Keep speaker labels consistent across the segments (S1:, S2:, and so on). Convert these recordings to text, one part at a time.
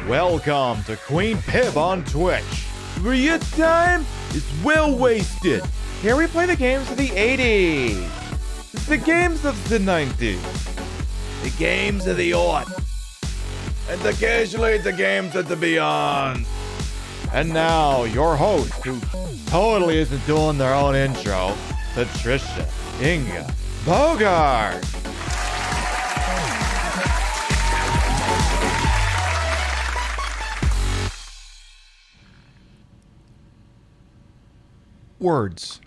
S1: Welcome to Queen Pib on Twitch, where your time is well wasted. Here we play the games of the 80s, the games of the 90s, the games of the aughts, and occasionally the games of the beyond. And now, your host, who totally isn't doing their own intro, Patricia Inga Bogart. Words.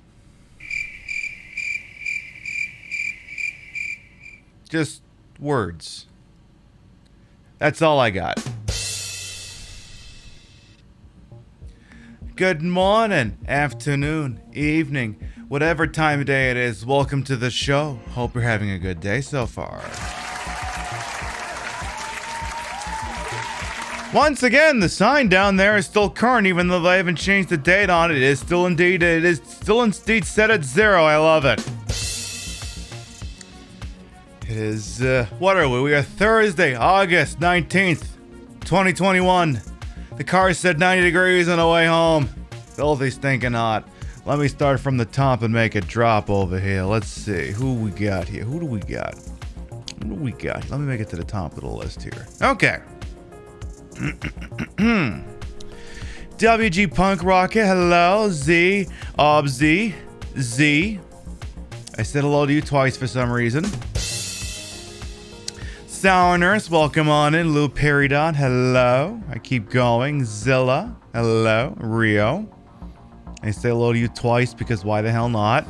S1: Just words. That's all I got. Good morning, afternoon, evening, whatever time of day it is, welcome to the show. Hope you're having a good day so far. Once again, the sign down there is still current, even though they haven't changed the date on it. It is still indeed set at 0. I love it. It is, what are we? We are Thursday, August 19th, 2021. The car said 90 degrees on the way home. Filthy stinking hot. Let me start from the top and make it drop over here. Let's see. Who we got here? Who do we got? Let me make it to the top of the list here. Okay. WG Punk Rocket, hello. Z. Z. I said hello to you twice for some reason. Sour Nurse, welcome on in. Lou Peridot, hello. I keep going. Zilla, hello. Rio, I say hello to you twice because why the hell not?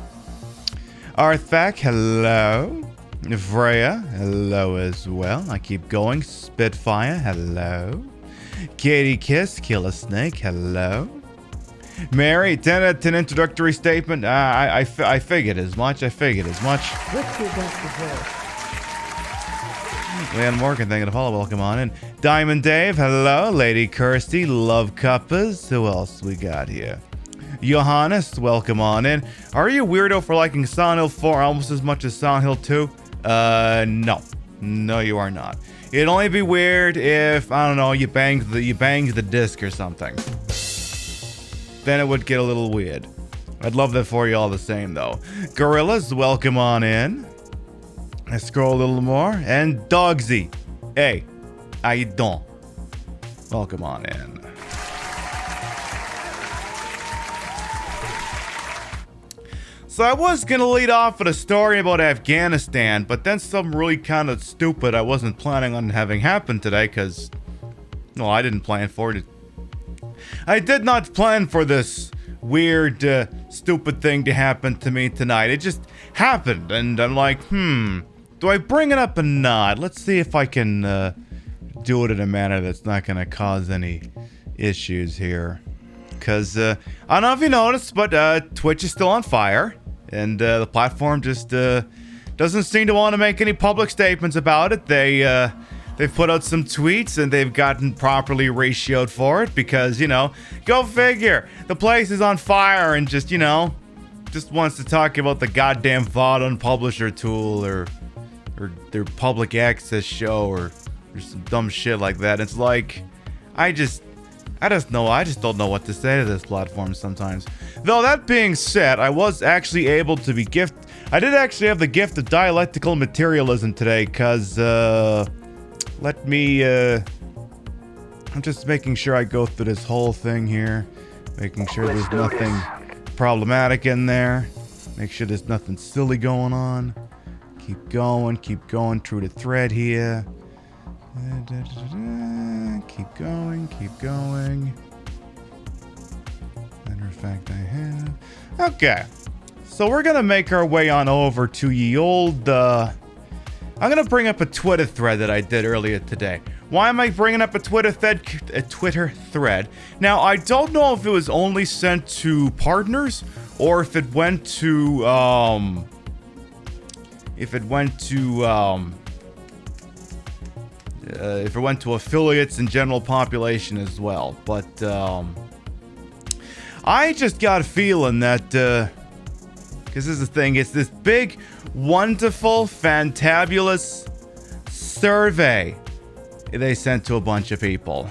S1: Arthak, hello. Freya, hello as well. I keep going. Spitfire, hello. Katie Kiss, Killer Snake, hello. Mary, 10 out of 10 introductory statement. I figured as much. Leanne Morgan, thank you to follow. Welcome on in. Diamond Dave, hello. Lady Kirsty, Love Cuppas. Who else we got here? Johannes, welcome on in. Are you a weirdo for liking Silent Hill 4 almost as much as Silent Hill 2? No. No, you are not. It'd only be weird if, I don't know, you banged the disc or something. Then it would get a little weird. I'd love that for you all the same, though. Gorillas, welcome on in. I scroll a little more. And Dogsy. Hey, how you doing? Welcome on in. So I was going to lead off with a story about Afghanistan, but then something really kind of stupid I wasn't planning on having happen today because, well, I didn't plan for it. I did not plan for this weird, stupid thing to happen to me tonight. It just happened, and I'm like, do I bring it up or not? Let's see if I can do it in a manner that's not going to cause any issues here. Because, I don't know if you noticed, but Twitch is still on fire. And the platform just doesn't seem to want to make any public statements about it. They've put out some tweets and they've gotten properly ratioed for it because, go figure. The place is on fire and just wants to talk about the goddamn VOD unpublisher tool or their public access show or some dumb shit like that. It's like, I just don't know what to say to this platform sometimes. Though that being said, I was actually able to be I did actually have the gift of dialectical materialism today, cause I'm just making sure I go through this whole thing here, making sure there's nothing problematic in there, make sure there's nothing silly going on. Keep going through the thread here. Keep going. Matter of fact, I have. Okay, so we're gonna make our way on over to ye old. I'm gonna bring up a Twitter thread that I did earlier today. Why am I bringing up a Twitter thread? Now, I don't know if it was only sent to partners or if it went to affiliates and general population as well, but I just got a feeling that because this is the thing, it's this big, wonderful, fantabulous survey they sent to a bunch of people.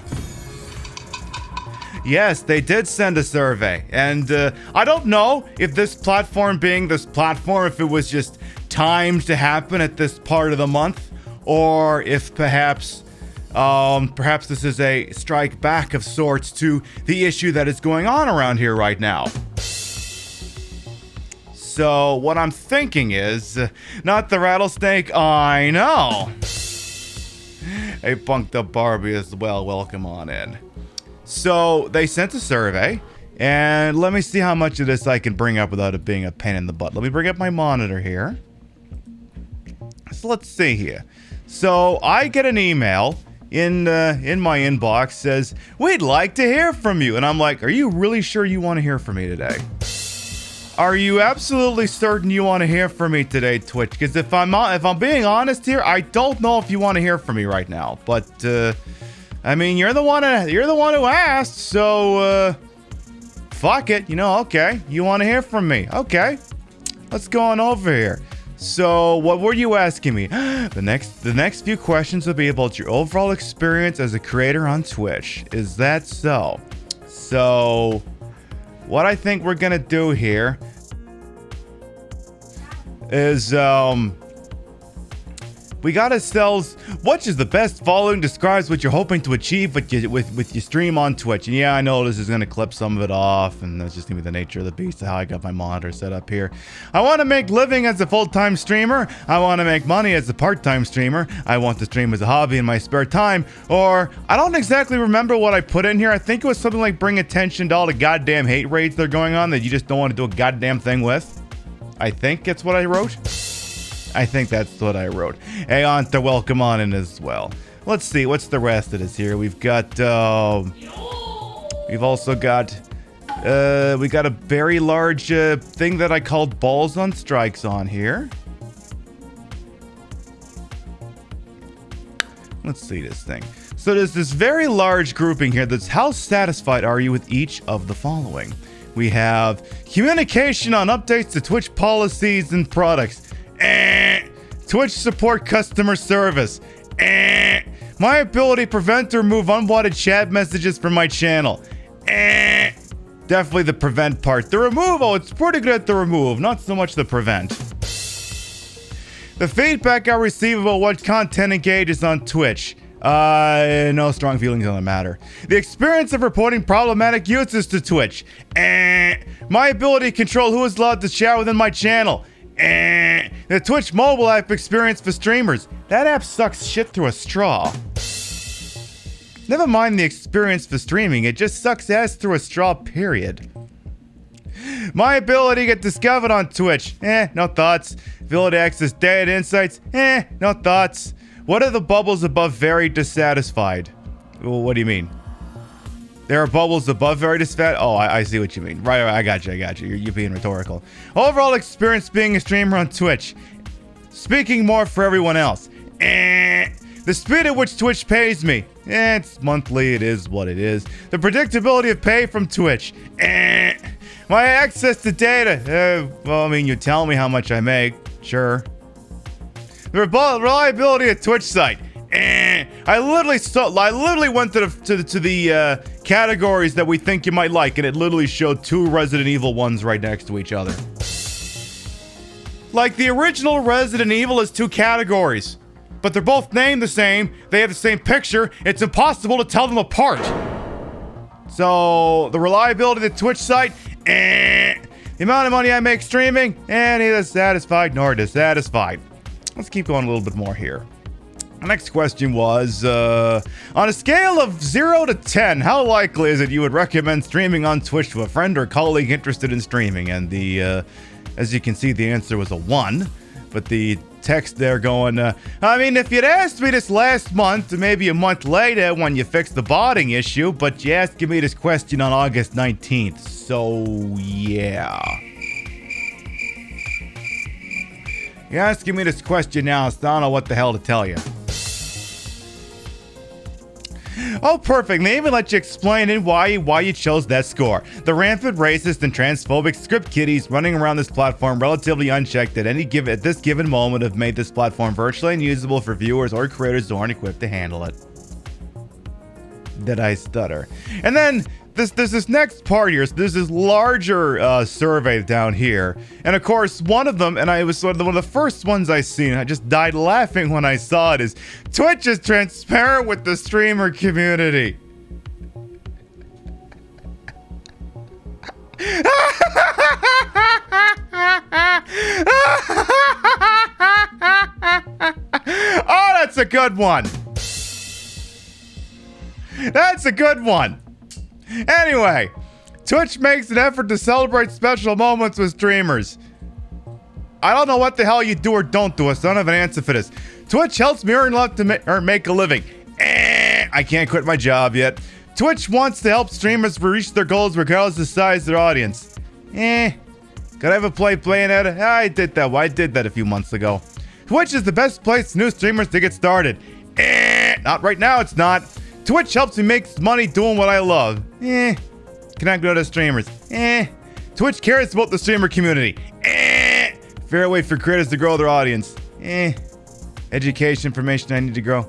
S1: Yes, they did send a survey. And I don't know if this platform being this platform, if it was just timed to happen at this part of the month, or if perhaps this is a strike back of sorts to the issue that is going on around here right now. So what I'm thinking is, not the rattlesnake, I know. Hey, Punked Up Barbie as well, welcome on in. So they sent a survey, and let me see how much of this I can bring up without it being a pain in the butt. Let me bring up my monitor here. So let's see here. So I get an email in my inbox, says, "We'd like to hear from you." And I'm like, are you really sure you want to hear from me today? Are you absolutely certain you want to hear from me today, Twitch? Because if I'm being honest here, I don't know if you want to hear from me right now. But I mean, you're the one who asked, so fuck it. Okay, you want to hear from me? Okay, let's go on over here. So, what were you asking me? The next few questions will be about your overall experience as a creator on Twitch. Is that so? So, what I think we're gonna do here is, we got ourselves, which is the best following describes what you're hoping to achieve with your stream on Twitch. And yeah, I know this is going to clip some of it off, and that's just going to be the nature of the beast of how I got my monitor set up here. I want to make living as a full-time streamer. I want to make money as a part-time streamer. I want to stream as a hobby in my spare time. Or, I don't exactly remember what I put in here. I think it was something like bring attention to all the goddamn hate raids that are going on that you just don't want to do a goddamn thing with. I think that's what I wrote. I think that's what I wrote. Hey, Anta, welcome on in as well. Let's see, what's the rest of this here? We've got, we've also got, we got a very large thing that I called balls on strikes on here. Let's see this thing. So there's this very large grouping here that's how satisfied are you with each of the following? We have communication on updates to Twitch policies and products. Twitch support customer service. My ability to prevent or remove unwanted chat messages from my channel. Definitely the prevent part. The remove, oh, it's pretty good at the remove, not so much the prevent. The feedback I receive about what content engages on Twitch. No strong feelings on the matter. The experience of reporting problematic users to Twitch. My ability to control who is allowed to chat within my channel. The Twitch mobile app experience for streamers. That app sucks shit through a straw. Never mind the experience for streaming, it just sucks ass through a straw, period. My ability to get discovered on Twitch. No thoughts. Ability to access data insights. No thoughts. What are the bubbles above very dissatisfied? Well, what do you mean? There are bubbles above very dissatisfied? Oh, I see what you mean. Right, I got you. You're being rhetorical. Overall experience being a streamer on Twitch. Speaking more for everyone else. The speed at which Twitch pays me. It's monthly, it is what it is. The predictability of pay from Twitch. My access to data. Well, I mean, you tell me how much I make. Sure. The reliability of Twitch site. I literally went to the categories that we think you might like, and it literally showed 2 Resident Evil ones right next to each other. Like, the original Resident Evil is 2 categories, but they're both named the same, they have the same picture, it's impossible to tell them apart. So, the reliability of the Twitch site, the amount of money I make streaming, neither satisfied nor dissatisfied. Let's keep going a little bit more here. The next question was, on a scale of 0 to 10, how likely is it you would recommend streaming on Twitch to a friend or colleague interested in streaming? And the, as you can see, the answer was a 1. But the text there going, I mean, if you'd asked me this last month, or maybe a month later when you fixed the botting issue, but you're asking me this question on August 19th. So, yeah. You're asking me this question now, so I don't know what the hell to tell you. Oh, perfect. They even let you explain in why you chose that score. The rampant racist and transphobic script kiddies running around this platform relatively unchecked at this given moment have made this platform virtually unusable for viewers or creators who aren't equipped to handle it. Did I stutter? And then there's this next part here. So there's this larger survey down here, and of course one of them, and it was one of the first ones I seen. I just died laughing when I saw it. Is Twitch is transparent with the streamer community. Oh, that's a good one. That's a good one. Anyway, Twitch makes an effort to celebrate special moments with streamers. I don't know what the hell you do or don't do, so I don't have an answer for this. Twitch helps me earn enough to make a living. I can't quit my job yet. Twitch wants to help streamers reach their goals regardless of the size of their audience. Could I have a playing at it? I did that. I did that a few months ago. Twitch is the best place for new streamers to get started. Not right now, it's not. Twitch helps me make money doing what I love. Connect with other streamers. Twitch cares about the streamer community. Fair way for creators to grow their audience. Education, information I need to grow.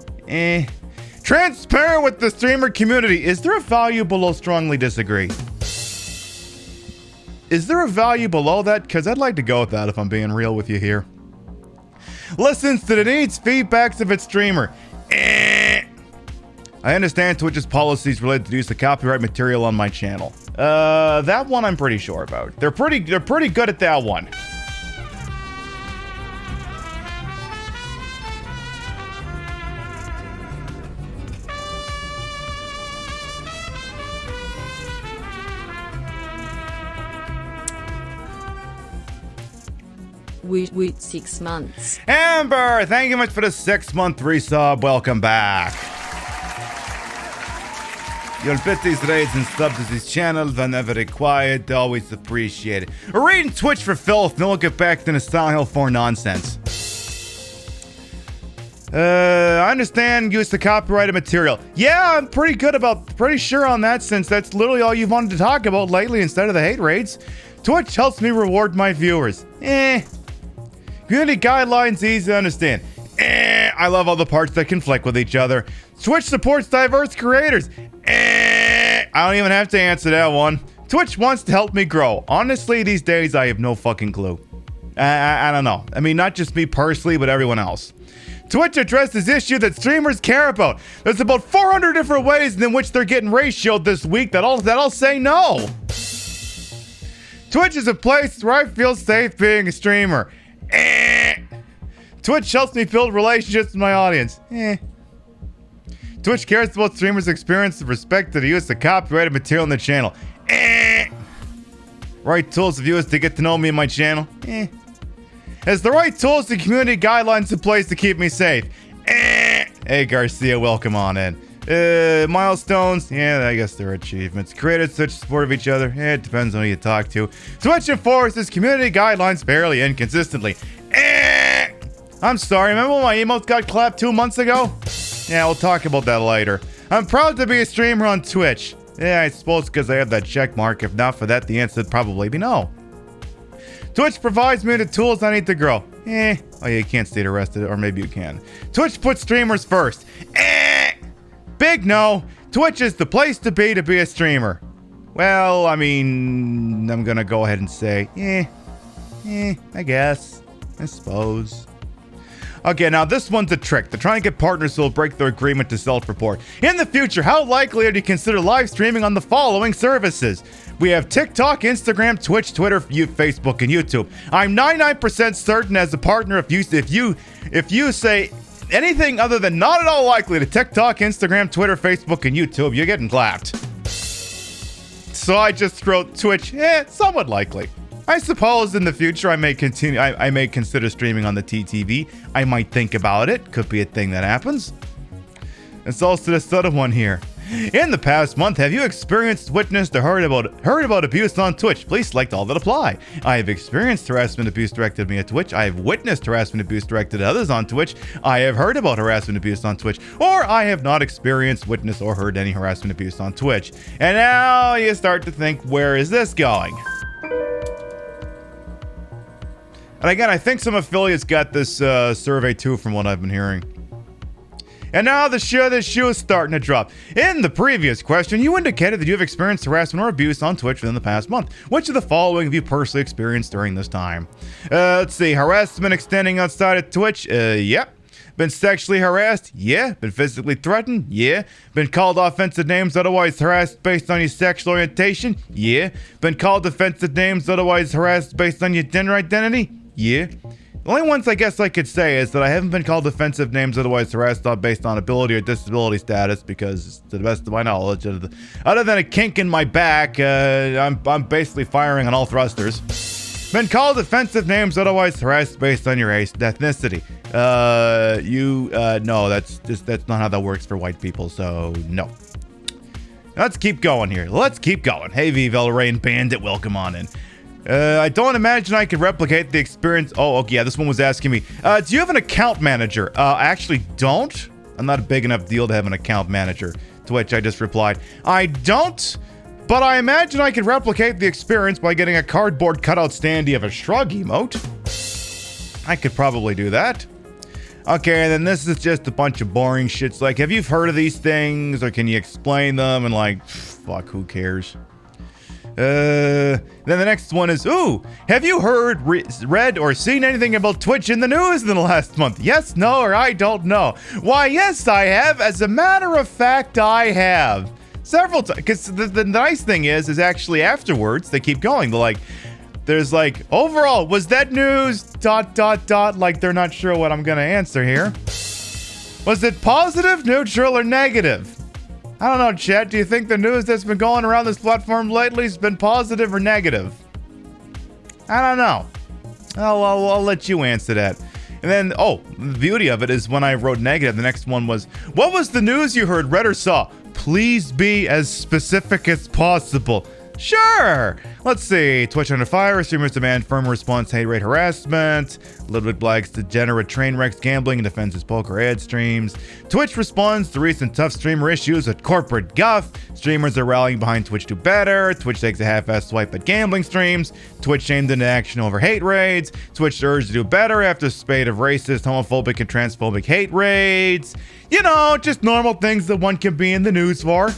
S1: Transparent with the streamer community. Is there a value below strongly disagree? Is there a value below that? Because I'd like to go with that if I'm being real with you here. Listens to the needs, feedbacks of its streamer. I understand Twitch's policies related to the use of copyright material on my channel. That one I'm pretty sure about. They're pretty good at that one.
S2: With 6 months.
S1: Amber, thank you much for the 6-month resub. Welcome back. You'll bet these raids and subs to these channels whenever required. Always appreciate it. We're raiding Twitch for filth, and then we'll get back to the Silent Hill 4 nonsense. I understand use the copyrighted material. Yeah, I'm pretty sure on that, since that's literally all you've wanted to talk about lately instead of the hate raids. Twitch helps me reward my viewers. Community guidelines easy to understand. I love all the parts that conflict with each other. Twitch supports diverse creators. I don't even have to answer that one. Twitch wants to help me grow. Honestly, these days, I have no fucking clue. I don't know. I mean, not just me personally, but everyone else. Twitch addresses issue that streamers care about. There's about 400 different ways in which they're getting ratioed this week that I'll say no. Twitch is a place where I feel safe being a streamer. Twitch helps me build relationships with my audience. Twitch cares about streamers' experience with respect to the use of copyrighted material on the channel. Right tools for viewers to get to know me and my channel. Has the right tools and community guidelines in place to keep me safe. Hey Garcia, welcome on in. Milestones, yeah, I guess they're achievements. Creators such support of each other, it depends on who you talk to. Twitch enforces community guidelines fairly and consistently. I'm sorry, remember when my emotes got clapped 2 months ago? Yeah, we'll talk about that later. I'm proud to be a streamer on Twitch. Yeah, I suppose because I have that check mark. If not for that, the answer would probably be no. Twitch provides me the tools I need to grow. Oh yeah, you can't state arrested, or maybe you can. Twitch puts streamers first. Big no. Twitch is the place to be a streamer. Well, I mean, I'm gonna go ahead and say, I guess. I suppose. Okay, now this one's a trick. They're trying to get partners who will break their agreement to self-report. In the future, how likely are you to consider live streaming on the following services? We have TikTok, Instagram, Twitch, Twitter, Facebook, and YouTube. I'm 99% certain as a partner if you say anything other than not at all likely to TikTok, Instagram, Twitter, Facebook, and YouTube, you're getting clapped. So I just wrote Twitch, somewhat likely. I suppose in the future I may consider streaming on the TTV. I might think about it. Could be a thing that happens. It's also this other one here. In the past month, have you experienced, witnessed, or heard about abuse on Twitch? Please select all that apply. I have experienced harassment abuse directed at me at Twitch. I have witnessed harassment abuse directed at others on Twitch. I have heard about harassment abuse on Twitch. Or I have not experienced, witnessed, or heard any harassment abuse on Twitch. And now you start to think, where is this going? And again, I think some affiliates got this survey too, from what I've been hearing. And now the shoe is starting to drop. In the previous question, you indicated that you have experienced harassment or abuse on Twitch within the past month. Which of the following have you personally experienced during this time? Let's see. Harassment extending outside of Twitch? Yep. Been sexually harassed? Yeah. Been physically threatened? Yeah. Been called offensive names, otherwise harassed based on your sexual orientation? Yeah. Been called offensive names, otherwise harassed based on your gender identity? Yeah. The only ones I guess I could say is that I haven't been called offensive names, otherwise harassed based on ability or disability status, because to the best of my knowledge, other than a kink in my back, I'm basically firing on all thrusters. Been called offensive names, otherwise harassed based on your race and ethnicity. No, that's not how that works for white people, so no. Let's keep going here. Let's keep going. Hey, Vive El Rey and Bandit, welcome on in. I don't imagine I could replicate the experience. Oh, okay, yeah, this one was asking me. Do you have an account manager? I actually don't. I'm not a big enough deal to have an account manager. To which I just replied, I don't, but I imagine I could replicate the experience by getting a cardboard cutout standee of a shrug emote. I could probably do that. Okay, and then this is just a bunch of boring shits like, have you heard of these things, or can you explain them? And like, fuck, who cares? Then the next one is, ooh, have you heard, read, or seen anything about Twitch in the news in the last month? Yes, no, or I don't know. Why, yes, I have. As a matter of fact, I have. Several times. Because the nice thing is actually afterwards, they keep going. They're like, there's like, overall, was that news, ... Like, they're not sure what I'm going to answer here. Was it positive, neutral, or negative? I don't know, chat. Do you think the news that's been going around this platform lately has been positive or negative? I don't know. I'll let you answer that. And then, oh, the beauty of it is when I wrote negative, the next one was, what was the news you heard, read, or saw? Please be as specific as possible. Sure. Let's see. Twitch under fire. Streamers demand firm response. Hate rate harassment. Ludwig Black's degenerate train wrecks gambling and defends his poker ad streams. Twitch responds to recent tough streamer issues with corporate guff. Streamers are rallying behind Twitch do better. Twitch takes a half-assed swipe at gambling streams. Twitch shamed into action over hate raids. Twitch urged to do better after a spate of racist, homophobic, and transphobic hate raids. You know, just normal things that one can be in the news for.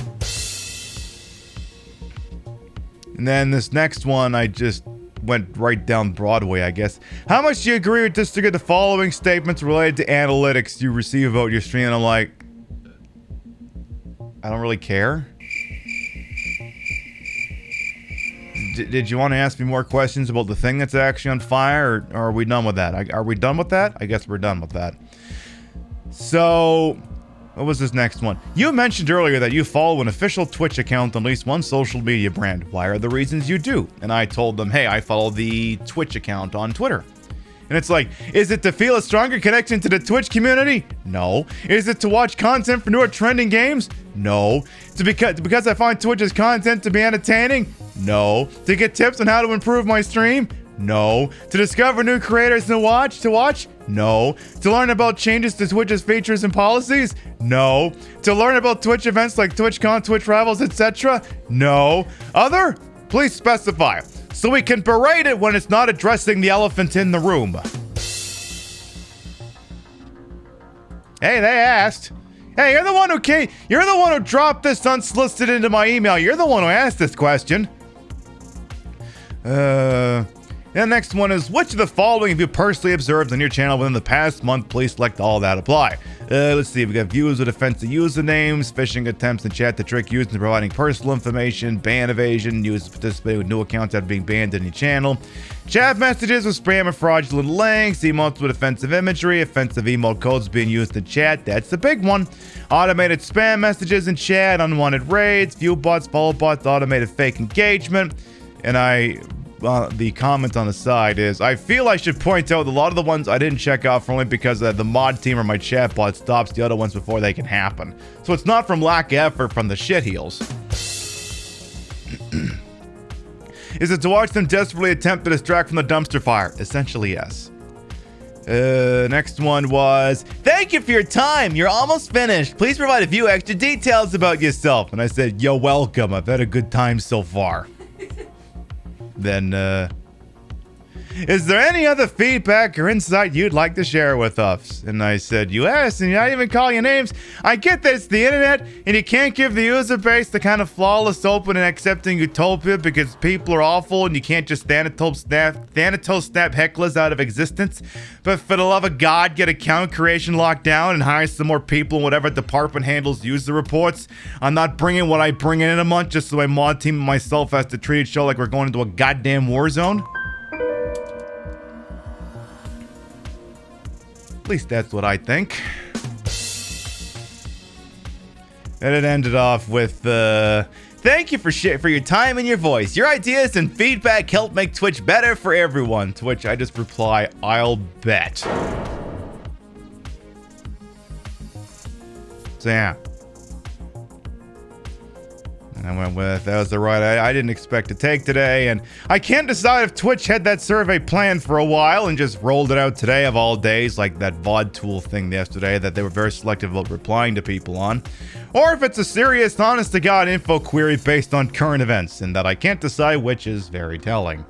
S1: And then this next one, I just went right down Broadway, I guess. How much do you agree or disagree with the following statements related to analytics you receive about your stream? And I'm like, I don't really care. Did you want to ask me more questions about the thing that's actually on fire, or are we done with that? Are we done with that? I guess we're done with that. So, what was this next one? You mentioned earlier that you follow an official Twitch account on at least one social media brand. Why are the reasons you do? And I told them, hey, I follow the Twitch account on Twitter. And it's like, is it to feel a stronger connection to the Twitch community? No. Is it to watch content for newer trending games? No. Because I find Twitch's content to be entertaining? No. To get tips on how to improve my stream? No. To discover new creators to watch? No. To learn about changes to Twitch's features and policies? No. To learn about Twitch events like TwitchCon, Twitch Rivals, etc.? No. Other? Please specify, so we can berate it when it's not addressing the elephant in the room. Hey, they asked. Hey, you're the one who came. You're the one who dropped this unsolicited into my email. You're the one who asked this question. The next one is, which of the following have you personally observed on your channel within the past month? Please select all that apply. Let's see, we got views with offensive usernames, phishing attempts in chat to trick users into providing personal information, ban evasion, users participating with new accounts after being banned in your channel, chat messages with spam and fraudulent links, emotes with offensive imagery, offensive emote codes being used in chat, that's the big one, automated spam messages in chat, unwanted raids, view bots, follow bots, automated fake engagement, and the comment on the side is, I feel I should point out a lot of the ones I didn't check out for only because the mod team or my chatbot stops the other ones before they can happen. So it's not from lack of effort from the shitheels. Is it to watch them desperately attempt to distract from the dumpster fire? Essentially, yes. Next one was, thank you for your time. You're almost finished. Please provide a few extra details about yourself. And I said, you're welcome. I've had a good time so far. Then, Is there any other feedback or insight you'd like to share with us? And I said, you asked, and I even call your names. I get that it's the internet, and you can't give the user base the kind of flawless, open, and accepting utopia because people are awful, and you can't just Thanatos snap hecklers out of existence. But for the love of God, get account creation locked down and hire some more people in whatever department handles user reports. I'm not bringing what I bring in a month just so my mod team and myself has to treat each other like we're going into a goddamn war zone. At least that's what I think. And it ended off with, thank you for your time and your voice. Your ideas and feedback help make Twitch better for everyone. To which I just reply, I'll bet. So yeah. And I went with, that was the right I didn't expect to take today, and I can't decide if Twitch had that survey planned for a while and just rolled it out today of all days, like that VOD tool thing yesterday that they were very selective about replying to people on, or if it's a serious, honest-to-God info query based on current events, and that I can't decide which is very telling.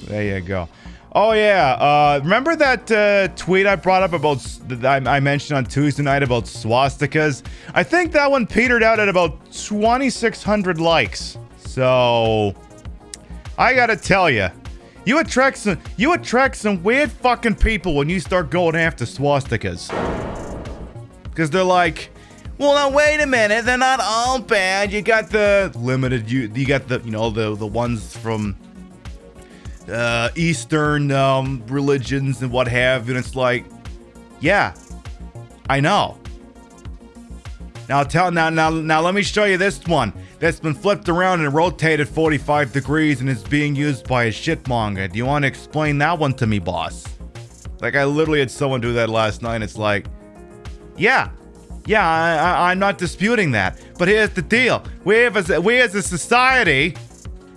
S1: There you go. Oh yeah, remember that tweet I brought up about, that I mentioned on Tuesday night about swastikas? I think that one petered out at about 2,600 likes. So, I gotta tell you, you attract some weird fucking people when you start going after swastikas. Because they're like, well, now wait a minute, they're not all bad. You got the limited, you got the, you know, the ones from Eastern religions and what have you, and it's like, yeah, I know. Now let me show you this one that's been flipped around and rotated 45 degrees and is being used by a shitmonger. Do you want to explain that one to me, boss? Like, I literally had someone do that last night. It's like, yeah, I'm not disputing that, but here's the deal: we as a society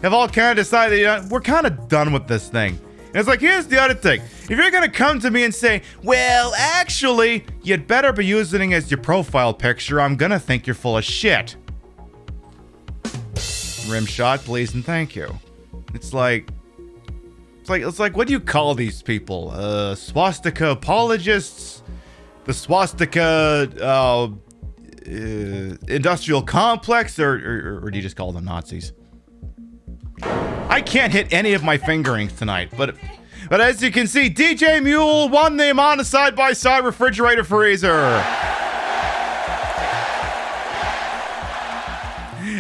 S1: have all kind of decided, you know, we're kind of done with this thing. And it's like, here's the other thing. If you're going to come to me and say, well, actually, you'd better be using it as your profile picture, I'm going to think you're full of shit. Rim shot, please, and thank you. It's like, what do you call these people? Swastika apologists? The swastika industrial complex? Or do you just call them Nazis? I can't hit any of my fingerings tonight, but as you can see, DJ Mule won the Amana side-by-side refrigerator freezer.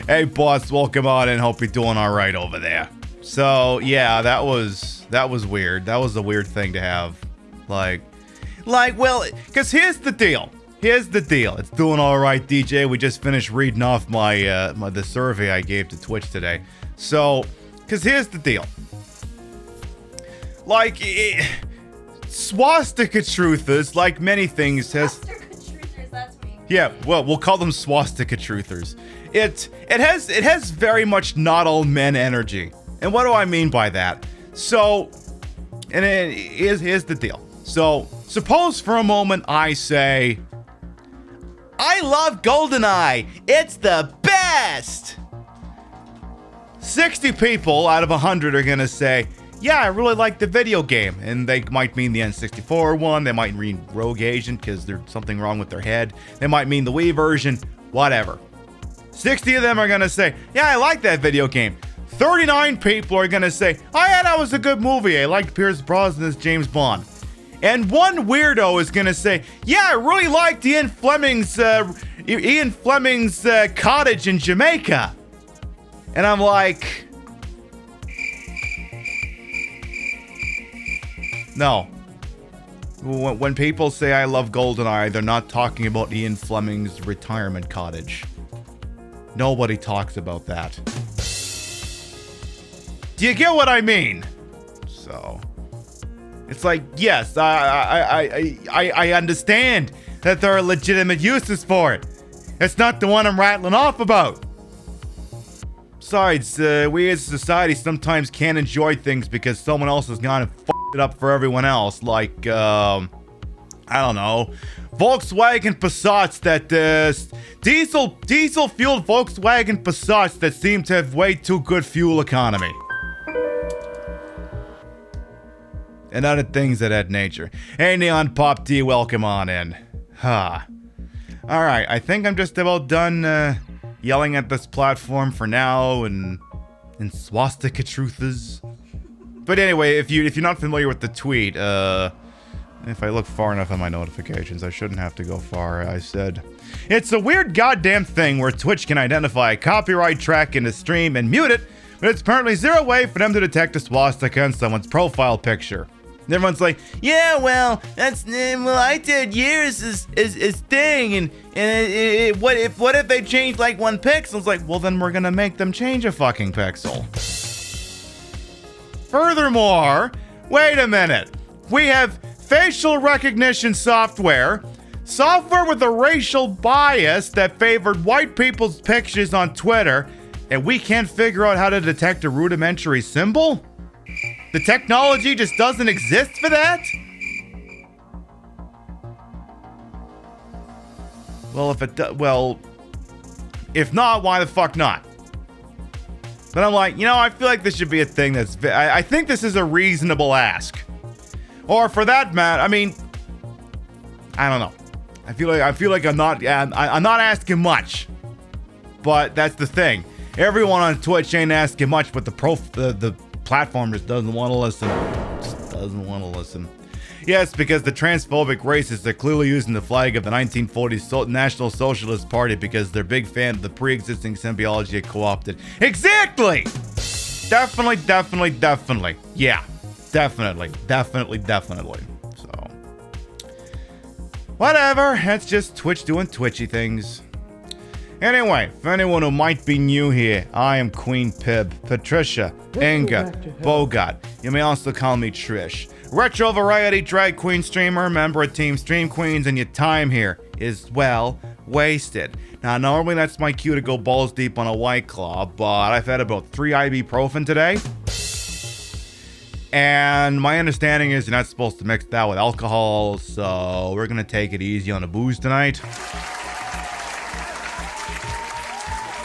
S1: Hey boss, welcome on and hope you're doing all right over there. So yeah, that was weird. That was a weird thing to have. Like, well, because here's the deal. It's doing all right, DJ. We just finished reading off the survey I gave to Twitch today. So, because here's the deal. Like, swastika truthers, like many things,
S2: Swastika truthers, that's me.
S1: Yeah, well, we'll call them swastika truthers. It has very much not all men energy. And what do I mean by that? So, and here's the deal. So, suppose for a moment I say, I love GoldenEye. It's the best. 60 people out of 100 are gonna say, yeah, I really like the video game. And they might mean the N64 one. They might mean Rogue Agent because there's something wrong with their head. They might mean the Wii version. Whatever. 60 of them are gonna say, yeah, I like that video game. 39 people are gonna say, oh yeah, that was a good movie. I liked Pierce Brosnan as James Bond. And one weirdo is gonna say, yeah, I really liked Ian Fleming's cottage in Jamaica. And I'm like, no. When people say I love GoldenEye, they're not talking about Ian Fleming's retirement cottage. Nobody talks about that. Do you get what I mean? So, it's like, yes, I understand that there are legitimate uses for it. It's not the one I'm rattling off about. Besides, we as a society sometimes can't enjoy things because someone else has gone and f***ed it up for everyone else. Like, I don't know, Volkswagen Passats that, diesel-fueled Volkswagen Passats that seem to have way too good fuel economy. and other things of that nature. Hey, Neon Pop D, welcome on in. Alright, I think I'm just about done yelling at this platform for now and swastika truthers. But anyway, if you're not familiar with the tweet, if I look far enough on my notifications, I shouldn't have to go far. I said, it's a weird goddamn thing where Twitch can identify a copyright track in a stream and mute it, but it's apparently zero way for them to detect a swastika in someone's profile picture. And everyone's like, yeah, well, I did years is thing, and what if they change like one pixel? It's like, well, then we're gonna make them change a fucking pixel. Furthermore, wait a minute, we have facial recognition software with a racial bias that favored white people's pictures on Twitter, and we can't figure out how to detect a rudimentary symbol? The technology just doesn't exist for that? Well, if not, why the fuck not? But I'm like, I feel like this should be a thing I think this is a reasonable ask. Or for that matter, I mean, I don't know. I feel like I'm not asking much. But that's the thing. Everyone on Twitch ain't asking much, but the platform just doesn't want to listen. Yes, because the transphobic racists are clearly using the flag of the 1940s National Socialist Party because they're big fan of the pre-existing symbiology it co-opted. Exactly! Definitely. Yeah. Definitely. So, whatever. That's just Twitch doing Twitchy things. Anyway, for anyone who might be new here, I am Queen Pib, Patricia, Inga, Bogart. You may also call me Trish. Retro variety drag queen streamer, member of Team Stream Queens, and your time here is, well, wasted. Now, normally that's my cue to go balls deep on a White Claw, but I've had about 3 ibuprofen today. And my understanding is you're not supposed to mix that with alcohol, so we're gonna take it easy on the booze tonight.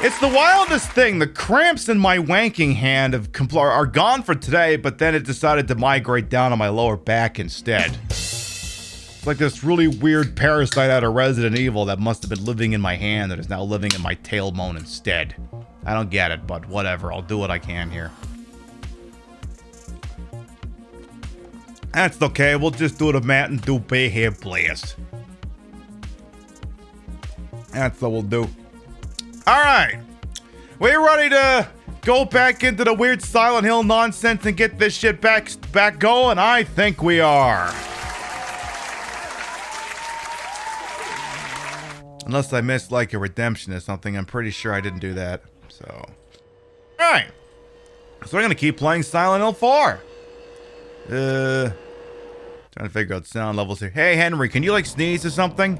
S1: It's the wildest thing. The cramps in my wanking hand are gone for today, but then it decided to migrate down on my lower back instead. It's like this really weird parasite out of Resident Evil that must have been living in my hand that is now living in my tailbone instead. I don't get it, but whatever. I'll do what I can here. That's okay. We'll just do the Mountain Dew Bay Hair Blast. That's what we'll do. Alright, we ready to go back into the weird Silent Hill nonsense and get this shit back going? I think we are. Unless I missed like a redemption or something, I'm pretty sure I didn't do that. So, alright. So we're gonna keep playing Silent Hill 4. Trying to figure out sound levels here. Hey Henry, can you like sneeze or something?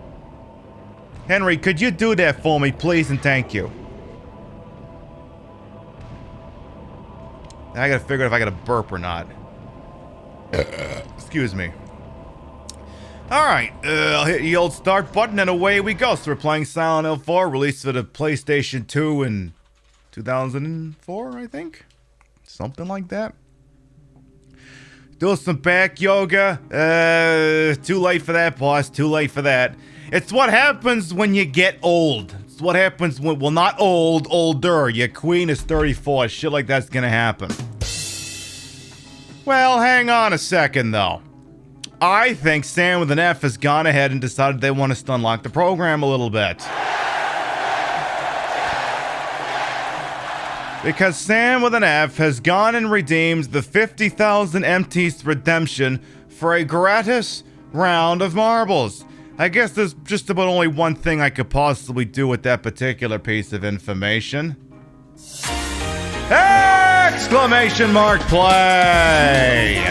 S1: Henry, could you do that for me, please, and thank you. I gotta figure out if I gotta burp or not. Excuse me. Alright, I'll hit the old start button and away we go. So we're playing Silent Hill 4, released for the PlayStation 2 in 2004, I think? Something like that. Do some back yoga. Too late for that, boss. Too late for that. It's what happens when you get old. It's what happens when, well, not old, older. Your queen is 34. Shit like that's gonna happen. Well, hang on a second, though. I think Sam with an F has gone ahead and decided they want us to unlock the program a little bit. Because Sam with an F has gone and redeemed the 50,000 MTs redemption for a gratis round of marbles. I guess there's just about only one thing I could possibly do with that particular piece of information. Exclamation mark play!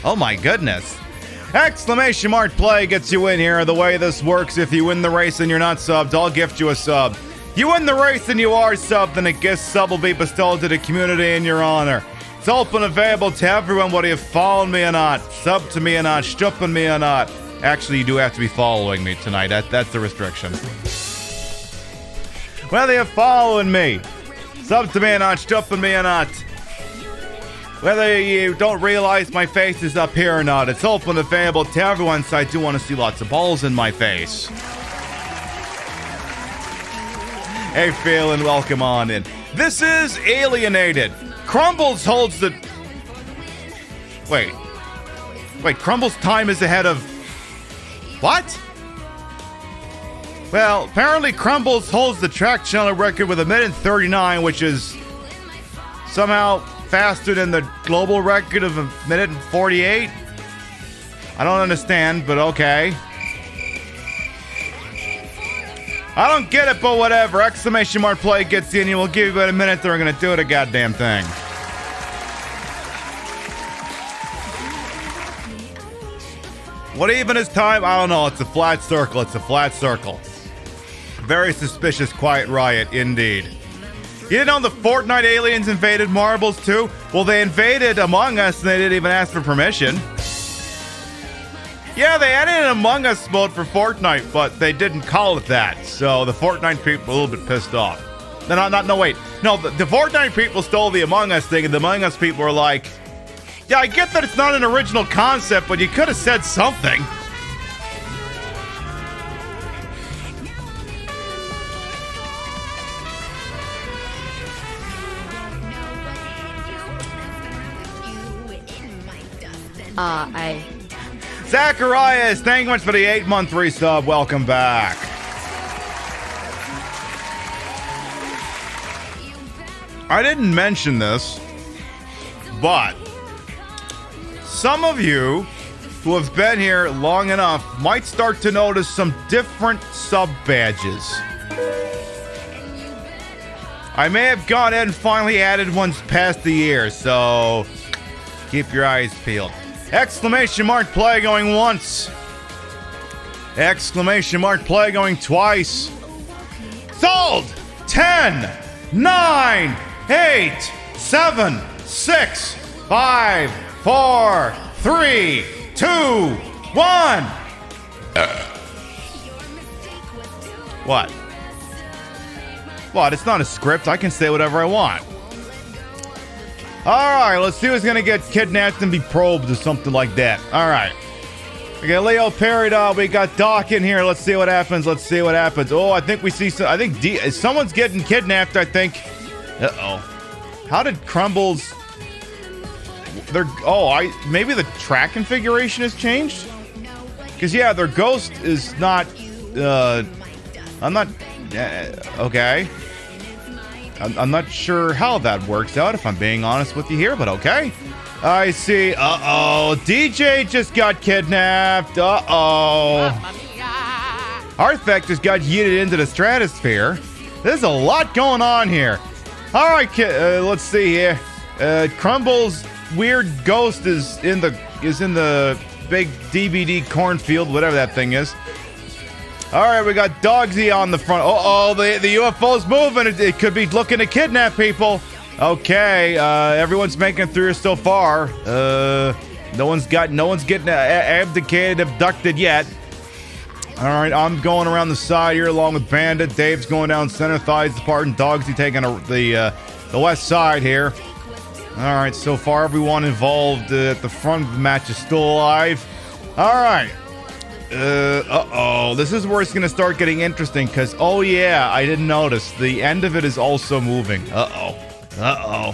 S1: Oh my goodness. Exclamation mark play gets you in here. The way this works, if you win the race and you're not subbed, I'll gift you a sub. You win the race and you are subbed, then a gift sub will be bestowed to the community in your honor. It's open and available to everyone, whether you followed me or not, sub to me or not, stripping me or not. Actually, you do have to be following me tonight. That's the restriction. Whether you're following me, Sub to me or not, stuff me or not. Whether you don't realize my face is up here or not, it's open and available to everyone, so I do want to see lots of balls in my face. Hey, Phil, and welcome on in. This is Alienated. Crumbles holds the... Wait, Crumbles' time is ahead of... What? Well, apparently Crumbles holds the track channel record with 1:39, which is somehow faster than the global record of 1:48. I don't understand, but okay. I don't get it, but whatever. Exclamation mark play gets in, and we'll give you about a minute, then we're gonna do the goddamn thing. What even is time? I don't know. It's a flat circle. It's a flat circle. Very suspicious quiet riot, indeed. You didn't know the Fortnite aliens invaded Marbles too? Well, they invaded Among Us and they didn't even ask for permission. Yeah, they added an Among Us mode for Fortnite, but they didn't call it that. So the Fortnite people were a little bit pissed off. No, wait. No, the Fortnite people stole the Among Us thing, and the Among Us people were like, yeah, I get that it's not an original concept, but you could have said something. Zacharias, thank you much for the 8-month resub. Welcome back. I didn't mention this, but some of you who have been here long enough might start to notice some different sub badges. I may have gone in and finally added ones past the year, so keep your eyes peeled. Exclamation mark play going once. Exclamation mark play going twice. Sold! 10, 9, 8, 7, 6, 5, 4, 3, 2, 1. What? What? It's not a script. I can say whatever I want. Alright, let's see who's gonna get kidnapped and be probed or something like that. Alright. We got Leo Peridot, we got Doc in here. Let's see what happens. Oh, I think we see some. I think someone's getting kidnapped, I think. Uh-oh. How did Crumbles... maybe the track configuration has changed? Because, yeah, their ghost is not... I'm not... okay. I'm not sure how that works out, if I'm being honest with you here, but okay. I see. Uh-oh. DJ just got kidnapped. Uh-oh. Artifact just got yeeted into the stratosphere. There's a lot going on here. All right, let's see here. Crumbles' weird ghost is in the big DVD cornfield, whatever that thing is. All right, we got Dogsy on the front. Uh-oh, the UFO's moving. It could be looking to kidnap people. Okay, everyone's making it through so far. No one's getting abducted yet. All right, I'm going around the side here along with Bandit. Dave's going down center, thighs apart, and Dogsy taking the west side here. All right, so far everyone involved at the front of the match is still alive. All right. Uh-oh. This is where it's going to start getting interesting because, oh yeah, I didn't notice. The end of it is also moving. Uh-oh.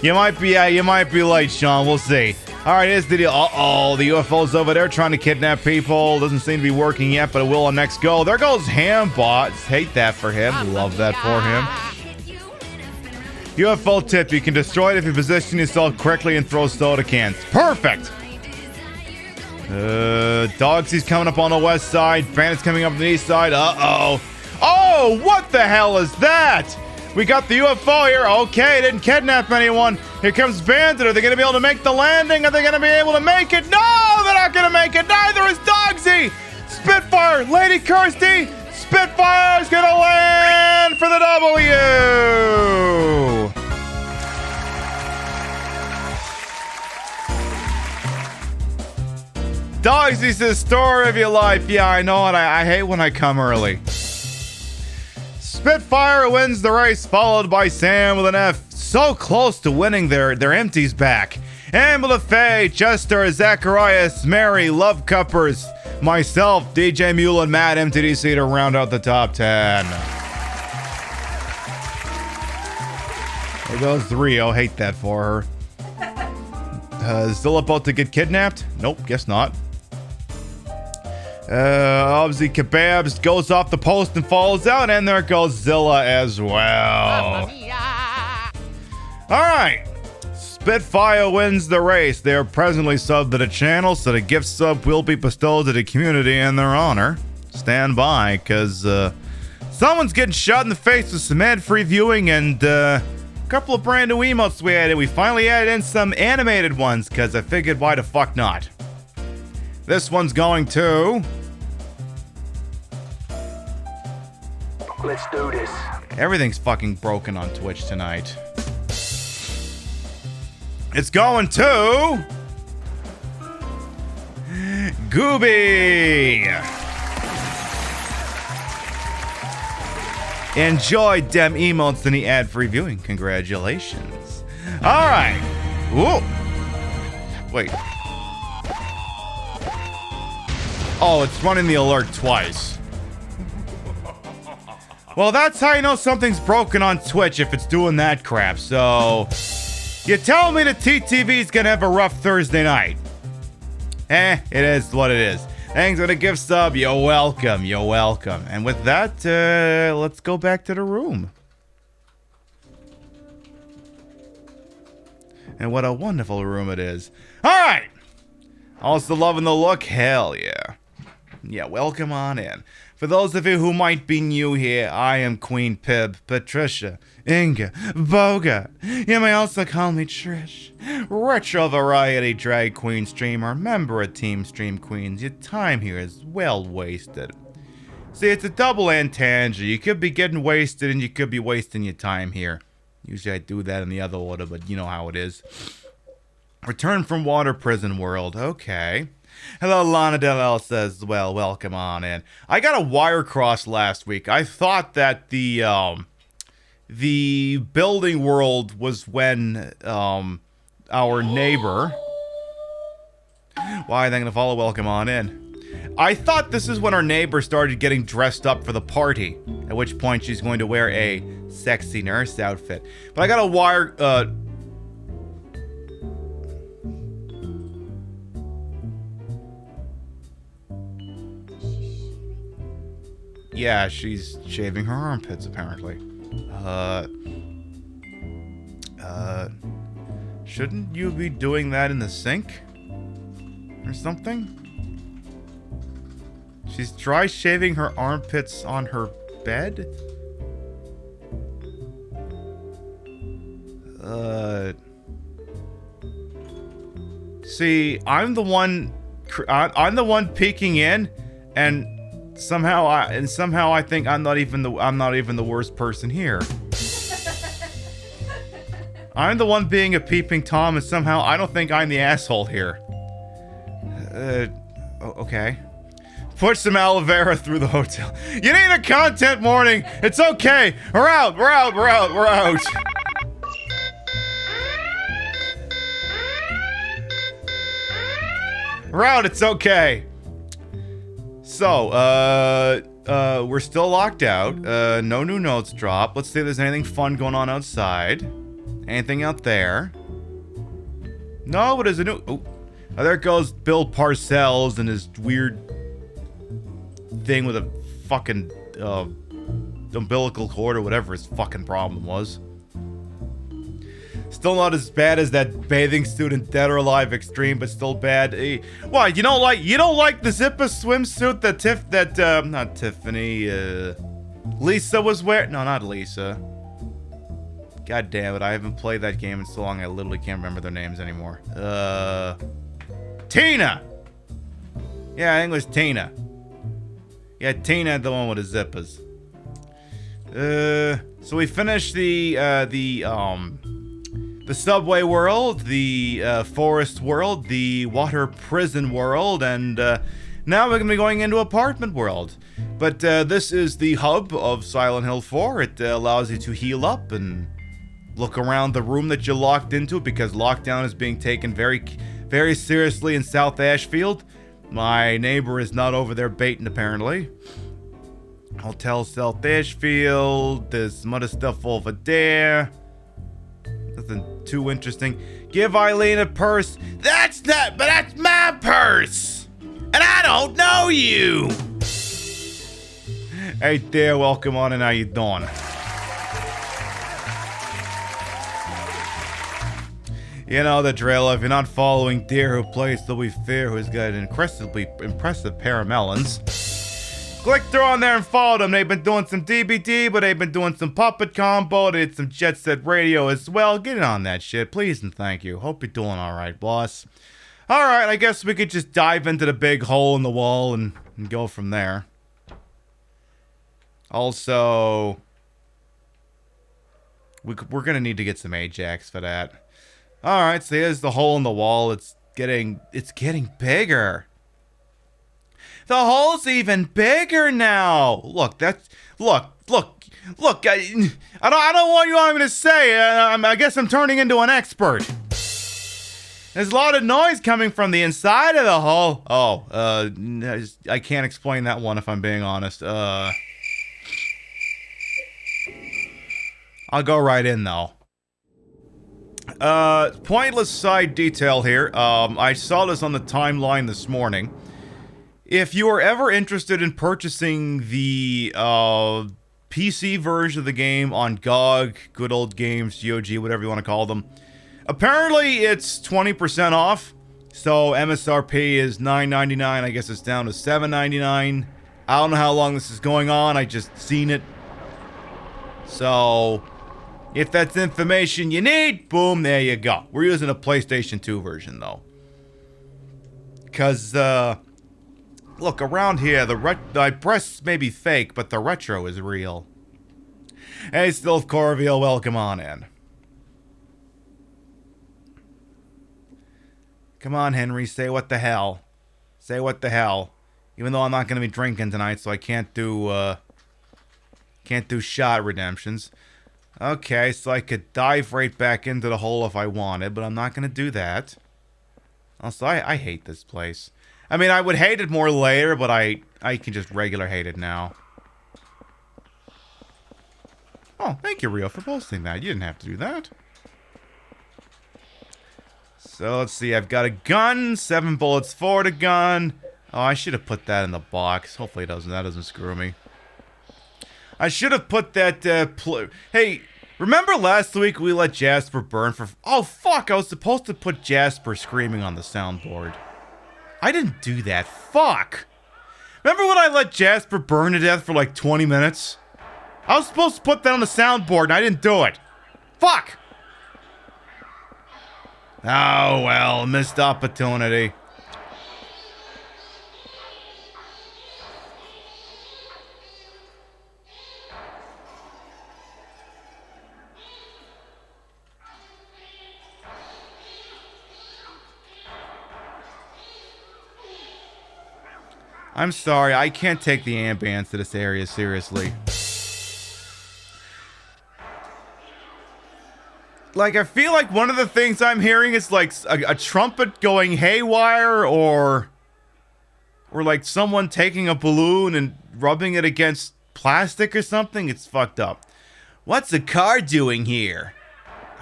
S1: You might be late, Sean. We'll see. All right, here's the deal. Uh-oh. The UFO's over there trying to kidnap people. Doesn't seem to be working yet, but it will on next go. There goes Hambots. Hate that for him. Love that for him. UFO tip. You can destroy it if you position yourself correctly and throw soda cans. Perfect. Dogsy's coming up on the west side. Bandit's coming up on the east side. Uh-oh. Oh, what the hell is that? We got the UFO here. Okay, didn't kidnap anyone. Here comes Bandit. Are they going to be able to make the landing? Are they going to be able to make it? No, they're not going to make it. Neither is Dogsy. Spitfire, Lady Kirsty. Spitfire's going to land for the W. Dogsy says, story of your life. Yeah, I know it. I hate when I come early. Spitfire wins the race, followed by Sam with an F. So close to winning their empties back. And with a Faye, Chester, Zacharias, Mary, Love Cuppers, myself, DJ Mule, and Matt MTDC to round out the top 10. There goes Rio. Hate that for her. Still about to get kidnapped? Nope, guess not. Obviously, Kebabs goes off the post and falls out, and there goes Zilla as well. Alright. Spitfire wins the race. They are presently subbed to the channel, so the gift sub will be bestowed to the community in their honor. Stand by, because someone's getting shot in the face with some ad-free viewing and a couple of brand new emotes we added. We finally added in some animated ones, because I figured why the fuck not. This one's going to...
S3: Let's do this.
S1: Everything's fucking broken on Twitch tonight. It's going to... Gooby! Enjoy dem emotes in the ad-free viewing. Congratulations. Alright. Whoa. Wait. Oh, it's running the alert twice. Well, that's how you know something's broken on Twitch, if it's doing that crap. So, you tell me the TTV's gonna have a rough Thursday night. It is what it is. Thanks for the gift sub. You're welcome. You're welcome. And with that, let's go back to the room. And what a wonderful room it is. All right. Also loving the look? Hell yeah. Yeah, welcome on in. For those of you who might be new here, I am Queen Pib, Patricia, Inga, Boga. You may also call me Trish. Retro variety drag queen streamer, member of Team Stream Queens. Your time here is well wasted. See, it's a double entendre. You could be getting wasted and you could be wasting your time here. Usually I do that in the other order, but you know how it is. Return from Water Prison World. Okay. Hello, Lana Del El says, well, welcome on in. I got a wire cross last week. I thought that the building world was when our neighbor... Why, thank you to follow, welcome on in. I thought this is when our neighbor started getting dressed up for the party, at which point she's going to wear a sexy nurse outfit. But I got a wire... Yeah, she's shaving her armpits, apparently. Shouldn't you be doing that in the sink? Or something? She's dry shaving her armpits on her bed? See, I'm the one peeking in, and somehow I think I'm not even the worst person here. I'm the one being a peeping Tom, and somehow I don't think I'm the asshole here. Okay. Push some aloe vera through the hotel. You need a content warning. It's okay. We're out. We're out. We're out. We're out. We're out. It's okay. So, we're still locked out. No new notes drop. Let's see if there's anything fun going on outside. Anything out there? No, but there's a new... Oh, there goes Bill Parcells and his weird thing with a fucking umbilical cord or whatever his fucking problem was. Still not as bad as that bathing student Dead or Alive Extreme, but still bad. Why, you don't like the zipper swimsuit that not Tiffany, Lisa was wearing? No, not Lisa. God damn it, I haven't played that game in so long I literally can't remember their names anymore. Tina! Yeah, I think it was Tina. Yeah, Tina, the one with the zippers. So we finished the subway world, the forest world, the water prison world, and Now we're going to be going into apartment world. But this is the hub of Silent Hill 4. It allows you to heal up and look around the room that you're locked into, because lockdown is being taken very, very seriously in South Ashfield. My neighbor is not over there baiting, apparently. Hotel South Ashfield. There's some other stuff over there. Nothing too interesting. Give Eileen a purse. That's my purse. And I don't know you. Hey there, welcome on, and how you doing? You know the drill. If you're not following Deer, who plays To Be Fair, who's got an impressive pair of melons, click through on there and follow them. They've been doing some DBD, but they've been doing some Puppet Combo. They did some Jet Set Radio as well. Get in on that shit, please and thank you. Hope you're doing alright, boss. Alright, I guess we could just dive into the big hole in the wall and go from there. Also, we're gonna need to get some Ajax for that. Alright, so here's the hole in the wall. It's getting bigger. The hole's even bigger now. Look. I don't want you want me to say. I guess I'm turning into an expert. There's a lot of noise coming from the inside of the hole. I can't explain that one if I'm being honest. I'll go right in though. Pointless side detail here. I saw this on the timeline this morning. If you are ever interested in purchasing the PC version of the game on GOG, Good Old Games, GOG, whatever you want to call them, apparently it's 20% off. So MSRP is $9.99. I guess it's down to $7.99. I don't know how long this is going on. I just seen it. So if that's information you need, boom, there you go. We're using a PlayStation 2 version, though. Because, look, around here, the breasts may be fake, but the retro is real. Hey, Stealth Corviel, welcome on in. Come on, Henry, say what the hell. Say what the hell. Even though I'm not going to be drinking tonight, so I can't do shot redemptions. Okay, so I could dive right back into the hole if I wanted, but I'm not going to do that. Also, I hate this place. I mean, I would hate it more later, but I can just regular hate it now. Oh, thank you, Rio, for posting that. You didn't have to do that. So, let's see. I've got a gun. 7 bullets for the gun. Oh, I should have put that in the box. Hopefully that doesn't screw me. I should have put that, hey, remember last week we let Jasper burn for... Oh, fuck, I was supposed to put Jasper screaming on the soundboard. I didn't do that. Fuck. Remember when I let Jasper burn to death for like 20 minutes? I was supposed to put that on the soundboard and I didn't do it. Fuck. Oh, well, missed opportunity. I'm sorry, I can't take the ambience to this area seriously. Like, I feel like one of the things I'm hearing is like a trumpet going haywire, or like someone taking a balloon and rubbing it against plastic or something. It's fucked up. What's the car doing here?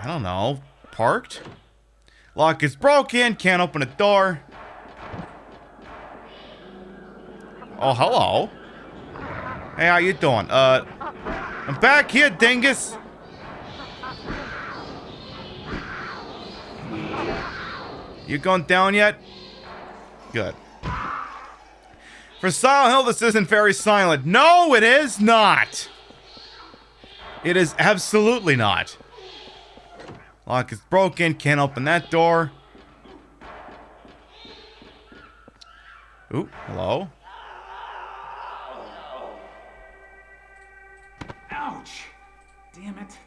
S1: I don't know. Parked? Lock is broken, can't open a door. Oh, hello. Hey, how you doing? I'm back here, dingus. You going down yet? Good. For Silent Hill, this isn't very silent. No, it is not. It is absolutely not. Lock is broken, can't open that door. Ooh, hello.
S4: Ouch! Damn it.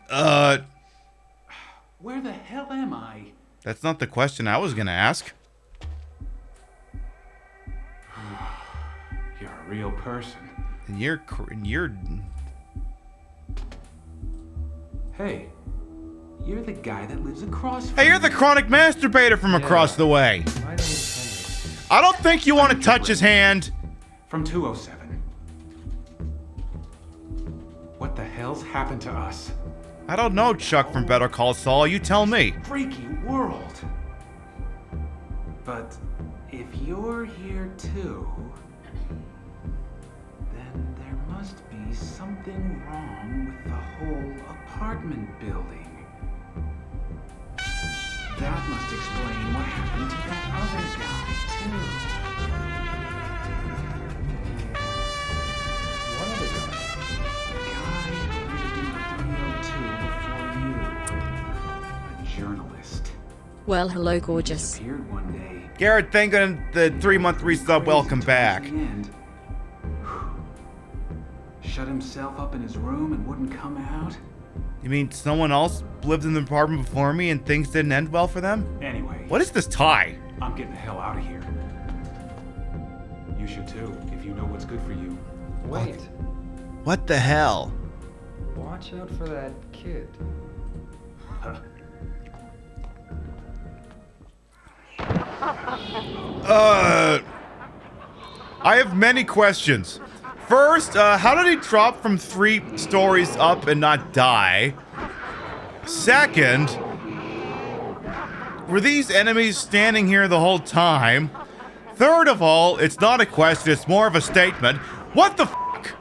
S4: Where the hell am I?
S1: That's not the question I was gonna ask.
S4: real person.
S1: And you're...
S4: Hey, you're the guy that lives across from
S1: Hey, you're the
S4: me.
S1: chronic masturbator from across the way.
S5: My name's Henry.
S1: I don't think you want to touch his hand.
S4: From 207. What the hell's happened to us?
S1: I don't know, Chuck from Better Call Saul. You tell me.
S4: Freaky world. But if you're here too, then there must be something wrong with the whole apartment building. That must explain what happened to that other guy
S5: What other guy?
S4: too. The guy who lived in 302 before you. A journalist.
S6: Well, hello, gorgeous.
S4: Disappeared one day.
S1: Garrett, thank you for the 3-month resub. Welcome back.
S4: Shut himself up in his room and wouldn't come out?
S1: You mean someone else lived in the apartment before me and things didn't end well for them?
S4: Anyway,
S1: What is this tie?
S4: I'm getting the hell out of here. You should too, if you know what's good for you.
S5: Wait.
S1: What the hell?
S5: Watch out for that kid.
S1: I have many questions. First, how did he drop from 3 stories up and not die? Second, were these enemies standing here the whole time? Third of all, it's not a question, it's more of a statement. What the fuck?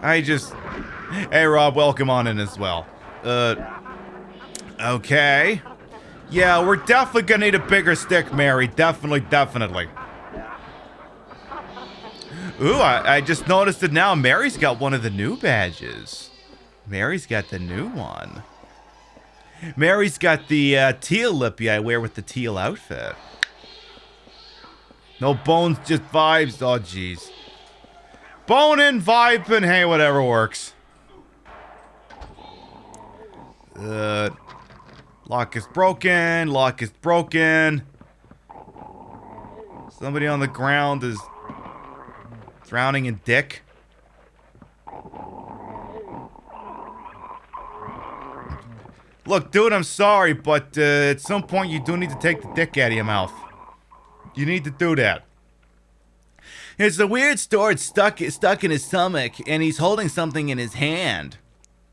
S1: Hey Rob, welcome on in as well. Okay. Yeah, we're definitely gonna need a bigger stick, Mary. Definitely. Ooh, I just noticed it now. Mary's got one of the new badges. Mary's got the new one. Mary's got the teal lippy I wear with the teal outfit. No bones, just vibes. Oh, jeez. Boning, vibing, hey, whatever works. Lock is broken. Somebody on the ground is drowning in dick. Look, dude, I'm sorry, but at some point you do need to take the dick out of your mouth. You need to do that. It's a weird sword stuck in his stomach, and he's holding something in his hand.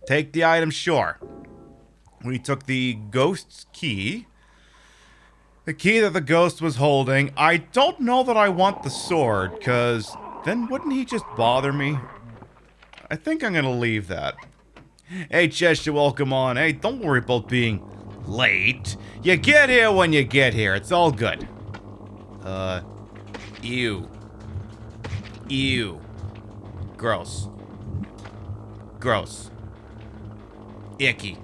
S1: Take the item, sure. We took the ghost's key. The key that the ghost was holding. I don't know that I want the sword, because then wouldn't he just bother me? I think I'm gonna leave that. Hey, Chester, welcome on. Hey, don't worry about being late. You get here when you get here. It's all good. Ew. Gross. Icky.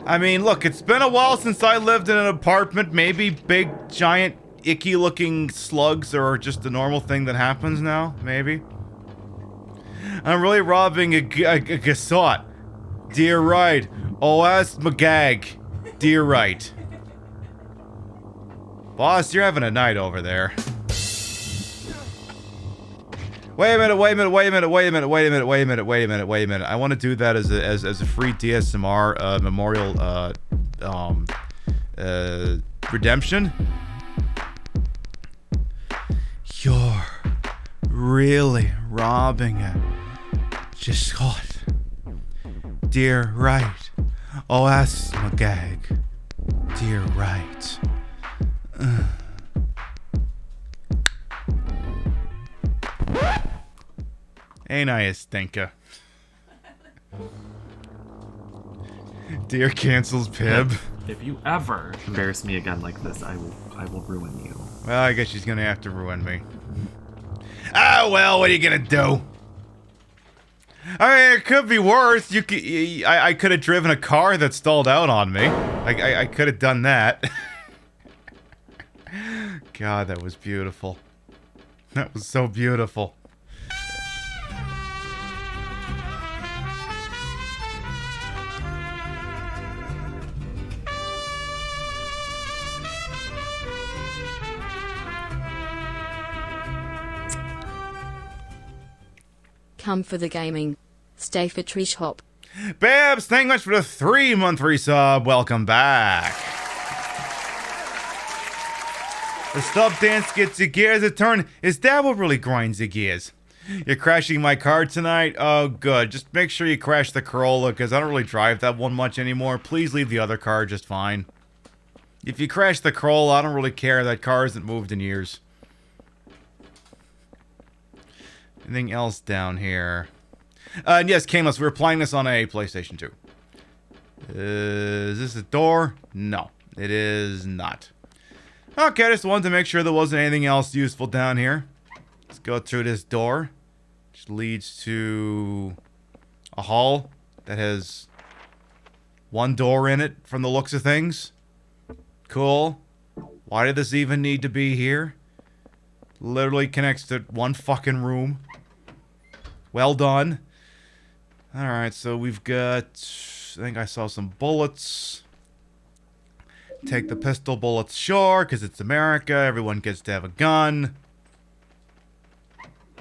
S1: I mean, look, it's been a while since I lived in an apartment. Maybe big, giant, icky-looking slugs are just a normal thing that happens now. Maybe. I'm really robbing a gasot. Dear right. OS Magag. Dear right. Boss, you're having a night over there. Wait a minute. I want to do that as a free DSMR memorial redemption. You're really robbing a gasot. Dear right. OS Magag. Dear right. Ain't I a stinker? Dear cancels Pib.
S7: If you ever embarrass me again like this, I will ruin you.
S1: Well, I guess she's gonna have to ruin me. Ah, well, what are you gonna do? I mean, it could be worse. I could have driven a car that stalled out on me. I could have done that. God, that was beautiful. That was so beautiful.
S6: come for the gaming. Stay for Trish Hop.
S1: Babs, thank you much for the 3-month resub. Welcome back. The stub dance gets your gears a turn. Is that what really grinds your gears? You're crashing my car tonight? Oh, good. Just make sure you crash the Corolla, because I don't really drive that one much anymore. Please leave the other car just fine. If you crash the Corolla, I don't really care. That car hasn't moved in years. Anything else down here? And yes, Cameless, we were playing this on a PlayStation 2. Is this a door? No, it is not. Okay, just wanted to make sure there wasn't anything else useful down here. Let's go through this door, which leads to a hall that has one door in it from the looks of things. Cool. Why did this even need to be here? Literally connects to one fucking room. Well done. Alright, so we've got... I think I saw some bullets. Take the pistol bullets, sure, because it's America. Everyone gets to have a gun.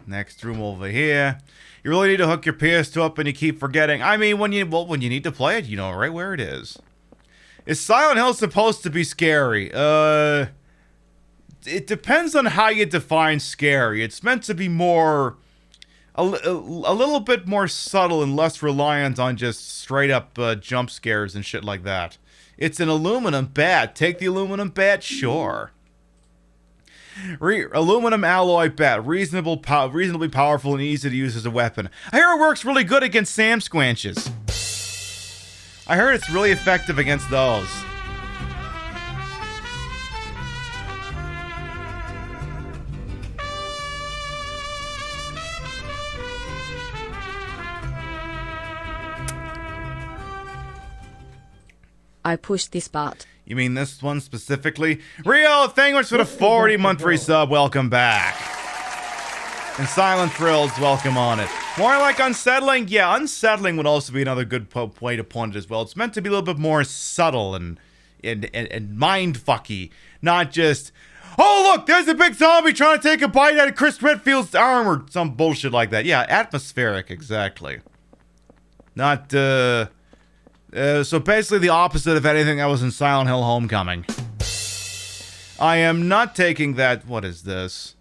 S1: Next room over here. You really need to hook your PS2 up and you keep forgetting. I mean, when you need to play it, you know right where it is. Is Silent Hill supposed to be scary? It depends on how you define scary. It's meant to be more... A little bit more subtle and less reliant on just straight up jump scares and shit like that. It's an aluminum bat. Take the aluminum bat? Sure. Aluminum alloy bat. Reasonably powerful and easy to use as a weapon. I hear it works really good against Sam Squanches. I heard it's really effective against those.
S6: I pushed this part.
S1: You mean this one specifically? Rio, thank you much for the 40-month resub. Welcome back. And Silent Thrills, welcome on it. More like unsettling? Yeah, unsettling would also be another good way to put it as well. It's meant to be a little bit more subtle and mind-fucky. Not just, oh, look, there's a big zombie trying to take a bite out of Chris Redfield's arm or some bullshit like that. Yeah, atmospheric, exactly. Not, so basically the opposite of anything that was in Silent Hill Homecoming. I am not taking that... What is this?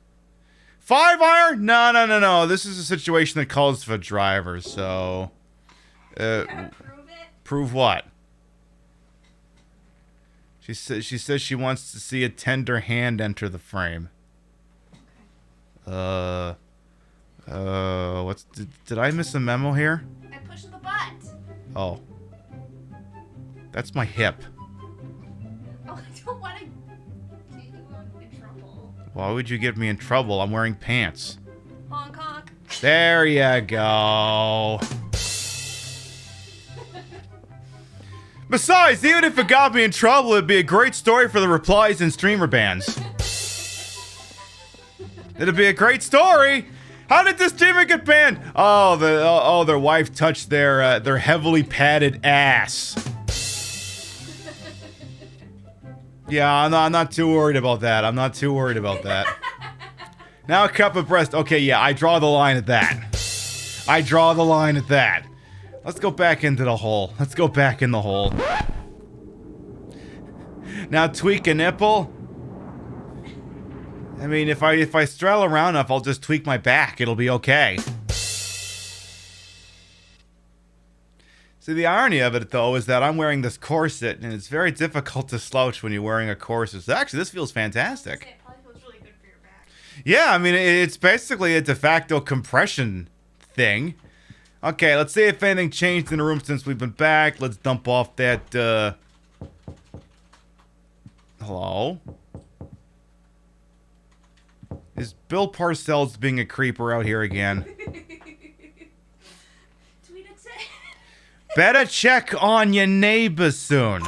S1: 5-iron? No. This is a situation that calls for drivers, so...
S2: Prove it?
S1: Prove what? She says she wants to see a tender hand enter the frame. Did I miss a memo here?
S2: I pushed the button.
S1: Oh. That's my hip.
S2: Oh, I don't want to get you in trouble.
S1: Why would you get me in trouble? I'm wearing pants.
S2: Honk honk.
S1: There you go. Besides, even if it got me in trouble, it'd be a great story for the replies and streamer bans. It'd be a great story. How did this streamer get banned? Oh, their wife touched their heavily padded ass. Yeah, I'm not too worried about that. I'm not too worried about that. Now a cup of breast. Okay, yeah, I draw the line at that. I draw the line at that. Let's go back into the hole. Let's go back in the hole. Now tweak a nipple. I mean, if I straddle around enough, I'll just tweak my back. It'll be okay. See, the irony of it, though, is that I'm wearing this corset, and it's very difficult to slouch when you're wearing a corset. So actually, this feels fantastic.
S2: It probably feels really good for your back.
S1: Yeah, I mean, it's basically a de facto compression thing. Okay, let's see if anything changed in the room since we've been back. Let's dump off that, Hello? Is Bill Parcells being a creeper out here again?
S2: Tweet it to...
S1: Better check on your neighbors soon.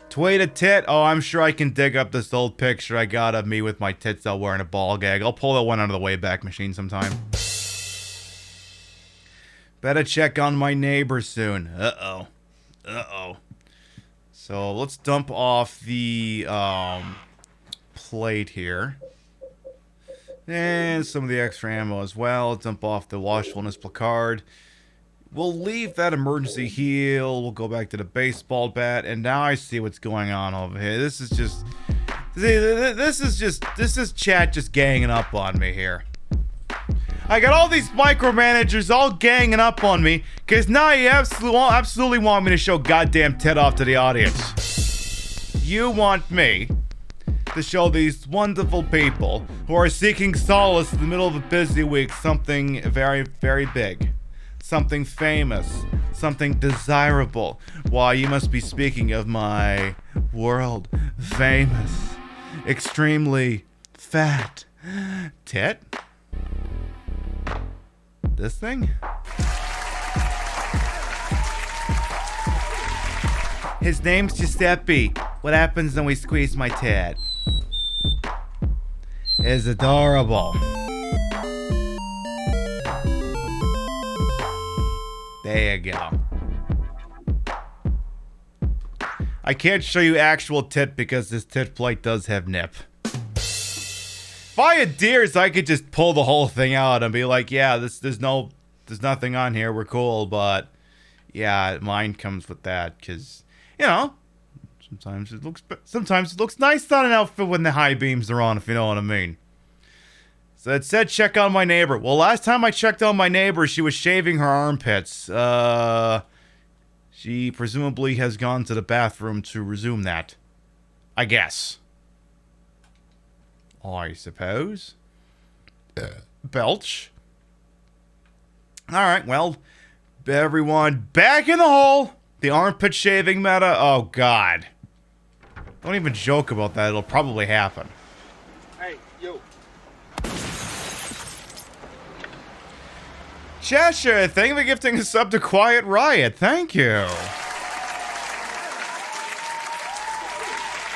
S1: Tweet a tit. Oh, I'm sure I can dig up this old picture I got of me with my tits out wearing a ball gag. I'll pull that one out of the Wayback Machine sometime. Better check on my neighbors soon. Uh-oh. Uh-oh. So let's dump off the plate here. And some of the extra ammo as well. Dump off the watchfulness placard. We'll leave that emergency heal. We'll go back to the baseball bat. And now I see what's going on over here. This is just... This is chat just ganging up on me here. I got all these micromanagers all ganging up on me because now you absolutely want me to show goddamn Ted off to the audience. You want me to show these wonderful people who are seeking solace in the middle of a busy week something very, very big. Something famous. Something desirable. Why, you must be speaking of my world famous, extremely fat Ted? This thing? His name's Giuseppe. What happens when we squeeze my Ted? It's adorable. There you go. I can't show you actual tit because this tit plate does have nip. If I had deers, I could just pull the whole thing out and be like, yeah, there's nothing on here, we're cool, but yeah, mine comes with that, because, you know, sometimes it looks nice on an outfit when the high beams are on, if you know what I mean. So it said check on my neighbor. Well, last time I checked on my neighbor, she was shaving her armpits. She presumably has gone to the bathroom to resume that. I guess. I suppose. Belch. Alright, well, everyone back in the hole. The armpit shaving meta. Oh, God. Don't even joke about that. It'll probably happen.
S3: Hey, yo.
S1: Cheshire, thank you for gifting a sub to Quiet Riot. Thank you.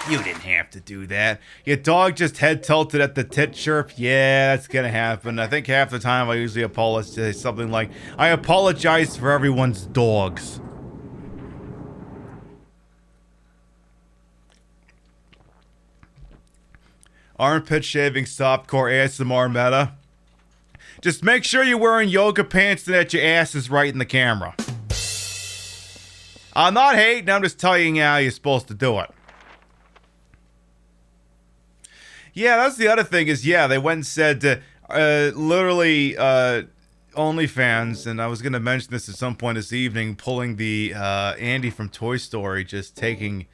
S1: You didn't have to do that. Your dog just head tilted at the tit chirp. Yeah, that's gonna happen. I think half the time I usually apologize something like, I apologize for everyone's dogs. Armpit shaving softcore ASMR meta. Just make sure you're wearing yoga pants and that your ass is right in the camera. I'm not hating, I'm just telling you how you're supposed to do it. Yeah, that's the other thing is, yeah, they went and said, literally, OnlyFans, and I was going to mention this at some point this evening, pulling the Andy from Toy Story, just taking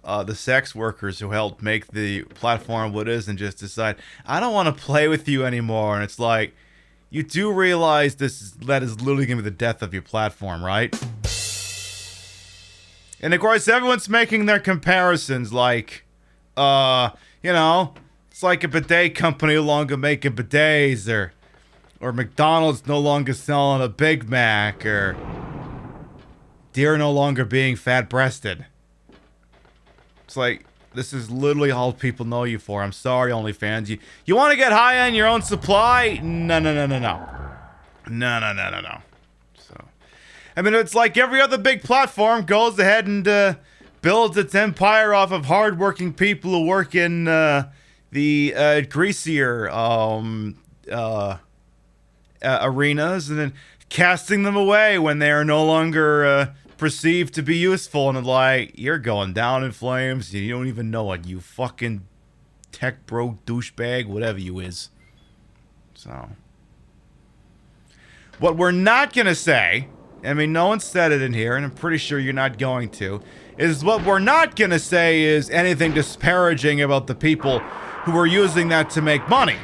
S1: the sex workers who helped make the platform what it is and just decide, I don't want to play with you anymore. And it's like, you do realize that is literally going to be the death of your platform, right? And of course, everyone's making their comparisons like, you know, it's like a bidet company no longer making bidets, or McDonald's no longer selling a Big Mac, or deer no longer being fat-breasted. It's like, this is literally all people know you for. I'm sorry, OnlyFans. You want to get high on your own supply? No. No. So, I mean, it's like every other big platform goes ahead and builds its empire off of hardworking people who work in the greasier arenas, and then casting them away when they are no longer perceived to be useful, and like, you're going down in flames, you don't even know it, you fucking tech bro douchebag, whatever you is. So, what we're not gonna say, I mean, no one said it in here, and I'm pretty sure you're not going to, is what we're not gonna say is anything disparaging about the people who are using that to make money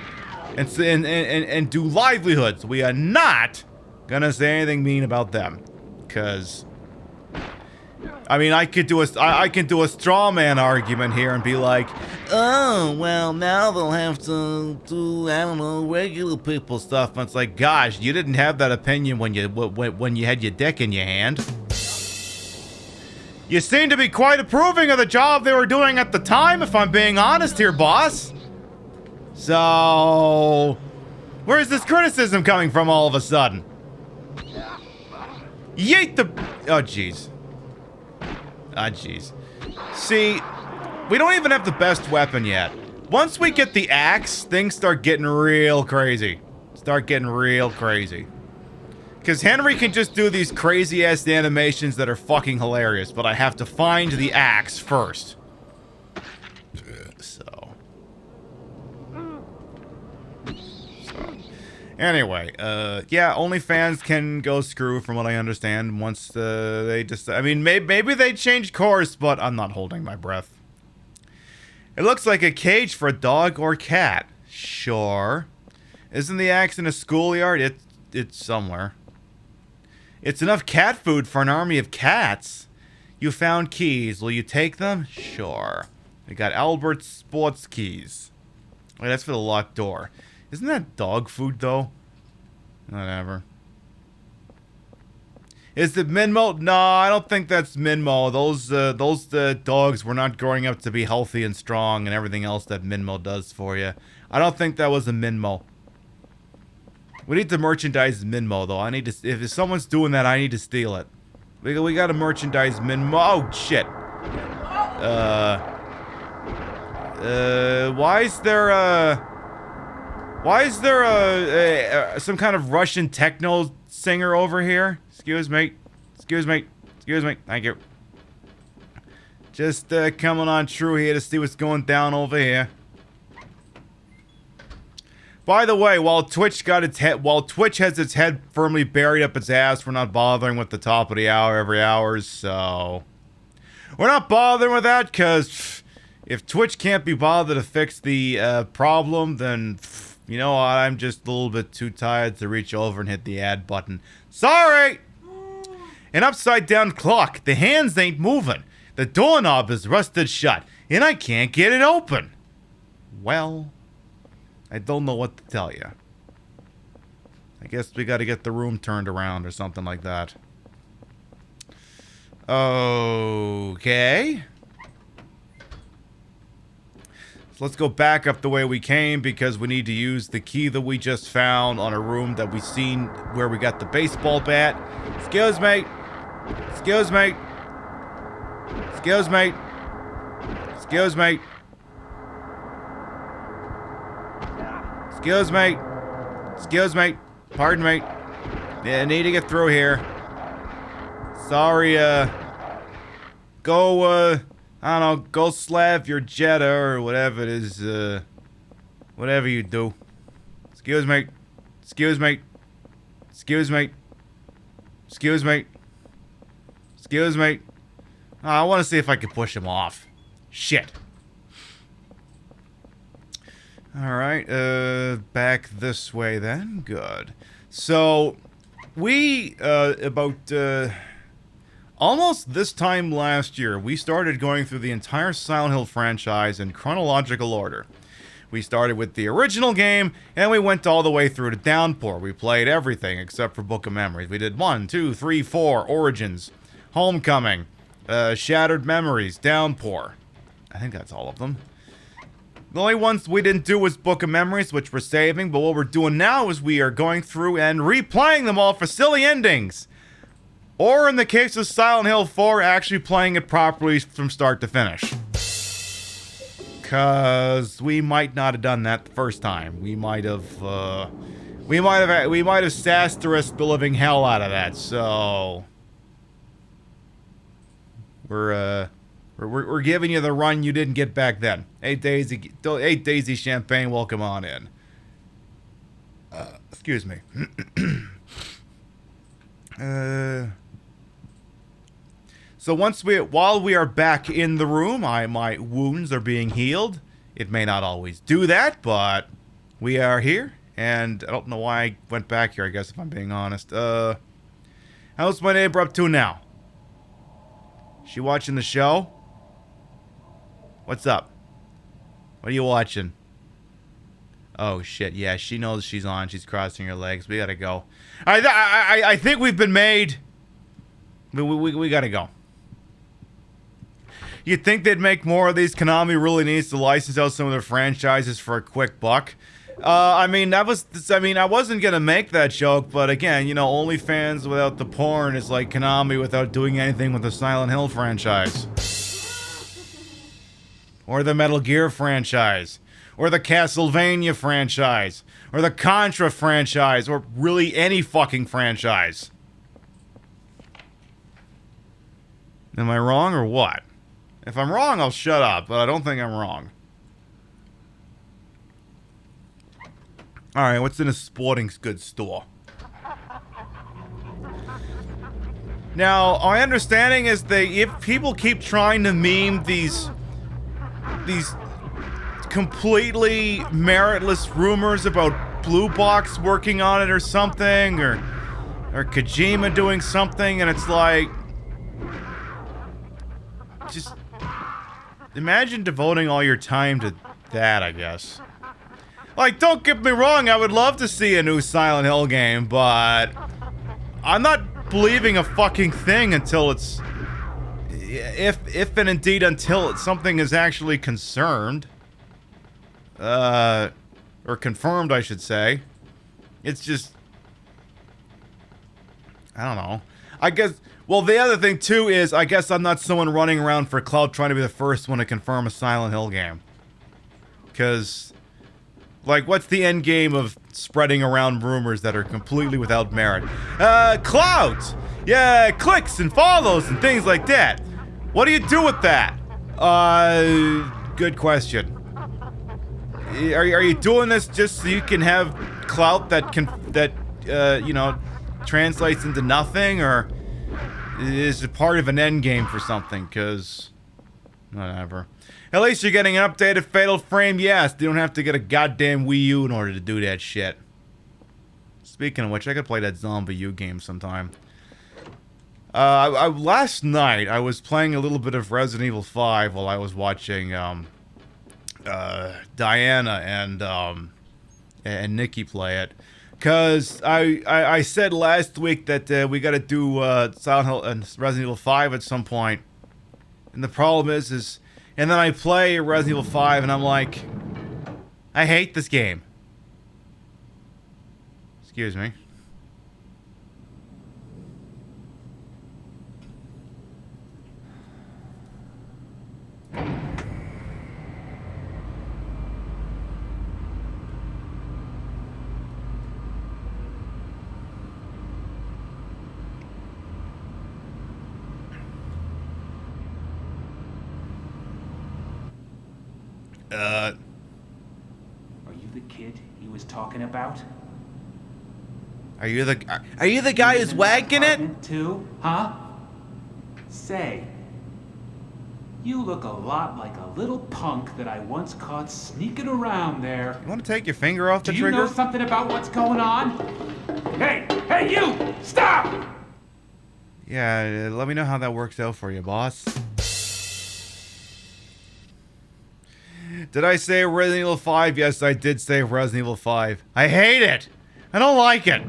S1: and do livelihoods. We are not gonna say anything mean about them, because I mean, I can do a straw man argument here and be like, oh, well, now they'll have to do, I don't know, regular people stuff. And it's like, gosh, you didn't have that opinion when you had your dick in your hand. You seem to be quite approving of the job they were doing at the time, if I'm being honest here, boss. So, where's this criticism coming from all of a sudden? Yeet the... Oh, jeez. Ah, jeez. See, we don't even have the best weapon yet. Once we get the axe, things start getting real crazy. Because Henry can just do these crazy-ass animations that are fucking hilarious, but I have to find the axe first. So. Anyway, yeah, OnlyFans can go screw from what I understand once they just... I mean, maybe they change course, but I'm not holding my breath. It looks like a cage for a dog or cat. Sure. Isn't the axe in a schoolyard? It's somewhere. It's enough cat food for an army of cats. You found keys. Will you take them? Sure. We got Albert's sports keys. Wait, that's for the locked door. Isn't that dog food, though? Whatever. Is it Minmo? No, I don't think that's Minmo. Those dogs were not growing up to be healthy and strong and everything else that Minmo does for you. I don't think that was a Minmo. We need to merchandise Minmo, though. I need to... If someone's doing that, I need to steal it. We gotta merchandise Minmo. Oh, shit. Why is there some kind of Russian techno singer over here? Excuse me. Thank you. Just coming on through here to see what's going down over here. By the way, while Twitch has its head firmly buried up its ass, we're not bothering with the top of the hour every hour, so we're not bothering with that because if Twitch can't be bothered to fix the problem, then you know what? I'm just a little bit too tired to reach over and hit the add button. Sorry! An upside down clock. The hands ain't moving. The doorknob is rusted shut, and I can't get it open. Well, I don't know what to tell you. I guess we gotta get the room turned around or something like that. Okay. So let's go back up the way we came because we need to use the key that we just found on a room that we seen where we got the baseball bat. Excuse me. Excuse me. Excuse me. Excuse me. Excuse me. Excuse me. Pardon me. Yeah, I need to get through here. Sorry, go, I don't know, go slap your Jetta or whatever it is, whatever you do. Excuse me. Excuse me. Excuse me. Excuse me. Excuse me. Oh, I want to see if I can push him off. Shit. Alright, back this way then. Good. So, we, almost this time last year, we started going through the entire Silent Hill franchise in chronological order. We started with the original game, and we went all the way through to Downpour. We played everything except for Book of Memories. We did 1, 2, 3, 4, Origins, Homecoming, Shattered Memories, Downpour. I think that's all of them. The only ones we didn't do was Book of Memories, which we're saving, but what we're doing now is we are going through and replaying them all for silly endings. Or in the case of Silent Hill 4, actually playing it properly from start to finish. Cause we might not have done that the first time. We might have Sasterised the living hell out of that, so We're giving you the run you didn't get back then. Hey Daisy Champagne, welcome on in. Excuse me. So while we are back in the room, my wounds are being healed. It may not always do that, but we are here, and I don't know why I went back here, I guess, if I'm being honest. How's my neighbor up to now? She watching the show? What's up? What are you watching? Oh shit! Yeah, she knows she's on. She's crossing her legs. We gotta go. I think we've been made. We gotta go. You'd think they'd make more of these. Konami really needs to license out some of their franchises for a quick buck. I wasn't gonna make that joke, but again, you know, OnlyFans without the porn is like Konami without doing anything with the Silent Hill franchise. Or the Metal Gear franchise. or the Castlevania franchise, or the Contra franchise, or really any fucking franchise. Am I wrong or what? If I'm wrong, I'll shut up, but I don't think I'm wrong. Alright, what's in a sporting goods store? Now, my understanding is if people keep trying to meme these completely meritless rumors about Blue Box working on it or something, or Kojima doing something, and it's like, just imagine devoting all your time to that, I guess. Like, don't get me wrong, I would love to see a new Silent Hill game, but I'm not believing a fucking thing until it's, if and indeed until something is actually confirmed, I should say. It's just, I don't know. I guess, well, the other thing too is, I guess I'm not someone running around for clout trying to be the first one to confirm a Silent Hill game. Because, like, what's the end game of spreading around rumors that are completely without merit? Clout! Yeah, clicks and follows and things like that. What do you do with that? Good question. Are you doing this just so you can have clout that translates into nothing, or is it part of an end game for something? Because, whatever. At least you're getting an updated Fatal Frame. Yes, you don't have to get a goddamn Wii U in order to do that shit. Speaking of which, I could play that Zombie U game sometime. Last night, I was playing a little bit of Resident Evil 5 while I was watching, Diana and Nikki play it. Cause I said last week that we gotta do Silent Hill and Resident Evil 5 at some point. And the problem is and then I play Resident Evil 5 and I'm like, I hate this game. Excuse me.
S4: Are you the kid he was talking about?
S1: Are you the guy who's wagging it?
S4: Too, huh? Say, you look a lot like a little punk that I once caught sneaking around there.
S1: You want to take your finger off the
S4: Do
S1: trigger?
S4: you know something about what's going on? Hey, you! Stop!
S1: Yeah, let me know how that works out for you, boss. Did I say Resident Evil 5? Yes, I did say Resident Evil 5. I hate it! I don't like it!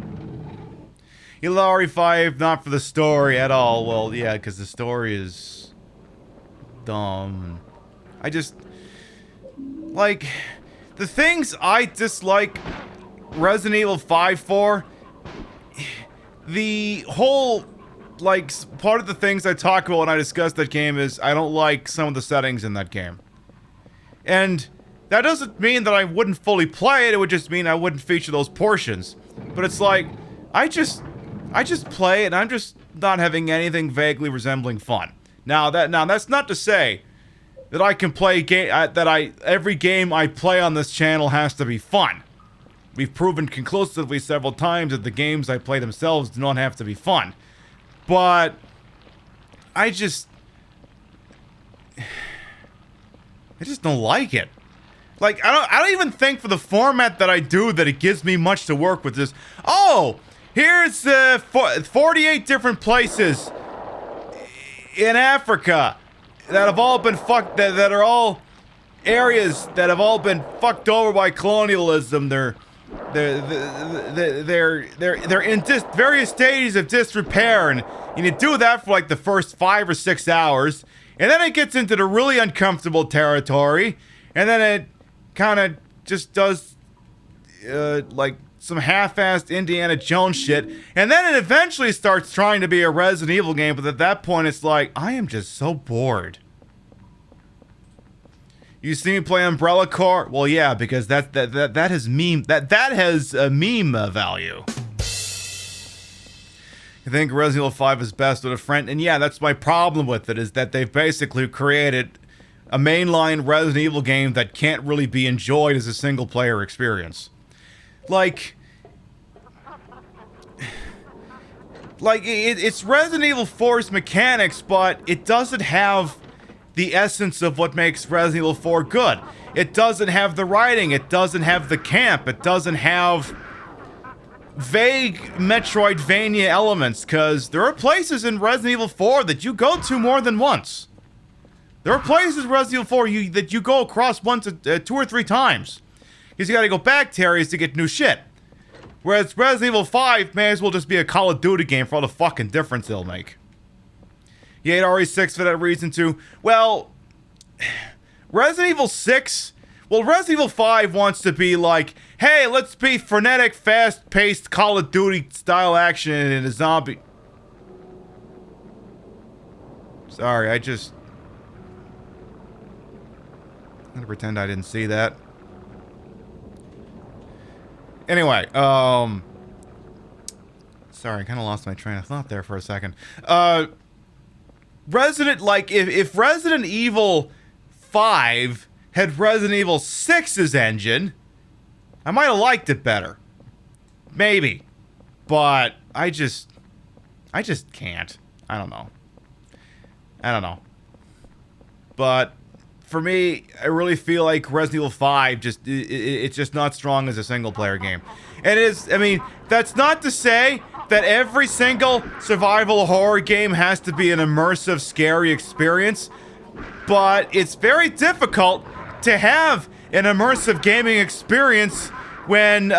S1: Hilari 5, not for the story at all. Well, yeah, because the story is dumb. I just, like, the things I dislike Resident Evil 5 for, the whole, like, part of the things I talk about when I discuss that game is I don't like some of the settings in that game. And that doesn't mean that I wouldn't fully play it, it would just mean I wouldn't feature those portions. But it's like, I just play it and I'm just not having anything vaguely resembling fun. Now that's not to say that I can play every game I play on this channel has to be fun. We've proven conclusively several times that the games I play themselves do not have to be fun. But I just don't like it. Like, I don't even think for the format that I do that it gives me much to work with. This, oh, here's 48 different places in Africa that have all been fucked, that are all areas that have all been fucked over by colonialism. They're in various stages of disrepair, and you do that for like the first 5 or 6 hours. And then it gets into the really uncomfortable territory, and then it kind of just does, like, some half-assed Indiana Jones shit, and then it eventually starts trying to be a Resident Evil game, but at that point it's like, I am just so bored. You see me play Umbrella Corps? Well, yeah, because that has a meme value. I think Resident Evil 5 is best with a friend, and yeah, that's my problem with it, is that they've basically created a mainline Resident Evil game that can't really be enjoyed as a single-player experience. Like it's Resident Evil 4's mechanics, but it doesn't have the essence of what makes Resident Evil 4 good. It doesn't have the writing, it doesn't have the camp, it doesn't have vague Metroidvania elements, because there are places in Resident Evil 4 that you go to more than once. There are places in Resident Evil 4 that you go across once, 2 or 3 times. Because you gotta go back to areas to get new shit. Whereas Resident Evil 5 may as well just be a Call of Duty game for all the fucking difference it'll make. You hate RE6 for that reason too? Well, Resident Evil 6... Well, Resident Evil 5 wants to be like, hey, let's be frenetic, fast-paced Call of Duty-style action in a zombie... Sorry, I'm gonna pretend I didn't see that. Anyway, sorry, I kind of lost my train of thought there for a second. If Resident Evil 5 had Resident Evil 6's engine, I might have liked it better. Maybe. But I just can't. I don't know. But for me, I really feel like Resident Evil 5 it's just not strong as a single-player game. And that's not to say that every single survival horror game has to be an immersive, scary experience, but it's very difficult to have an immersive gaming experience when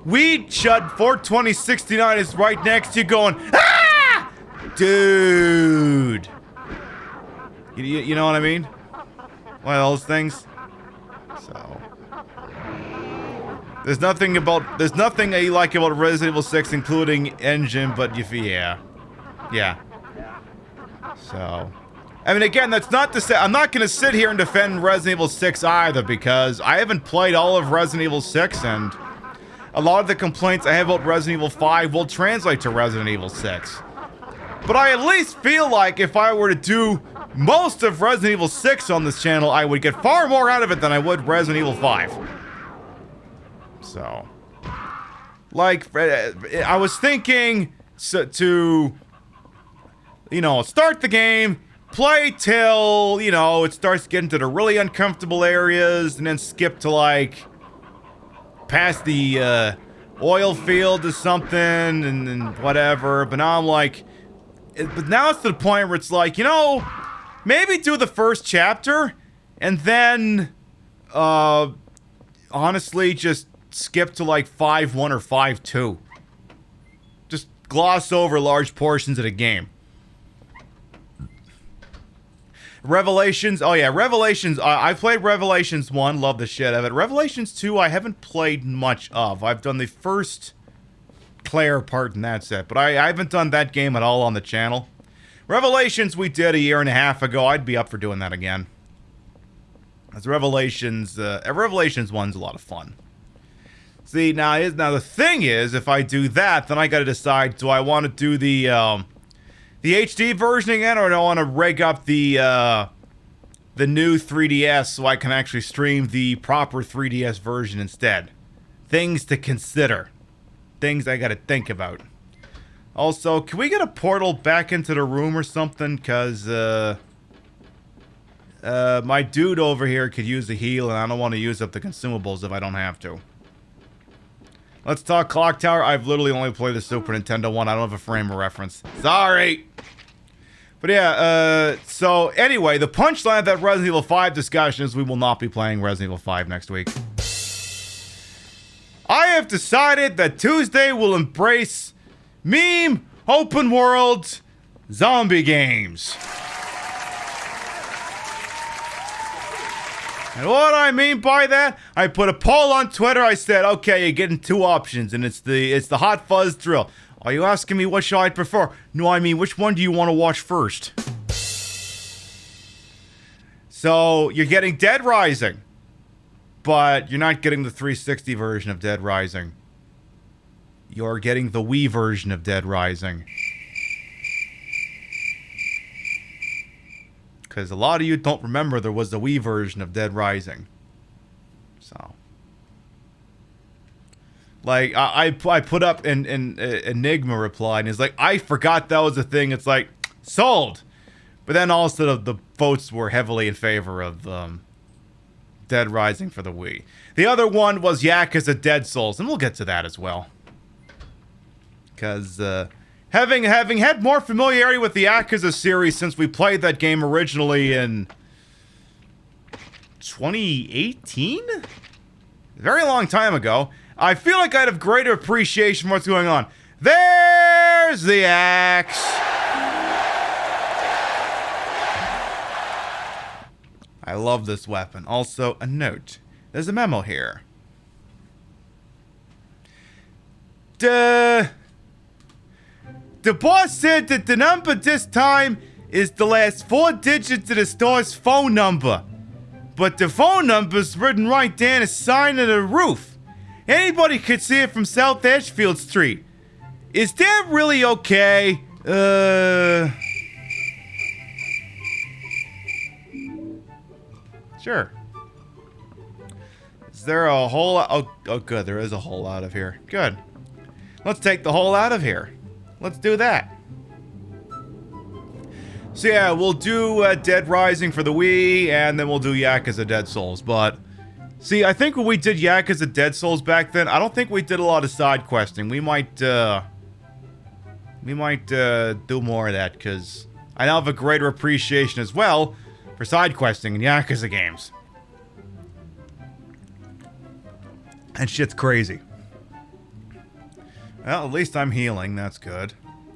S1: Weed Shut 42069 is right next to you going, ah! Dude. You know what I mean? One of those things. So there's nothing I like about Resident Evil 6, including engine, but yeah. So, I mean, again, that's not to say I'm not going to sit here and defend Resident Evil 6 either, because I haven't played all of Resident Evil 6, and a lot of the complaints I have about Resident Evil 5 will translate to Resident Evil 6. But I at least feel like if I were to do most of Resident Evil 6 on this channel, I would get far more out of it than I would Resident Evil 5. So, like, I was thinking to, start the game, play till, it starts getting to the really uncomfortable areas, and then skip to, like, past the oil field or something, and whatever. But now I'm like, but now it's to the point where it's like, maybe do the first chapter, and then, honestly, just skip to like 5.1 or 5.2. Just gloss over large portions of the game. Revelations, oh yeah, Revelations, I played Revelations 1, love the shit of it. Revelations 2, I haven't played much of. I've done the first Claire part and that's it, but I haven't done that game at all on the channel. Revelations we did a year and a half ago. I'd be up for doing that again. As Revelations 1's a lot of fun. See, now the thing is, if I do that, then I gotta decide, do I want to do the HD version again, or do I want to rig up the new 3DS so I can actually stream the proper 3DS version instead? Things to consider. Things I gotta think about. Also, can we get a portal back into the room or something? Because, my dude over here could use a heal, and I don't want to use up the consumables if I don't have to. Let's talk Clock Tower. I've literally only played the Super Nintendo one. I don't have a frame of reference. Sorry! But yeah, so anyway, the punchline of that Resident Evil 5 discussion is we will not be playing Resident Evil 5 next week. I have decided that Tuesday will embrace meme open world zombie games. And what I mean by that, I put a poll on Twitter. I said, okay, you're getting 2 options, and it's the Hot Fuzz drill. Are you asking me which I'd prefer? No, I mean, which one do you want to watch first? So you're getting Dead Rising, but you're not getting the 360 version of Dead Rising. You're getting the Wii version of Dead Rising. Because a lot of you don't remember there was the Wii version of Dead Rising. So. Like, I put up an Enigma reply, and he's like, I forgot that was a thing. It's like, sold! But then also the votes were heavily in favor of Dead Rising for the Wii. The other one was Yakuza Dead Souls, and we'll get to that as well. Because having had more familiarity with the Yakuza series since we played that game originally in 2018? A very long time ago. I feel like I'd have greater appreciation for what's going on. There's the axe. I love this weapon. Also, a note. There's a memo here. The boss said that the number this time is the last 4 digits of the store's phone number. But the phone number's written right there in a sign on the roof. Anybody could see it from South Ashfield Street. Is that really okay? Sure. Is there a hole? Oh, good. There is a hole out of here. Good. Let's take the hole out of here. Let's do that. So yeah, we'll do Dead Rising for the Wii, and then we'll do Yakuza Dead Souls. But, see, I think when we did Yakuza Dead Souls back then, I don't think we did a lot of side questing. We might do more of that, because I now have a greater appreciation as well for side questing in Yakuza games. And shit's crazy. Well, at least I'm healing. That's good.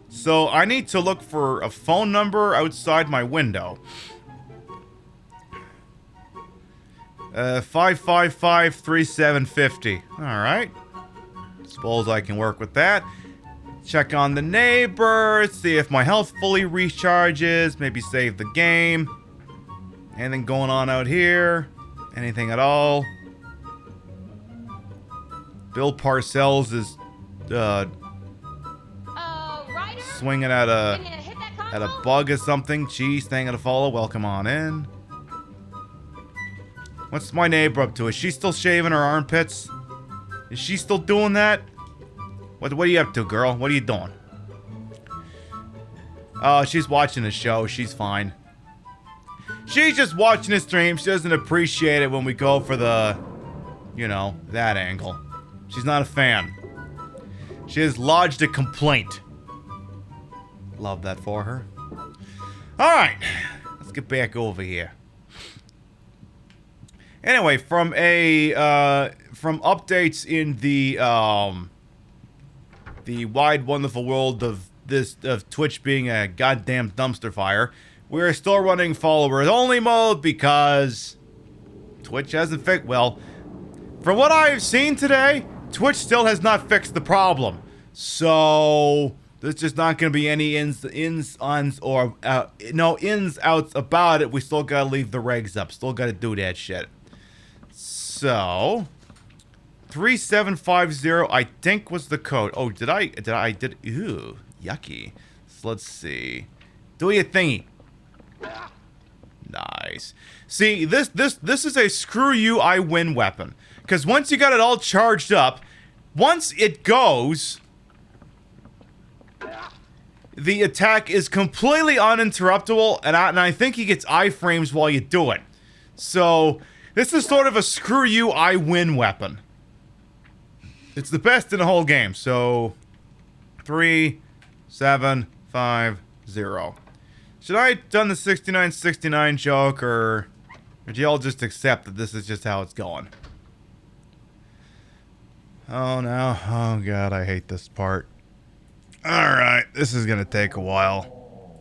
S1: So, I need to look for a phone number outside my window. 555-3750. Alright. Suppose I can work with that. Check on the neighbor. See if my health fully recharges. Maybe save the game. Anything going on out here? Anything at all? Bill Parcells is swinging at a bug or something. Jeez, thank you to follow. Welcome on in. What's my neighbor up to? Is she still shaving her armpits? Is she still doing that? What are you up to, girl? What are you doing? Oh, she's watching the show. She's fine. She's just watching the stream. She doesn't appreciate it when we go for the, you know, that angle. She's not a fan. She has lodged a complaint. Love that for her. Alright. Let's get back over here. Anyway, from updates in the wide, wonderful world of Twitch being a goddamn dumpster fire, we're still running followers only mode because Twitch hasn't fixed. Well, from what I've seen today, Twitch still has not fixed the problem. So there's just not going to be any ins, outs about it. We still got to leave the regs up. Still got to do that shit. So 3750, I think, was the code. Oh, did I? Ew, yucky. So let's see. Do your thingy. Nice. See, this is a screw you, I win weapon. Because once you got it all charged up, once it goes, the attack is completely uninterruptible, and I think he gets iframes while you do it. So this is sort of a screw you, I win weapon. It's the best in the whole game. So 3750. Should I have done the 6969 joke, or do y'all just accept that this is just how it's going? Oh no. Oh god, I hate this part. Alright, this is gonna take a while.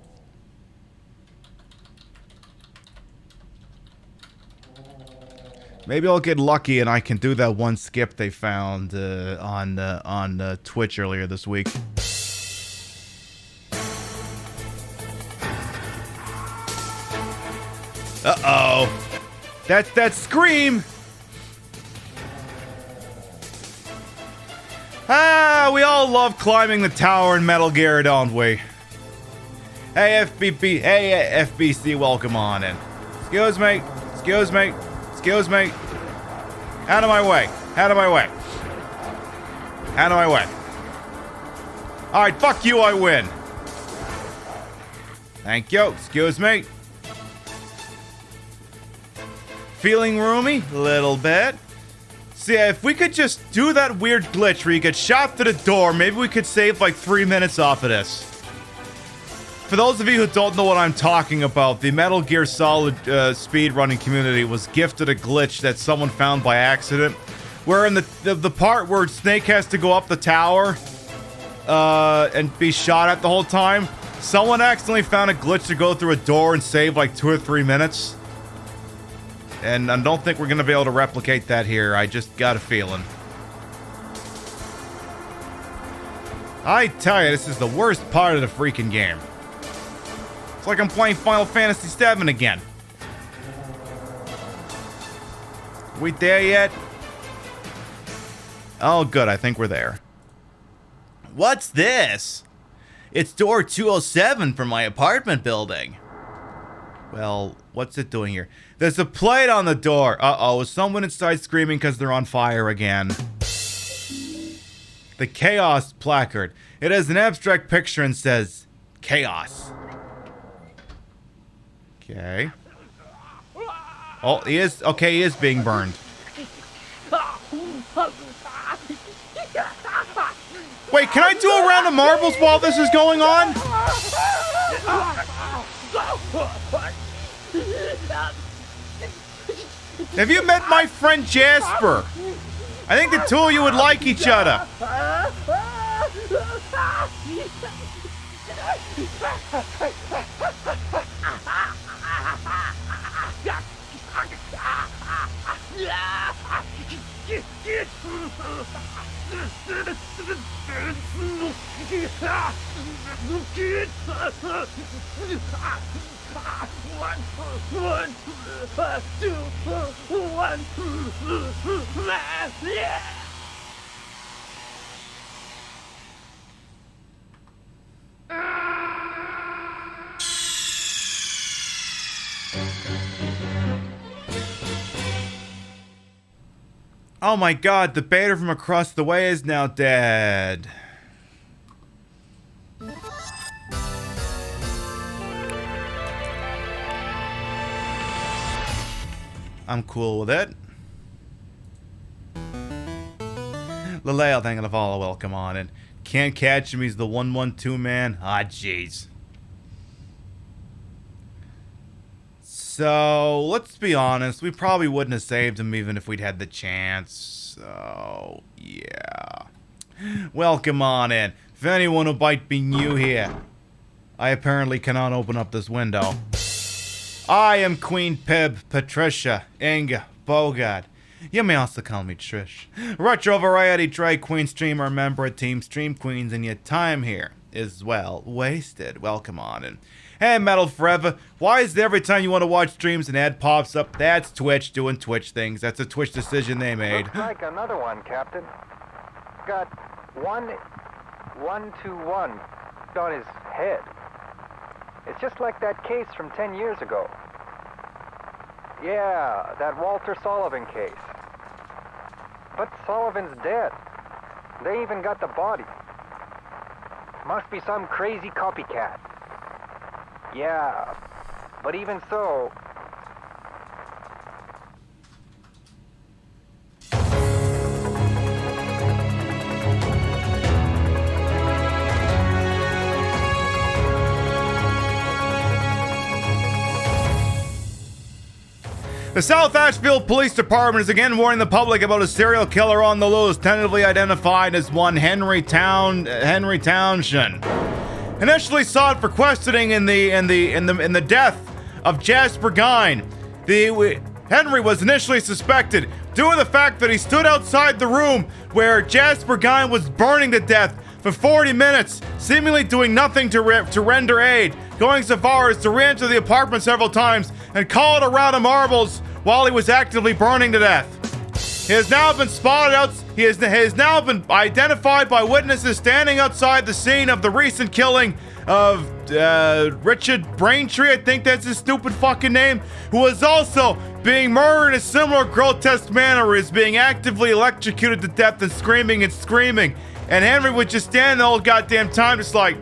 S1: Maybe I'll get lucky and I can do that one skip they found on Twitch earlier this week. Uh-oh. That's that scream. We all love climbing the tower in Metal Gear, don't we? Hey, FBC, welcome on in. Excuse me. Out of my way. Alright, fuck you, I win. Thank you. Excuse me. Feeling roomy? Little bit. See, if we could just do that weird glitch where you get shot through the door, maybe we could save like 3 minutes off of this. For those of you who don't know what I'm talking about, the Metal Gear Solid speedrunning community was gifted a glitch that someone found by accident, where in the part where Snake has to go up the tower and be shot at the whole time, someone accidentally found a glitch to go through a door and save like 2 or 3 minutes. And I don't think we're going to be able to replicate that here. I just got a feeling. I tell you, this is the worst part of the freaking game. It's like I'm playing Final Fantasy VII again. We there yet? Oh, good. I think we're there. What's this? It's door 207 from my apartment building. Well, what's it doing here? There's a plate on the door. Uh-oh, is someone inside screaming because they're on fire again? The Chaos placard. It has an abstract picture and says, Chaos. Okay. Oh, he is being burned. Wait, can I do a round of marbles while this is going on? Have you met my friend Jasper? I think the two of you would like each other. Oh my god, the beta from across the way is now dead. I'm cool with it. Laleo, thank you for the follow. Welcome on in. Can't catch him, he's the 112 man. Ah, jeez. So, let's be honest, we probably wouldn't have saved him even if we'd had the chance. So, yeah. Welcome on in. If anyone who might be new here, I apparently cannot open up this window. I am Queen Pib, Patricia, Inga, Bogart. You may also call me Trish. Retro Variety Drag Queen streamer, member of Team Stream Queens, and your time here is well wasted. Welcome on in. Hey, Metal Forever, why is it every time you want to watch streams an ad pops up? That's Twitch doing Twitch things. That's a Twitch decision they made.
S5: Looks like another one, Captain. Got 121 on his head. It's just like that case from 10 years ago. Yeah, that Walter Sullivan case. But Sullivan's dead. They even got the body. Must be some crazy copycat. Yeah, but even so...
S1: The South Ashfield Police Department is again warning the public about a serial killer on the loose, tentatively identified as one Henry Townsend. Initially sought for questioning in the death of Jasper Gine. Henry was initially suspected due to the fact that he stood outside the room where Jasper Gine was burning to death for 40 minutes, seemingly doing nothing to render aid, going so far as to re-enter the apartment several times and call it a round of marbles while he was actively burning to death. He has now been spotted out. He has now been identified by witnesses standing outside the scene of the recent killing of Richard Braintree, I think that's his stupid fucking name, who was also being murdered in a similar grotesque manner, is being actively electrocuted to death and screaming and screaming. And Henry would just stand the whole goddamn time just like...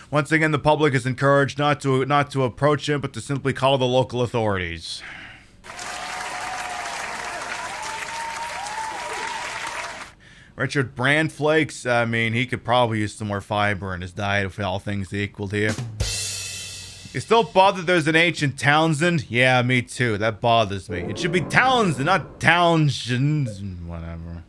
S1: Once again, the public is encouraged not to approach him, but to simply call the local authorities. Richard Brandflakes, I mean, he could probably use some more fiber in his diet if all things equaled here. You still bothered there's an H in Townsend? Yeah, me too. That bothers me. It should be Townsend, not Townshend. Whatever.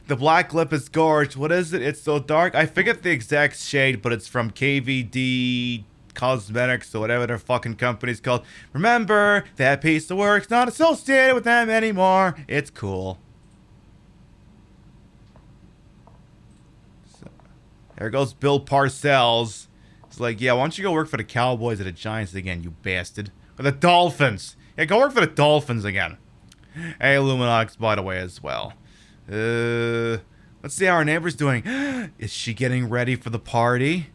S1: The black lip is gorgeous. What is it? It's so dark. I forget the exact shade, but it's from KVD Cosmetics or whatever their fucking company's called. Remember, that piece of work's not associated with them anymore. It's cool. So, there goes Bill Parcells. It's like, yeah, why don't you go work for the Cowboys or the Giants again, you bastard? Or the Dolphins. Yeah, go work for the Dolphins again. Hey, Luminox, by the way, as well. Let's see how our neighbor's doing. Is she getting ready for the party?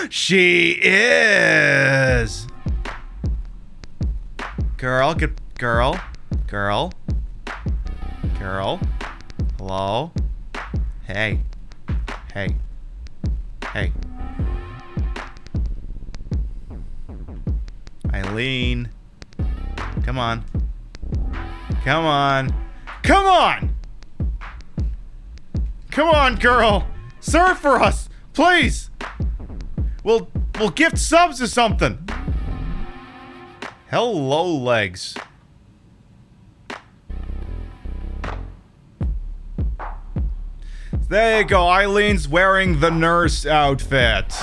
S1: She is! Girl. Hello? Hey. Eileen. Come on, girl. Serve for us, please. We'll gift subs or something. Hello, legs. There you go. Eileen's wearing the nurse outfit.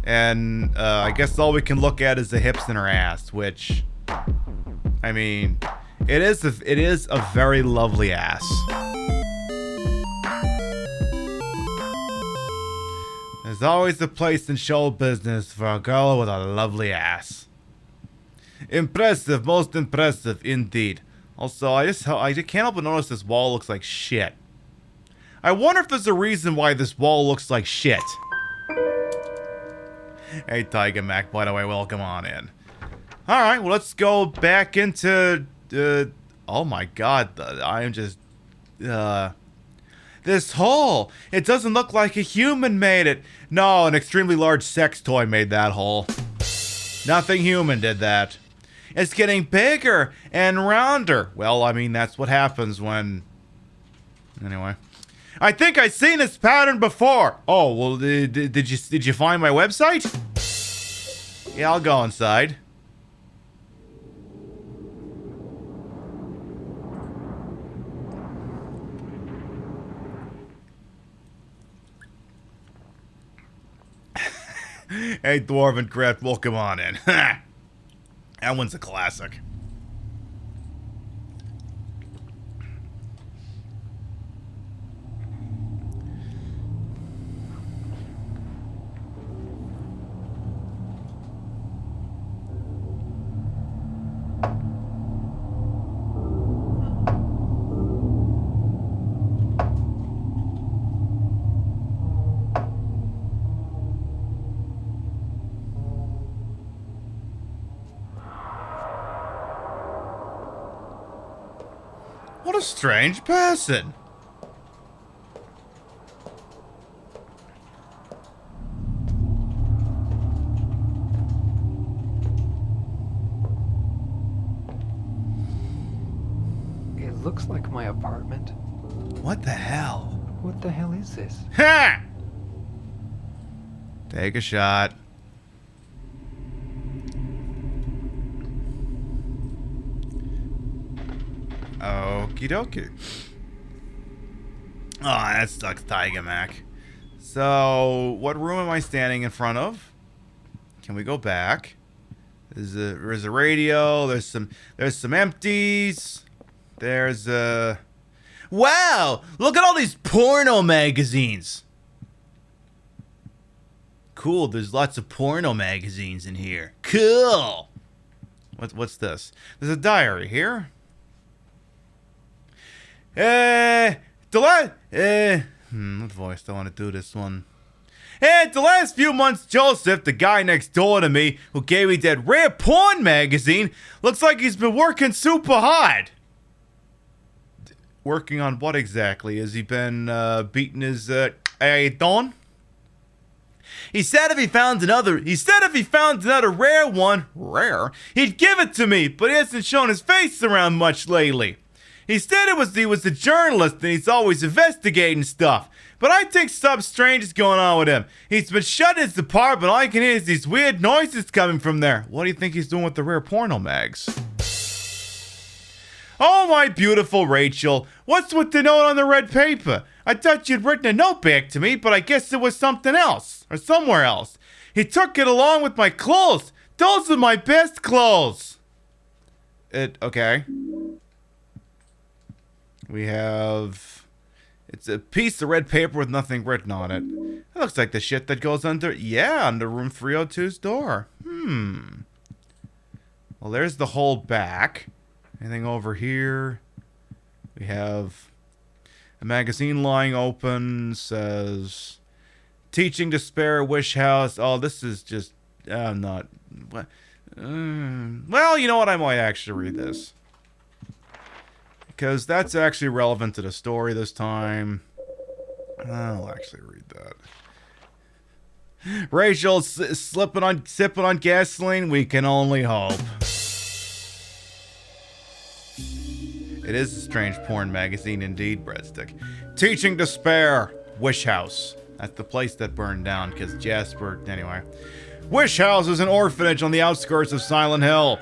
S1: And I guess all we can look at is the hips and her ass, which, I mean, it is a very lovely ass. There's always a place in show business for a girl with a lovely ass. Impressive, most impressive indeed. Also, I can't help but notice this wall looks like shit. I wonder if there's a reason why this wall looks like shit. Hey, Tiger Mac, by the way, welcome on in. Alright, well, let's go back into, oh my god, I am just, this hole! It doesn't look like a human made it! No, an extremely large sex toy made that hole. Nothing human did that. It's getting bigger and rounder. Well, I mean, that's what happens when... Anyway. I think I've seen this pattern before. Oh, well, did you find my website? Yeah, I'll go inside. Hey, Dwarven Craft, welcome on in. That one's a classic. What a strange person.
S5: It looks like my apartment.
S1: What the hell?
S5: What the hell is this?
S1: Ha! Take a shot. Okie dokie. Oh, that sucks, Tiger Mac. So, what room am I standing in front of? Can we go back? There's a radio. There's some empties. There's a... Wow! Look at all these porno magazines. Cool, there's lots of porno magazines in here. Cool! What's this? There's a diary here. What voice do I want to do this one? The last few months, Joseph, the guy next door to me, who gave me that rare porn magazine, looks like he's been working super hard. Working on what exactly? Has he been beating his don? He said if he found another rare, he'd give it to me, but he hasn't shown his face around much lately. He said he was a journalist and he's always investigating stuff. But I think something strange is going on with him. He's been shut in his apartment. All I can hear is these weird noises coming from there. What do you think he's doing with the rare porno mags? Oh, my beautiful Rachel. What's with the note on the red paper? I thought you'd written a note back to me, but I guess it was something else. Or somewhere else. He took it along with my clothes. Those are my best clothes. Okay. We have... It's a piece of red paper with nothing written on it. It looks like the shit that goes under... Yeah, under room 302's door. Well, there's the whole back. Anything over here? We have a magazine lying open. Says... Teaching to Spare, Wish House. Oh, this is just... I'm not... What? Well, you know what? I might actually read this. Because that's actually relevant to the story this time. I'll actually read that. Rachel sipping on gasoline. We can only hope. It is a strange porn magazine indeed, Breadstick. Teaching to Spare, Wish House. That's the place that burned down because Jasper... Anyway. Wish House is an orphanage on the outskirts of Silent Hill.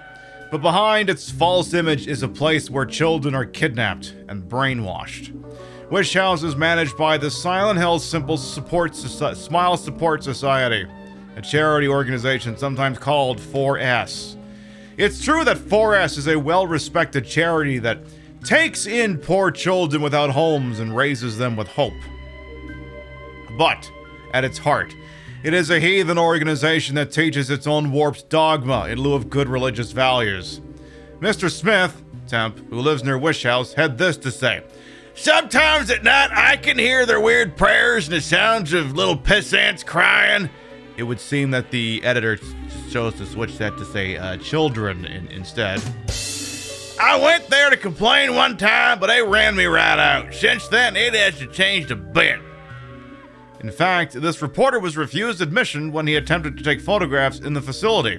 S1: But behind its false image is a place where children are kidnapped and brainwashed. Wish House is managed by the Silent Hill Smile Support Society, a charity organization sometimes called 4S. It's true that 4S is a well-respected charity that takes in poor children without homes and raises them with hope. But, at its heart, it is a heathen organization that teaches its own warped dogma in lieu of good religious values. Mr. Smith, temp, who lives near Wish House, had this to say. Sometimes at night I can hear their weird prayers and the sounds of little pissants crying. It would seem that the editor chose to switch that to say children instead. I went there to complain one time, but they ran me right out. Since then, it hasn't changed a bit. In fact, this reporter was refused admission when he attempted to take photographs in the facility.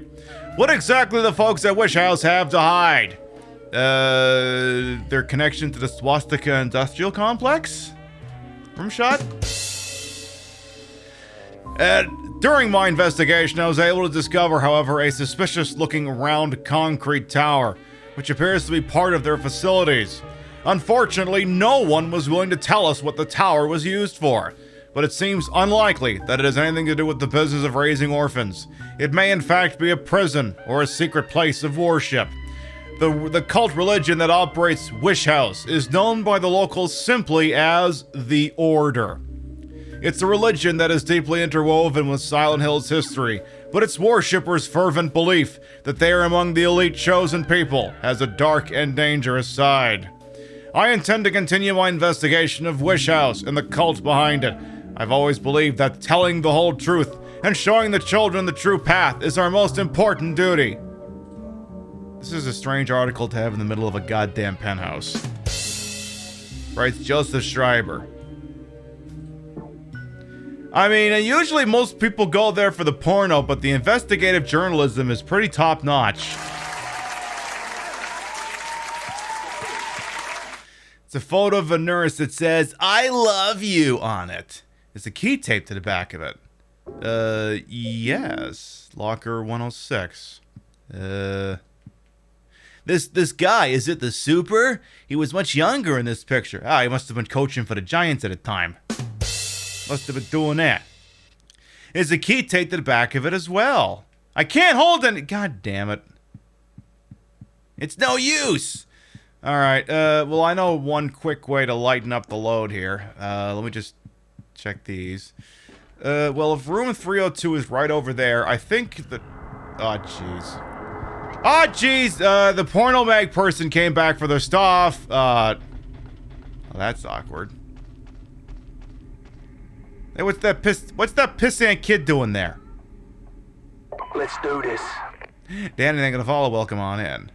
S1: What exactly do the folks at Wish House have to hide? Their connection to the Swastika Industrial Complex? Room shot? During my investigation, I was able to discover, however, a suspicious-looking round concrete tower, which appears to be part of their facilities. Unfortunately, no one was willing to tell us what the tower was used for. But it seems unlikely that it has anything to do with the business of raising orphans. It may in fact be a prison or a secret place of worship. The cult religion that operates Wish House is known by the locals simply as the Order. It's a religion that is deeply interwoven with Silent Hill's history, but its worshippers' fervent belief that they are among the elite chosen people has a dark and dangerous side. I intend to continue my investigation of Wish House and the cult behind it. I've always believed that telling the whole truth and showing the children the true path is our most important duty. This is a strange article to have in the middle of a goddamn penthouse. Writes Joseph Schreiber. I mean, usually most people go there for the porno, but the investigative journalism is pretty top-notch. It's a photo of a nurse that says, "I love you" on it. There's a key tape to the back of it. Yes. Locker 106. This guy, is it the super? He was much younger in this picture. He must have been coaching for the Giants at the time. Must have been doing that. Is the key taped to the back of it as well? I can't hold it. God damn it. It's no use. All right. Well, I know one quick way to lighten up the load here. Let me just check these. Well, if room 302 is right over there, I think that... Oh, jeez. Oh, jeez. The porno mag person came back for their stuff. Oh, that's awkward. Hey, what's that pissant kid doing there?
S5: Let's do this.
S1: Danny ain't gonna follow. Welcome on in.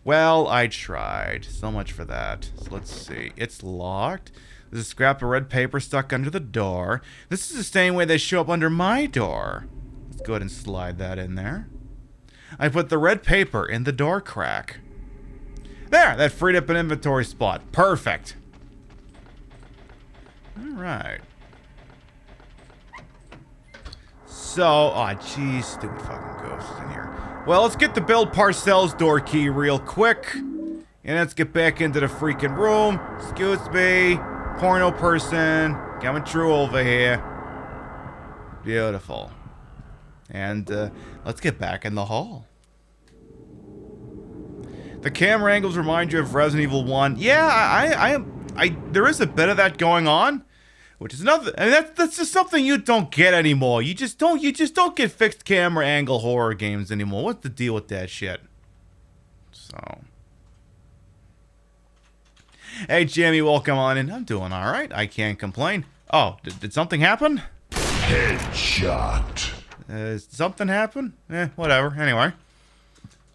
S1: Well, I tried. So much for that. So let's see. It's locked. There's a scrap of red paper stuck under the door. This is the same way they show up under my door. Let's go ahead and slide that in there. I put the red paper in the door crack. There! That freed up an inventory spot. Perfect. Alright. So, oh jeez, stupid fucking ghosts in here. Well, let's get the Bill Parcells door key real quick. And let's get back into the freaking room. Excuse me. Porno person. Coming through over here. Beautiful. And, let's get back in the hall. The camera angles remind you of Resident Evil 1. Yeah, there is a bit of that going on. Which is another, I mean, that's just something you don't get anymore. You just don't get fixed camera angle horror games anymore. What's the deal with that shit? So, hey Jamie, welcome on in. I'm doing all right. I can't complain. Oh, did something happen?
S8: Headshot.
S1: Something happen? Whatever. Anyway,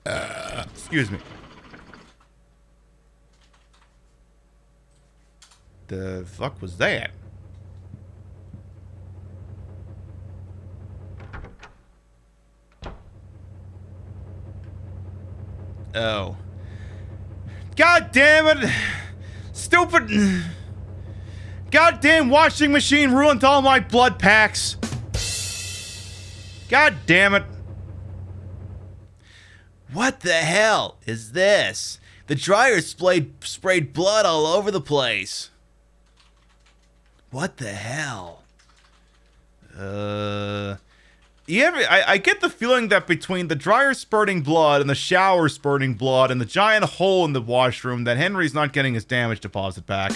S1: excuse me. The fuck was that? Oh. God damn it! Stupid... Goddamn washing machine ruined all my blood packs! God damn it! What the hell is this? The dryer sprayed blood all over the place. What the hell? I get the feeling that between the dryer spurting blood and the shower spurting blood and the giant hole in the washroom that Henry's not getting his damage deposit back.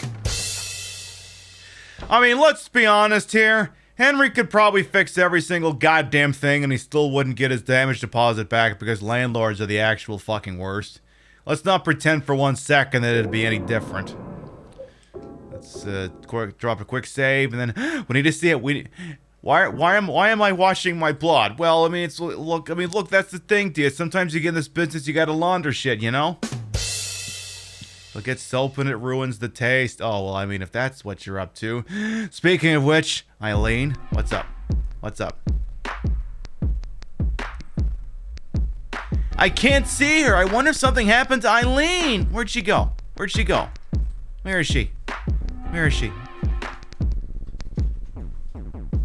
S1: I mean, let's be honest here. Henry could probably fix every single goddamn thing and he still wouldn't get his damage deposit back because landlords are the actual fucking worst. Let's not pretend for 1 second that it'd be any different. Let's drop a quick save and then we need to see it. Why am I washing my blood? Well, I mean, look, that's the thing, dear. Sometimes you get in this business, you gotta launder shit, you know? Look at soap and it ruins the taste. Oh, well, I mean, if that's what you're up to. Speaking of which, Eileen, what's up? What's up? I can't see her. I wonder if something happened to Eileen. Where'd she go? Where'd she go? Where is she? Where is she?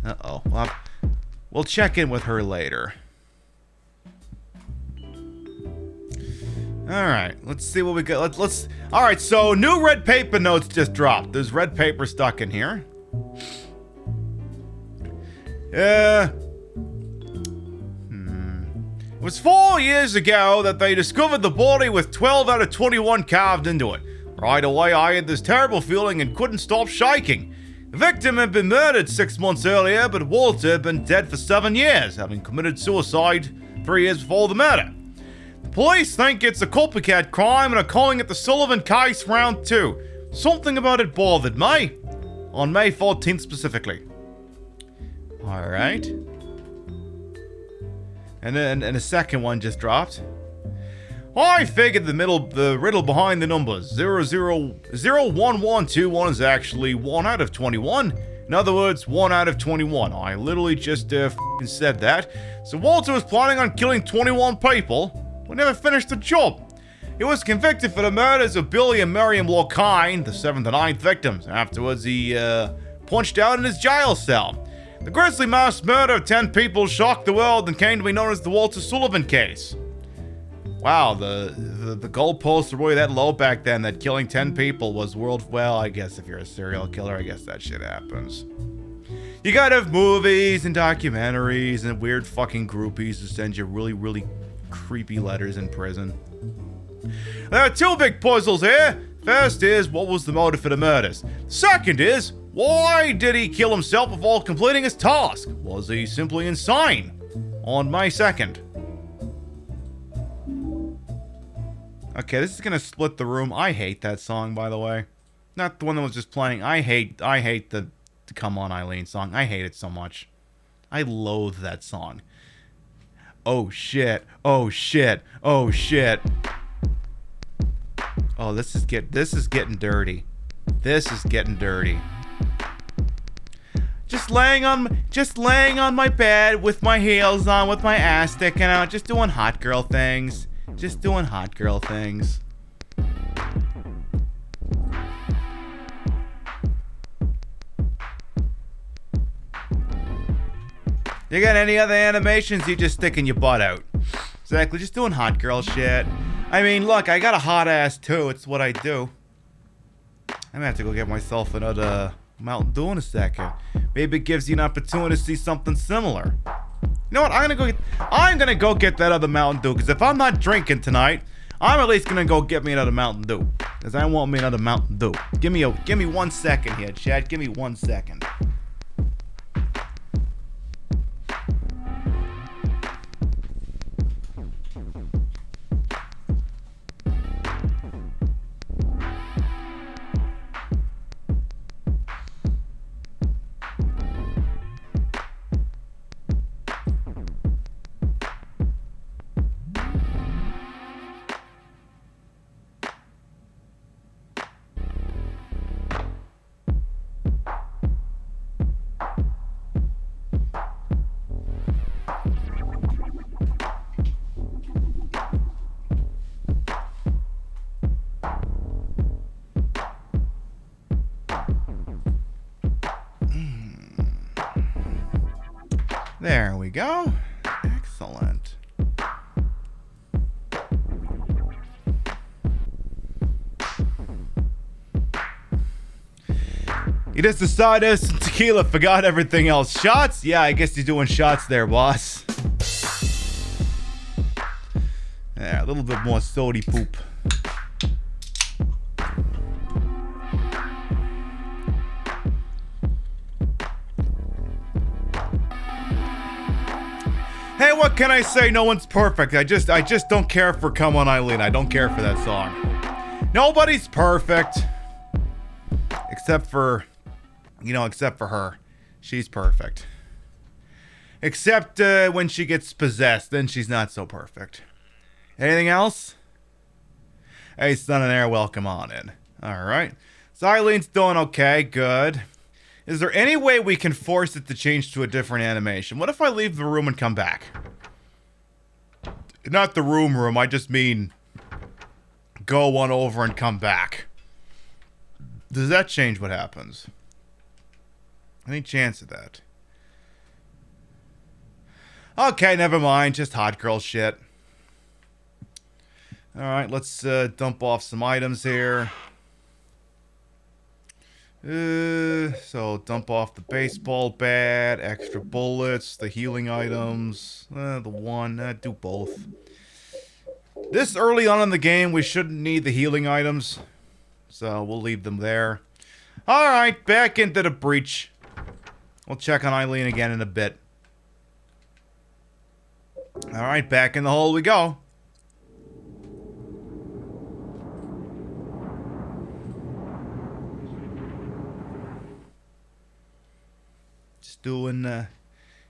S1: Uh-oh. Well, we'll check in with her later. Alright, let's see what we got. Let's alright, so new red paper notes just dropped. There's red paper stuck in here. It was 4 years ago that they discovered the body with 12 out of 21 carved into it. Right away, I had this terrible feeling and couldn't stop shaking. The victim had been murdered 6 months earlier, but Walter had been dead for 7 years, having committed suicide 3 years before the murder. The police think it's a copycat crime and are calling it the Sullivan case round 2. Something about it bothered me. On May 14th specifically. Alright. And then a second one just dropped. I figured the riddle behind the numbers 000121 is actually 1 out of 21. In other words, 1 out of 21. I literally just said that. So Walter was planning on killing 21 people, but never finished the job. He was convicted for the murders of Billy and Miriam Lorkine, the 7th and 9th victims. Afterwards, he punched out in his jail cell. The grisly mass murder of 10 people shocked the world and came to be known as the Walter Sullivan case. Wow, the goalposts were really that low back then that killing 10 people was world. Well, I guess if you're a serial killer, I guess that shit happens. You gotta have movies and documentaries and weird fucking groupies to send you really, really creepy letters in prison. There are two big puzzles here. First is, what was the motive for the murders? Second is, why did he kill himself before completing his task? Was he simply insane? On May 2nd. Okay, this is gonna split the room. I hate that song, by the way. Not the one that was just playing. I hate the Come On Eileen song. I hate it so much. I loathe that song. Oh shit. Oh shit. Oh shit. Oh, this is getting dirty. This is getting dirty. Just laying on my bed with my heels on, with my ass sticking out, just doing hot girl things. Just doing hot girl things. You got any other animations? You just sticking your butt out. Exactly, just doing hot girl shit. I mean, look, I got a hot ass too. It's what I do. I'm gonna have to go get myself another Mountain Dew in a second. Maybe it gives you an opportunity to see something similar. You know what? I'm gonna go get that other Mountain Dew. Because if I'm not drinking tonight, I'm at least gonna go get me another Mountain Dew. Because I want me another Mountain Dew. Give me 1 second here, Chad. Give me 1 second. There we go. Excellent. You just decided some tequila, forgot everything else. Shots? Yeah, I guess you're doing shots there, boss. Yeah, a little bit more sody poop. Hey, what can I say? No one's perfect. I just don't care for Come On Eileen. I don't care for that song. Nobody's perfect. Except for her. She's perfect. Except when she gets possessed, then she's not so perfect. Anything else? Hey, Son and Air, welcome on in. Alright. So Eileen's doing okay, good. Is there any way we can force it to change to a different animation? What if I leave the room and come back? Not the room, I just mean go on over and come back. Does that change what happens? Any chance of that? Okay, never mind. Just hot girl shit. Alright, let's dump off some items here. So dump off the baseball bat, extra bullets, the healing items, the one, do both. This early on in the game, we shouldn't need the healing items, so we'll leave them there. Alright, back into the breach. We'll check on Eileen again in a bit. Alright, back in the hole we go.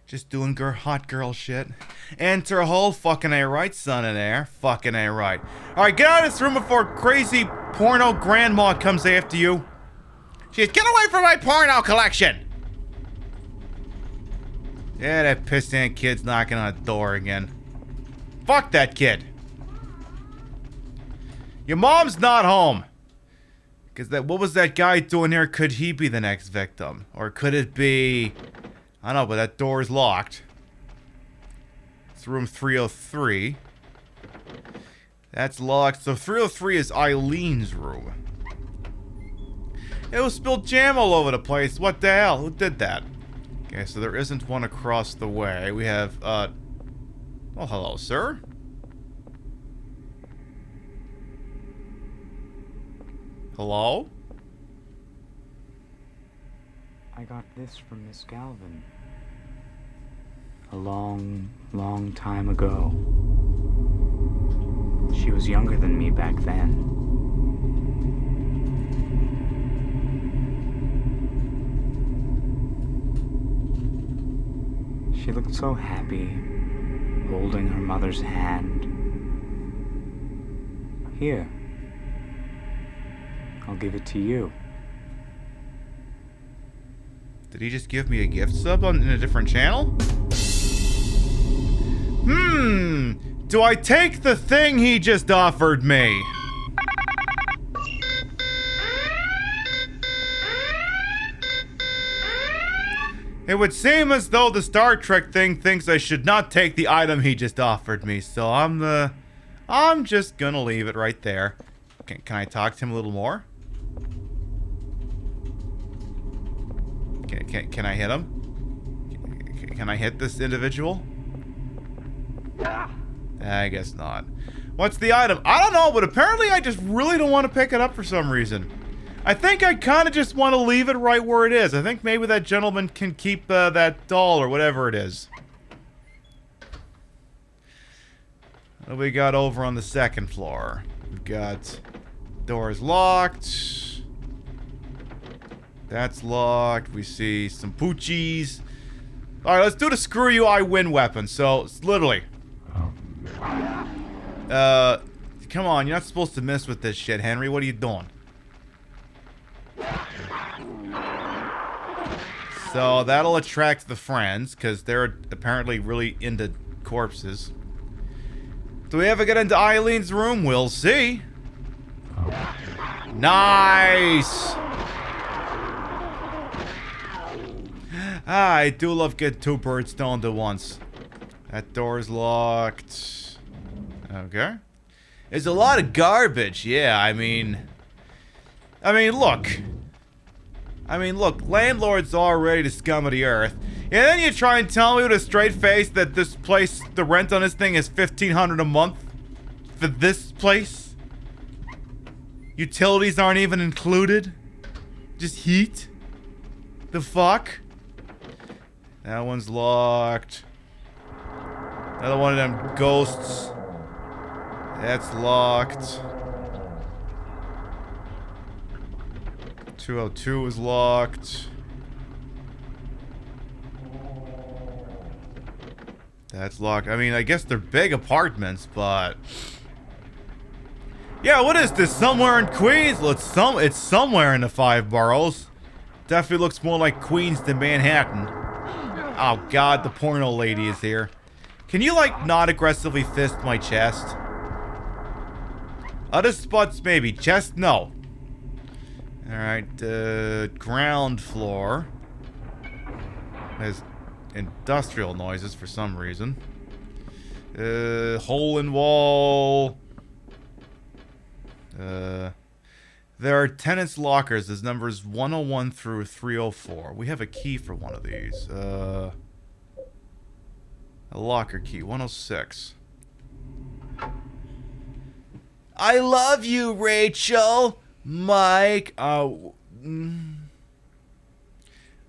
S1: Just doing hot girl shit. Enter a hole, fucking A right, Son and Air. Fucking A right. Alright, get out of this room before crazy porno grandma comes after you. She's, get away from my porno collection! Yeah, that pissant kid's knocking on the door again. Fuck that kid. Your mom's not home. Because what was that guy doing here? Could he be the next victim? Or could it be... I don't know, but that door is locked. It's room 303. That's locked. So 303 is Eileen's room. It was spilled jam all over the place. What the hell? Who did that? Okay, so there isn't one across the way. We have, oh, hello, sir. Hello?
S8: I got this from Miss Galvin. A long, long time ago. She was younger than me back then. She looked so happy, holding her mother's hand. Here. I'll give it to you.
S1: Did he just give me a gift sub in a different channel? Do I take the thing he just offered me? It would seem as though the Star Trek thing thinks I should not take the item he just offered me, so I'm just gonna leave it right there. Can I talk to him a little more? Can I hit him? Can I hit this individual? I guess not. What's the item? I don't know, but apparently I just really don't want to pick it up for some reason. I think I kind of just want to leave it right where it is. I think maybe that gentleman can keep that doll or whatever it is. What do we got over on the second floor? We've got doors locked. That's locked. We see some poochies. Alright, let's do the screw you, I win weapon. So, it's literally. Come on, you're not supposed to mess with this shit, Henry. What are you doing? So, that'll attract the friends, because they're apparently really into corpses. Do we ever get into Eileen's room? We'll see. Nice! I do love getting two birds stoned at once. That door's locked. Okay. There's a lot of garbage, yeah, I mean, look. Landlord's already the scum of the earth. And then you try and tell me with a straight face that this place, the rent on this thing is $1,500 a month? For this place? Utilities aren't even included? Just heat? The fuck? That one's locked. Another one of them ghosts. That's locked. 202 is locked. That's locked. I mean, I guess they're big apartments, but... Yeah, what is this? Somewhere in Queens? Well, it's somewhere in the 5 boroughs. Definitely looks more like Queens than Manhattan. Oh god, the porno lady is here. Can you, like, not aggressively fist my chest? Other spots, maybe. Chest, no. Alright, ground floor. There's industrial noises for some reason. Hole in wall. There are tenants' lockers. There's numbers 101 through 304. We have a key for one of these. A locker key, 106. I love you, Rachel. Mike. Are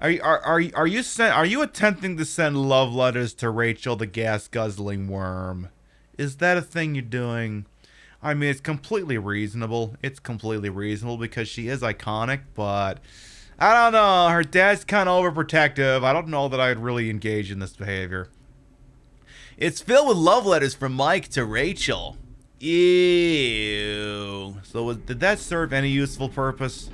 S1: you attempting to send love letters to Rachel, the gas guzzling worm? Is that a thing you're doing? I mean, it's completely reasonable. It's completely reasonable because she is iconic, but I don't know. Her dad's kind of overprotective. I don't know that I'd really engage in this behavior. It's filled with love letters from Mike to Rachel. Ew. So did that serve any useful purpose?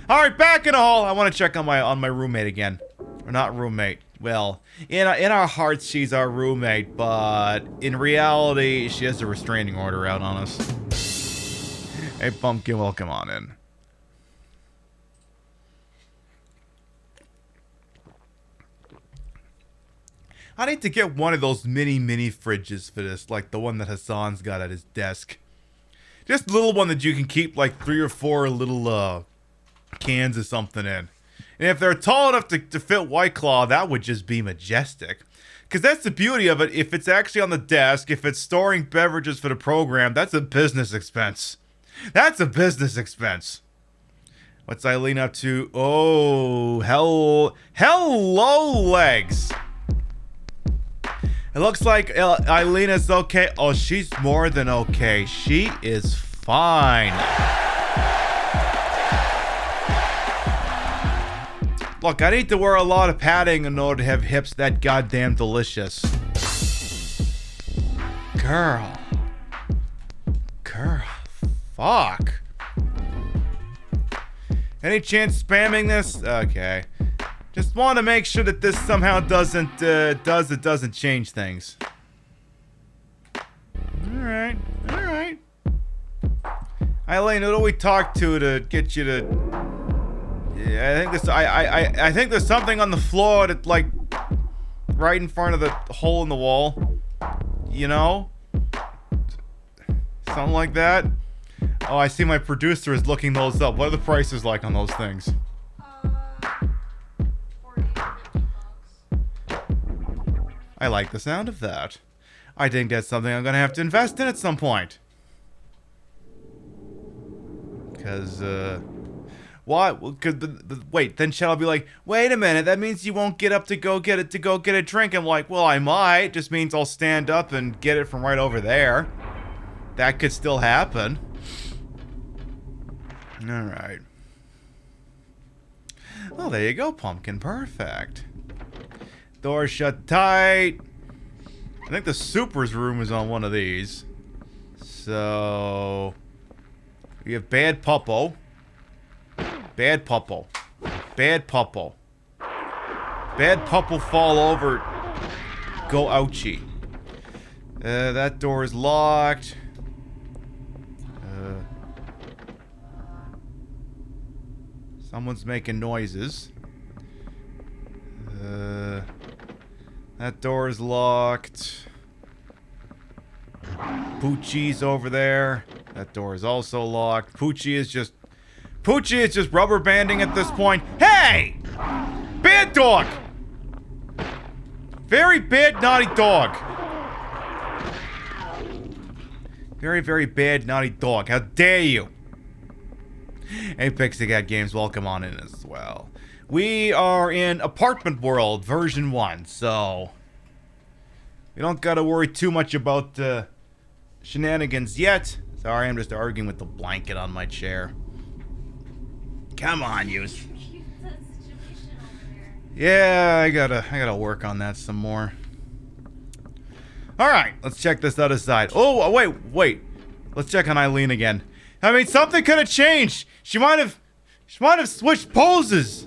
S1: All right, back in the hall. I want to check on my roommate again. Or not roommate. Well, in our hearts, she's our roommate, but in reality, she has a restraining order out on us. Hey, Pumpkin, welcome on in. I need to get one of those mini fridges for this, like the one that Hassan's got at his desk. Just a little one that you can keep like 3 or 4 little cans of something in. And if they're tall enough to fit White Claw, that would just be majestic. Because that's the beauty of it. If it's actually on the desk, if it's storing beverages for the program, that's a business expense. That's a business expense. What's Eileen up to? Oh, hello, legs. It looks like Eileen is okay. Oh, she's more than okay. She is fine. Look, I need to wear a lot of padding in order to have hips that goddamn delicious. Girl. Fuck. Any chance spamming this? Okay. Just want to make sure that this somehow doesn't change things. Alright. Eileen, who do we talk to get you to... Yeah, I think there's something on the floor that, like, right in front of the hole in the wall. You know? Something like that. Oh, I see my producer is looking those up. What are the prices like on those things?
S2: 40 to 50 bucks.
S1: I like the sound of that. I think that's something I'm gonna have to invest in at some point. Cause, what? Well, wait, then Shell'll be like, wait a minute, that means you won't get up to go get a drink. I'm like, well, I might. Just means I'll stand up and get it from right over there. That could still happen. Alright. Oh, there you go, Pumpkin. Perfect. Door shut tight. I think the Supers room is on one of these. So... we have Bad Puppo. Bad Puppo. Bad Puppo. Bad Puppo fall over. Go ouchie. That door is locked. Someone's making noises. That door is locked. Poochie's over there. That door is also locked. Poochie is just rubber banding at this point. Hey! Bad dog! Very bad, naughty dog. Very, very bad, naughty dog. How dare you? Hey, Pixiecat Games, welcome on in as well. We are in Apartment World version 1, so we don't gotta worry too much about shenanigans yet. Sorry, I'm just arguing with the blanket on my chair. Come on, you.
S2: Cute situation over there.
S1: Yeah, I gotta work on that some more. All right, let's check this other side. Oh, wait. Let's check on Eileen again. I mean, something could have changed. She might have switched poses.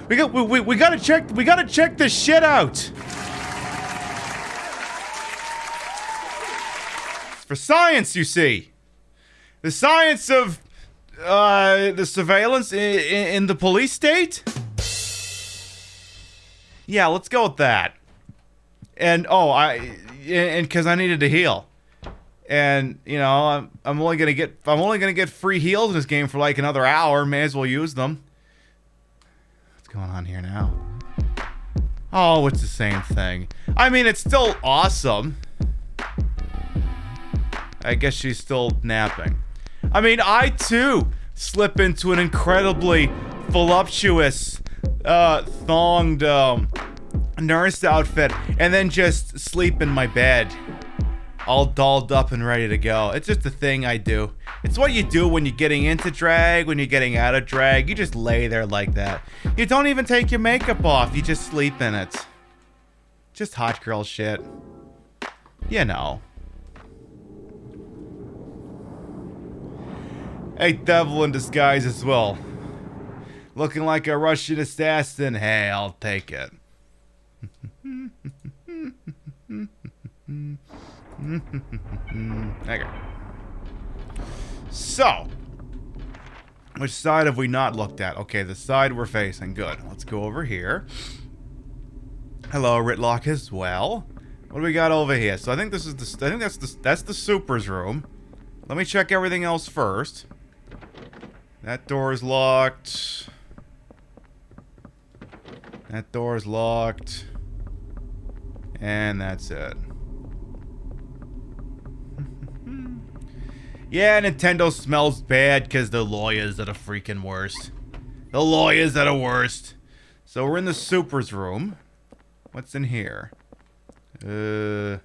S1: We gotta check this shit out. It's for science, you see. The science of the surveillance in the police state. Yeah, let's go with that. And because I needed to heal. And you know, I'm only gonna get free heals in this game for like another hour. May as well use them. What's going on here now? Oh, it's the same thing. I mean, it's still awesome. I guess she's still napping. I mean, I too slip into an incredibly voluptuous, thonged nurse outfit and then just sleep in my bed. All dolled up and ready to go. It's just a thing I do. It's what you do when you're getting into drag, when you're getting out of drag. You just lay there like that. You don't even take your makeup off. You just sleep in it. Just hot girl shit. You know. Hey, devil in disguise as well. Looking like a Russian assassin. Hey, I'll take it. Okay. So, which side have we not looked at? Okay, the side we're facing. Good. Let's go over here. Hello, Ritlock as well. What do we got over here? So I think this is that's the Supers room. Let me check everything else first. That door is locked. That door is locked. And that's it. Yeah, Nintendo smells bad because the lawyers are the freaking worst. The lawyers are the worst. So we're in the Supers room. What's in here? A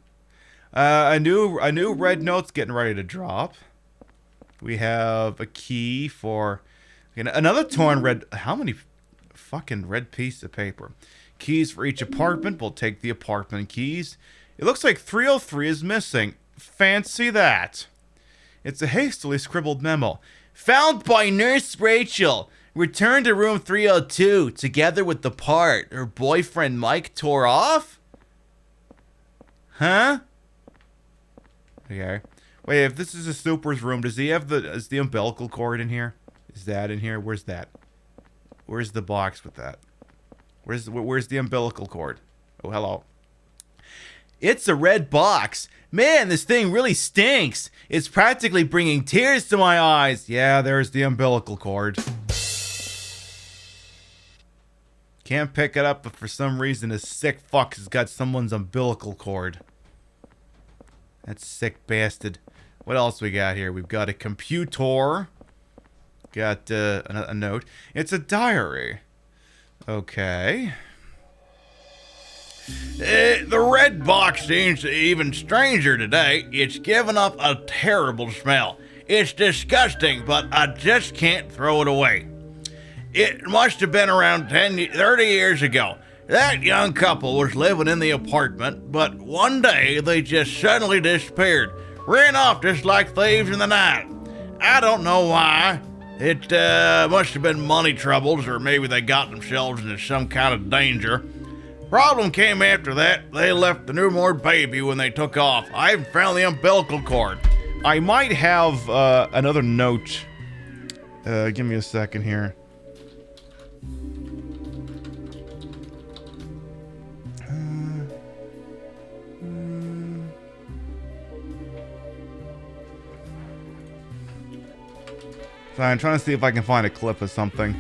S1: new red note's getting ready to drop. We have a key for another torn red. How many fucking red pieces of paper? Keys for each apartment. We'll take the apartment keys. It looks like 303 is missing. Fancy that. It's a hastily scribbled memo. Found by Nurse Rachel. Returned to room 302 together with the part her boyfriend Mike tore off? Huh? Okay. Wait, if this is a Super's room, does he have is the umbilical cord in here? Is that in here? Where's that? Where's the box with that? Where's the umbilical cord? Oh, hello. It's a red box. Man, this thing really stinks. It's practically bringing tears to my eyes. Yeah, there's the umbilical cord. Can't pick it up, but for some reason, a sick fuck has got someone's umbilical cord. That sick bastard. What else we got here? We've got a computer. Got a note. It's a diary. Okay. The red box seems even stranger today. It's given up a terrible smell. It's disgusting, but I just can't throw it away. It must have been around 30 years ago. That young couple was living in the apartment, but one day they just suddenly disappeared. Ran off just like thieves in the night. I don't know why. It must have been money troubles, or maybe they got themselves into some kind of danger. Problem came after that. They left the newborn baby when they took off. I haven't found the umbilical cord. I might have another note. Give me a second here. So I'm trying to see if I can find a clip of something.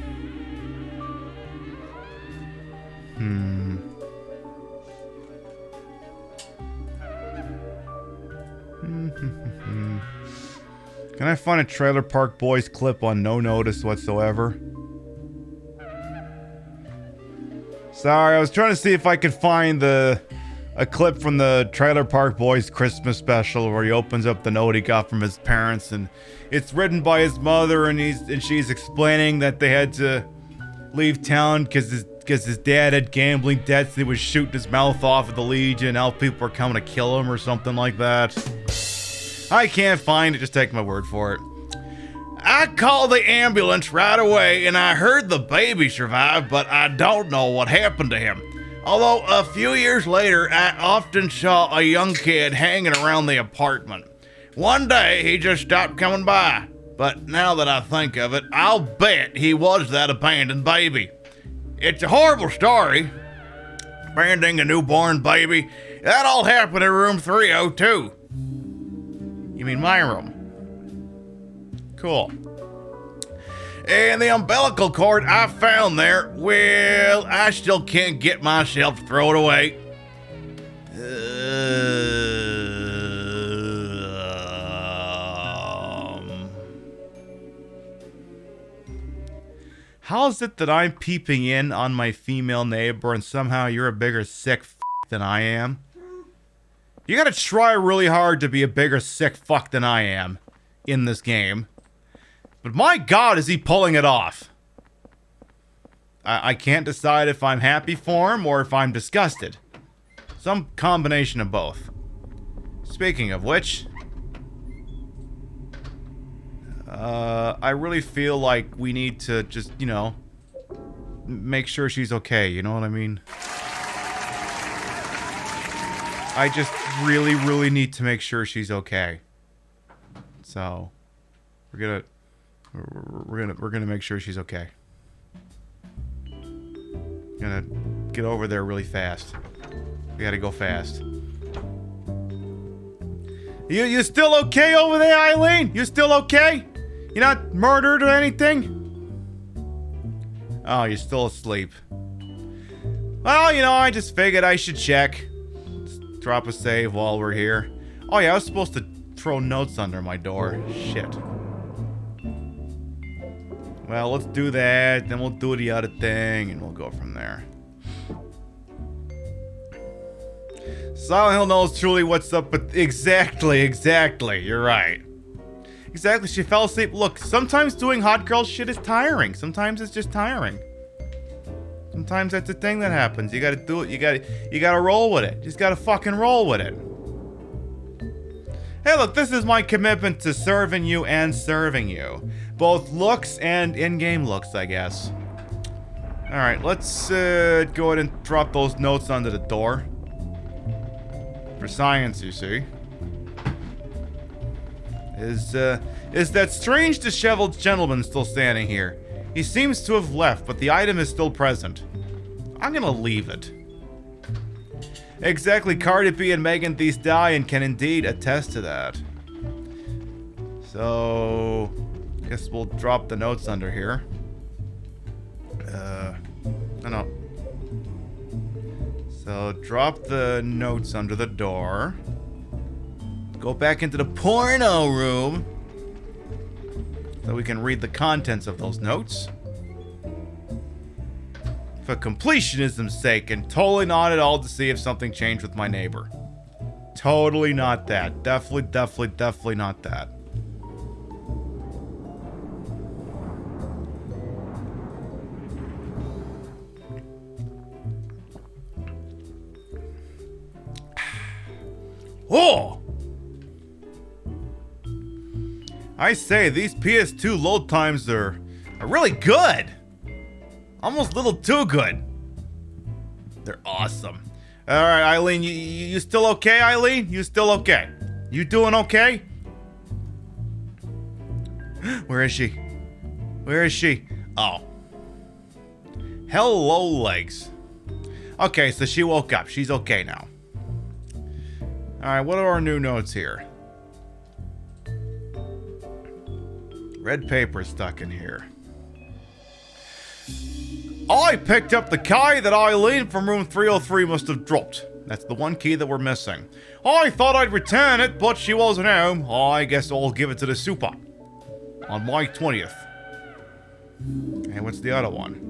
S1: Can I find a Trailer Park Boys clip on no notice whatsoever? Sorry, I was trying to see if I could find a clip from the Trailer Park Boys Christmas special where he opens up the note he got from his parents, and it's written by his mother, and she's explaining that they had to leave town because his dad had gambling debts. He was shooting his mouth off at the Legion. Now people are coming to kill him or something like that. I can't find it. Just take my word for it. I called the ambulance right away, and I heard the baby survived, but I don't know what happened to him. Although a few years later, I often saw a young kid hanging around the apartment. One day, he just stopped coming by. But now that I think of it, I'll bet he was that abandoned baby. It's a horrible story. Abandoning a newborn baby. That all happened in room 302. You mean my room? Cool. And the umbilical cord I found there, well, I still can't get myself to throw it away. How is it that I'm peeping in on my female neighbor and somehow you're a bigger sick than I am? You gotta try really hard to be a bigger sick fuck than I am in this game. But my god, is he pulling it off. I can't decide if I'm happy for him or if I'm disgusted. Some combination of both. Speaking of which, I really feel like we need to just, you know, make sure she's okay, you know what I mean? I just really, really need to make sure she's okay. So, we're gonna make sure she's okay. Gonna get over there really fast. We gotta go fast. You still okay over there, Eileen? You still okay? You're not murdered or anything? Oh, you're still asleep. Well, you know, I just figured I should check. Let's drop a save while we're here. Oh yeah, I was supposed to throw notes under my door. Shit. Well, let's do that, then we'll do the other thing, and we'll go from there. Silent Hill knows truly what's up, but exactly, you're right. Exactly, she fell asleep. Look, sometimes doing hot girl shit is tiring. Sometimes it's just tiring. Sometimes that's the thing that happens. You gotta do it, you gotta roll with it. You just gotta fucking roll with it. Hey look, this is my commitment to serving you and serving you. Both looks and in-game looks, I guess. Alright, let's go ahead and drop those notes under the door. For science, you see. Is that strange disheveled gentleman still standing here? He seems to have left, but the item is still present. I'm gonna leave it. Exactly, Cardi B and Megan Thee Stallion can indeed attest to that. So, guess we'll drop the notes under here. No. So, drop the notes under the door. Go back into the porno room. So we can read the contents of those notes. For completionism's sake, and totally not at all to see if something changed with my neighbor. Totally not that. Definitely not that. Oh! I say, these PS2 load times are really good. Almost a little too good. They're awesome. Alright, Eileen, you still okay, Eileen? You still okay? You doing okay? Where is she? Where is she? Oh. Hello, legs. Okay, so she woke up. She's okay now. Alright, what are our new notes here? Red paper stuck in here. I picked up the key that Eileen from room 303 must have dropped. That's the one key that we're missing. I thought I'd return it, but she wasn't home. I guess I'll give it to the super. On my 20th. And what's the other one?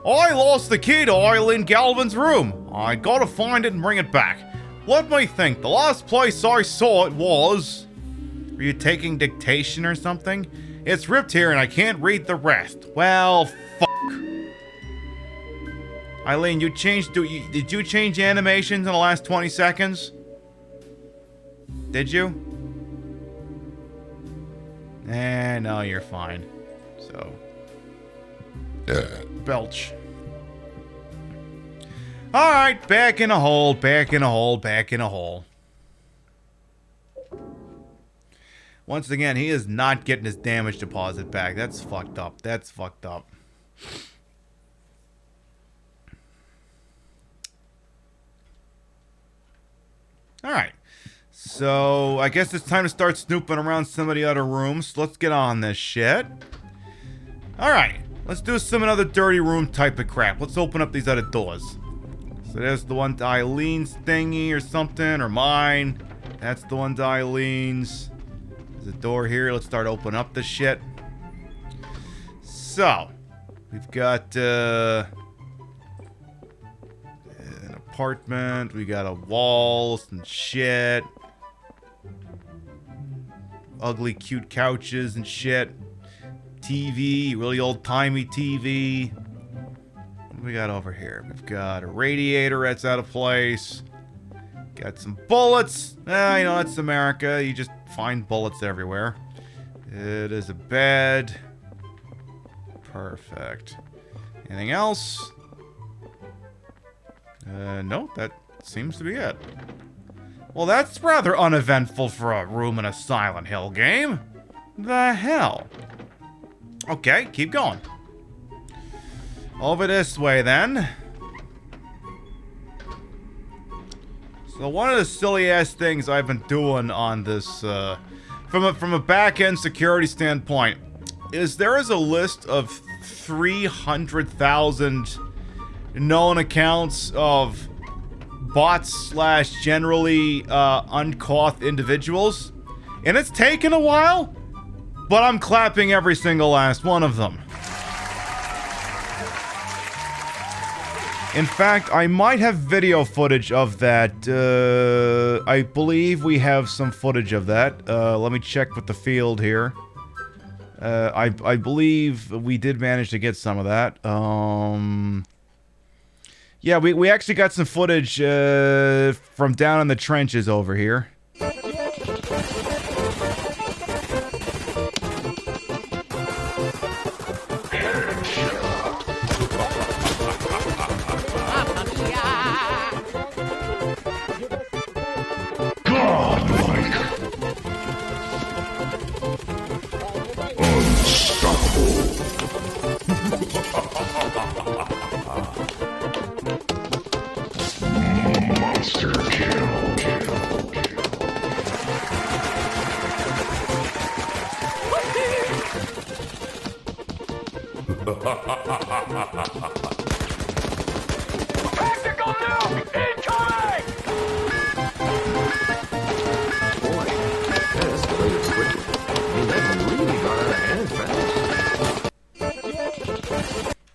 S1: I lost the key to Eileen Galvin's room. I gotta find it and bring it back. Let me think. The last place I saw it was... Were you taking dictation or something? It's ripped here and I can't read the rest. Well, fuck. Eileen, you changed... Did you change animations in the last 20 seconds? Did you? No, you're fine. So... Belch. Alright, back in a hole, back in a hole, back in a hole. Once again, he is not getting his damage deposit back. That's fucked up. That's fucked up. Alright. So, I guess it's time to start snooping around some of the other rooms. Let's get on this shit. Alright. Let's do some other dirty room type of crap. Let's open up these other doors. So there's the one to Eileen's thingy or something, or mine. That's the one to Eileen's. There's a door here. Let's start opening up this shit. So, we've got an apartment. We got a wall, some shit. Ugly, cute couches and shit. TV, really old-timey TV. What do we got over here? We've got a radiator that's out of place. Got some bullets. You know, that's America. You just find bullets everywhere. It is a bed. Perfect. Anything else? No, that seems to be it. Well, that's rather uneventful for a room in a Silent Hill game. The hell? Okay, keep going. Over this way, then. So one of the silly ass things I've been doing on this, from a back-end security standpoint, is there is a list of 300,000 known accounts of bots slash generally uncaught individuals, and it's taken a while, but I'm clapping every single last one of them. In fact, I might have video footage of that. I believe we have some footage of that. Let me check with the field here. I believe we did manage to get some of that. Yeah, we actually got some footage from down in the trenches over here.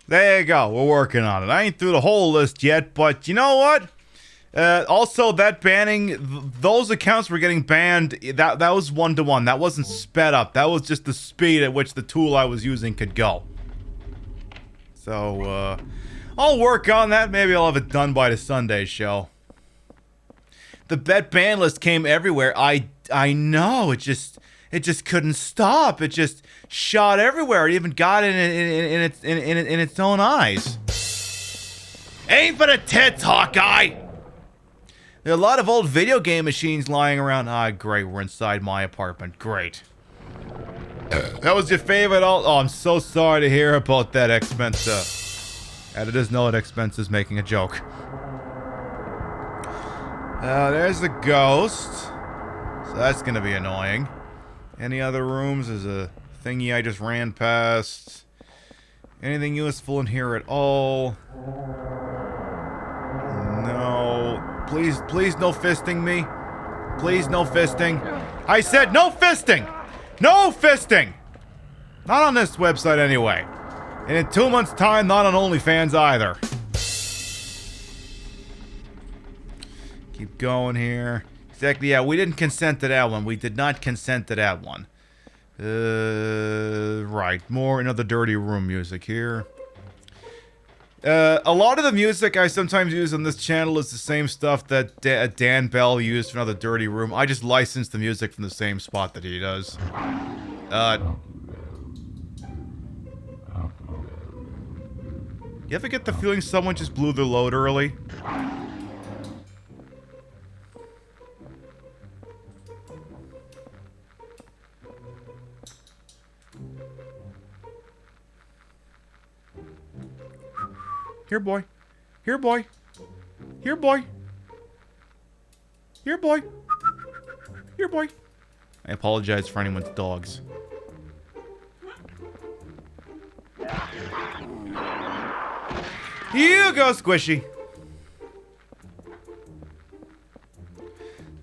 S1: There you go, we're working on it. I ain't through the whole list yet, but you know what? Also, that banning, those accounts were getting banned, that was one-to-one. That wasn't sped up. That was just the speed at which the tool I was using could go. So, I'll work on that. Maybe I'll have it done by the Sunday show. The ban list came everywhere. I know, it just couldn't stop. It just shot everywhere. It even got in its own eyes. Ain't but a tits, Hawkeye! There are a lot of old video game machines lying around. Ah, great, we're inside my apartment. Great. That was your favorite Oh, I'm so sorry to hear about that, X-Mensa. And it is know that X-Mensa is making a joke. There's the ghost. So that's gonna be annoying. Any other rooms? There's a thingy I just ran past. Anything useful in here at all? No. Please no fisting me. Please no fisting. I said no fisting! No fisting! Not on this website anyway. And in 2 months' time, not on OnlyFans either. Keep going here. Exactly, yeah, we didn't consent to that one. We did not consent to that one. Right. More another dirty room music here. A lot of the music I sometimes use on this channel is the same stuff that Dan Bell used for another dirty room. I just license the music from the same spot that he does. You ever get the feeling someone just blew their load early? Here, boy. Here, boy. Here, boy. Here, boy. Here, boy. I apologize for anyone's dogs. You go, Squishy.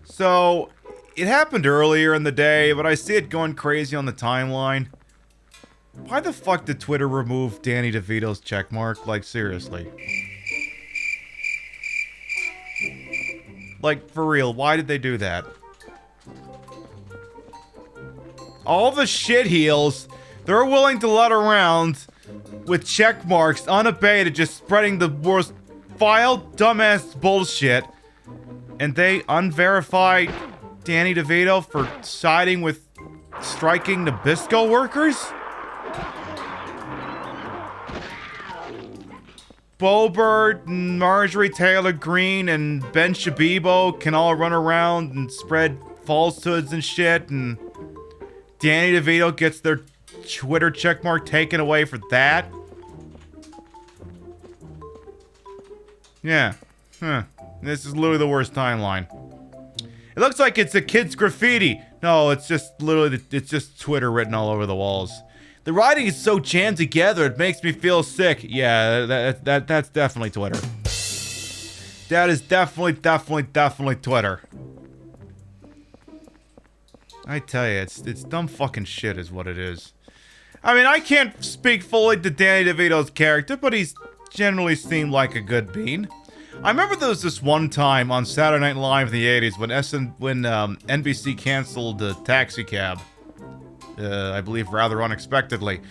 S1: So, it happened earlier in the day, but I see it going crazy on the timeline. Why the fuck did Twitter remove Danny DeVito's checkmark? Like, seriously. Like, for real, why did they do that? All the shitheels, they're willing to let around with checkmarks unabated, just spreading the worst vile, dumbass bullshit. And they unverify Danny DeVito for siding with striking Nabisco workers? Bobert and Marjorie Taylor Greene and Ben Shabibo can all run around and spread falsehoods and shit, and Danny DeVito gets their Twitter checkmark taken away for that? Yeah. Huh. This is literally the worst timeline. It looks like it's a kid's graffiti. No, it's just literally, it's just Twitter written all over the walls. The writing is so jammed together, it makes me feel sick. Yeah, that's definitely Twitter. That is definitely Twitter. I tell you, it's dumb fucking shit is what it is. I mean, I can't speak fully to Danny DeVito's character, but he's generally seemed like a good bean. I remember there was this one time on Saturday Night Live in the 80s when NBC canceled Taxi Cab. I believe rather unexpectedly.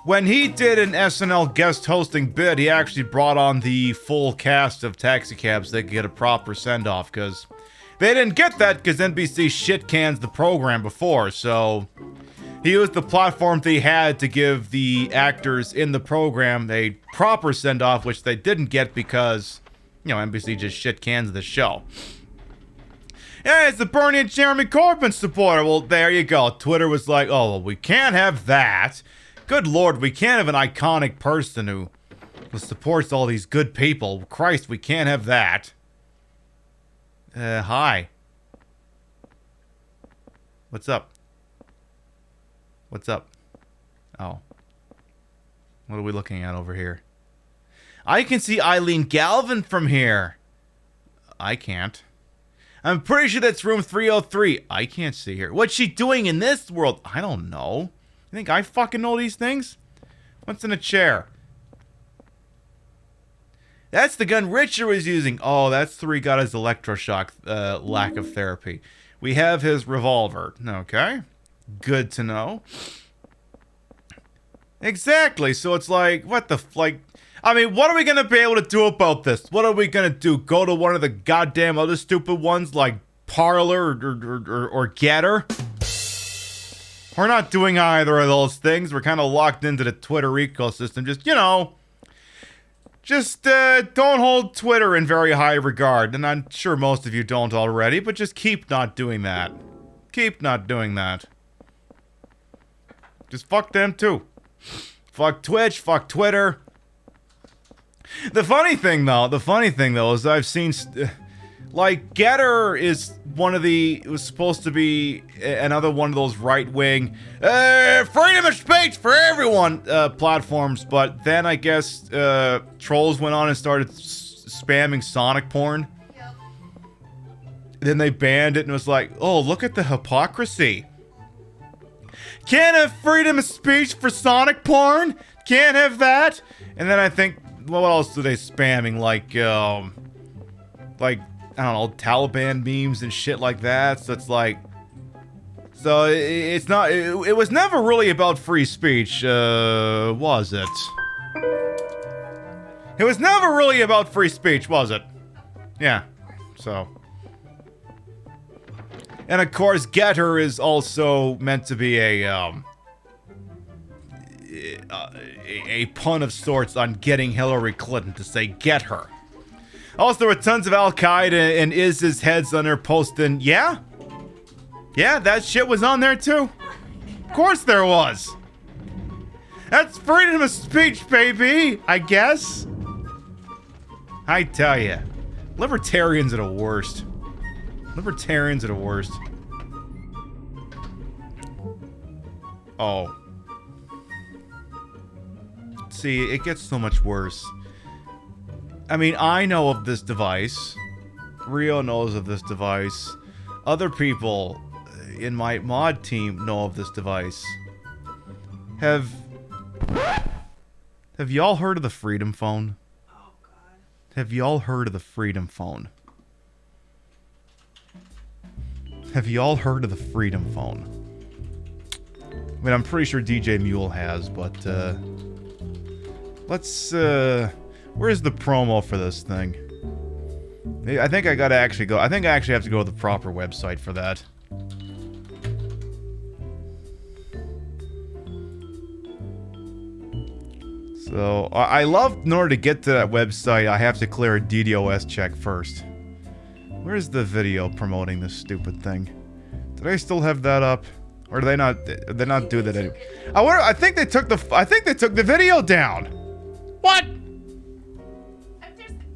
S1: When he did an SNL guest hosting bit, he actually brought on the full cast of Taxi Cabs so they could get a proper send-off, because they didn't get that because NBC shit cans the program before, so he used the platform they had to give the actors in the program a proper send-off, which they didn't get because, you know, NBC just shit cans the show. Yeah, it's the Bernie and Jeremy Corbyn supporter. Well, there you go. Twitter was like, oh, well, we can't have that. Good Lord, we can't have an iconic person who supports all these good people. Christ, we can't have that. Hi. What's up? What's up? Oh. What are we looking at over here? I can see Eileen Galvin from here. I can't. I'm pretty sure that's room 303. I can't see her. What's she doing in this world? I don't know. You think I fucking know these things? What's in a chair? That's the gun Richard was using. Oh, that's where he got his electroshock lack of therapy. We have his revolver. Okay. Good to know. Exactly. So it's like, what the I mean, what are we going to be able to do about this? What are we going to do? Go to one of the goddamn other stupid ones like Parler or Getter? We're not doing either of those things. We're kind of locked into the Twitter ecosystem. Just, you know, don't hold Twitter in very high regard. And I'm sure most of you don't already, but just keep not doing that. Keep not doing that. Just fuck them too. Fuck Twitch, fuck Twitter. The funny thing though is I've seen, like, Getter is it was supposed to be another one of those right-wing, freedom of speech for everyone, platforms, but then I guess, trolls went on and started spamming Sonic porn.
S2: Yep.
S1: Then they banned it and it was like, oh, look at the hypocrisy. Can't have freedom of speech for Sonic porn? Can't have that? And then I think, what else are they spamming? Like, I don't know, Taliban memes and shit like that. So it's like, so it's not, it was never really about free speech, was it? It was never really about free speech, was it? Yeah, so. And of course, Getter is also meant to be a pun of sorts on getting Hillary Clinton to say get her. Also, there were tons of Al-Qaeda and ISIS heads on there posting, yeah, that shit was on there too. Of course there was. That's freedom of speech, baby, I guess. I tell you, libertarians are the worst. Libertarians are the worst. Oh. See, it gets so much worse. I mean, I know of this device. Rio knows of this device. Other people in my mod team know of this device. Have y'all heard of the Freedom Phone?
S2: Oh, God.
S1: Have y'all heard of the Freedom Phone? Have y'all heard of the Freedom Phone? I mean, I'm pretty sure DJ Mule has, but, let's, where's the promo for this thing? I think I gotta actually go. I think I actually have to go to the proper website for that. So, I love, in order to get to that website, I have to clear a DDoS check first. Where's the video promoting this stupid thing? Did I still have that up? Or do they not do that anymore? I think they took the video down. What?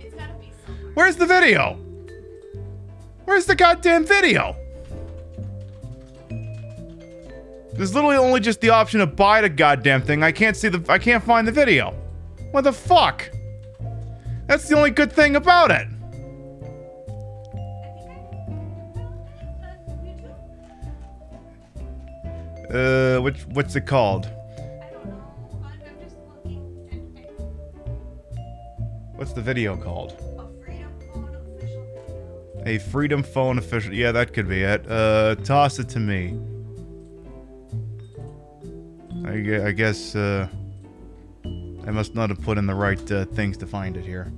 S2: It's gotta be somewhere.
S1: Where's the video? Where's the goddamn video? There's literally only just the option to buy the goddamn thing. I can't find the video. What the fuck? That's the only good thing about it. What's it called?
S2: I don't know. I'm just looking.
S1: What's the video called?
S2: A Freedom Phone official video.
S1: A Freedom Phone official. Yeah, that could be it. Toss it to me. I guess, I must not have put in the right things to find it here.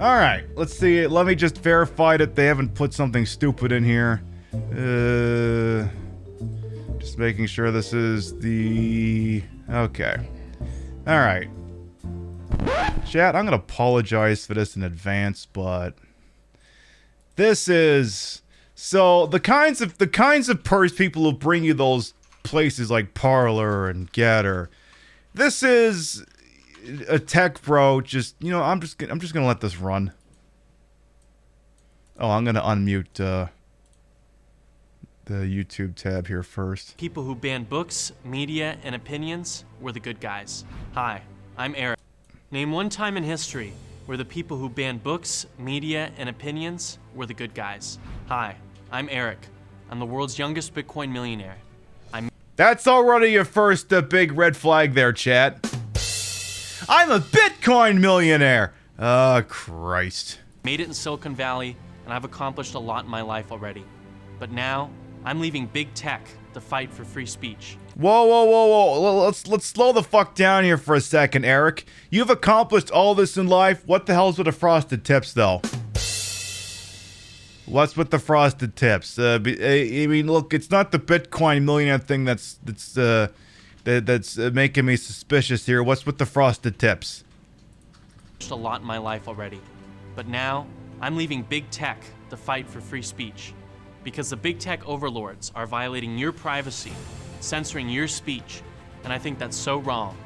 S1: Alright, let's see. Let me just verify that they haven't put something stupid in here. Just making sure this is the... Okay. Alright. Chat, I'm gonna apologize for this in advance, but... This is... So, the kinds of people who bring you those places like Parlor and Getter. This is a tech bro. Just I'm just gonna let this run. Oh, I'm gonna unmute the YouTube tab here first.
S9: People who ban books, media, and opinions were the good guys. Hi, I'm Eric. Name one time in history where the people who ban books, media, and opinions were the good guys. Hi, I'm Eric. I'm the world's youngest Bitcoin millionaire.
S1: That's already your first big red flag there, chat. I'm a Bitcoin millionaire! Oh, Christ.
S9: Made it in Silicon Valley, and I've accomplished a lot in my life already. But now, I'm leaving big tech to fight for free speech.
S1: Whoa. Let's slow the fuck down here for a second, Eric. You've accomplished all this in life. What the hell's with the frosted tips, though? What's with the frosted tips? I mean, look, it's not the Bitcoin millionaire thing that's making me suspicious here. What's with the frosted tips?
S9: A lot in my life already, but now I'm leaving big tech to fight for free speech, because the big tech overlords are violating your privacy, censoring your speech, and I think that's so wrong.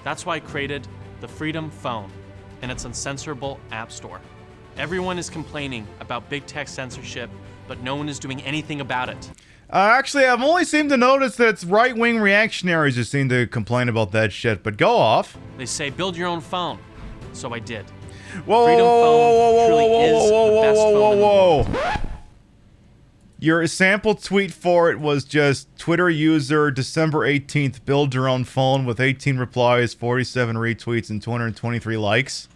S9: That's why I created the Freedom Phone and its uncensorable app store. Everyone is complaining about big tech censorship, but no one is doing anything about it.
S1: Actually, I've only seemed to notice that it's right-wing reactionaries who seem to complain about that shit, but go off.
S9: They say build your own phone, so I did.
S1: Whoa,
S9: Freedom
S1: whoa,
S9: Phone truly is the best phone in the world.
S1: Your sample tweet for it was just Twitter user December 18th, build your own phone with 18 replies, 47 retweets, and 223 likes.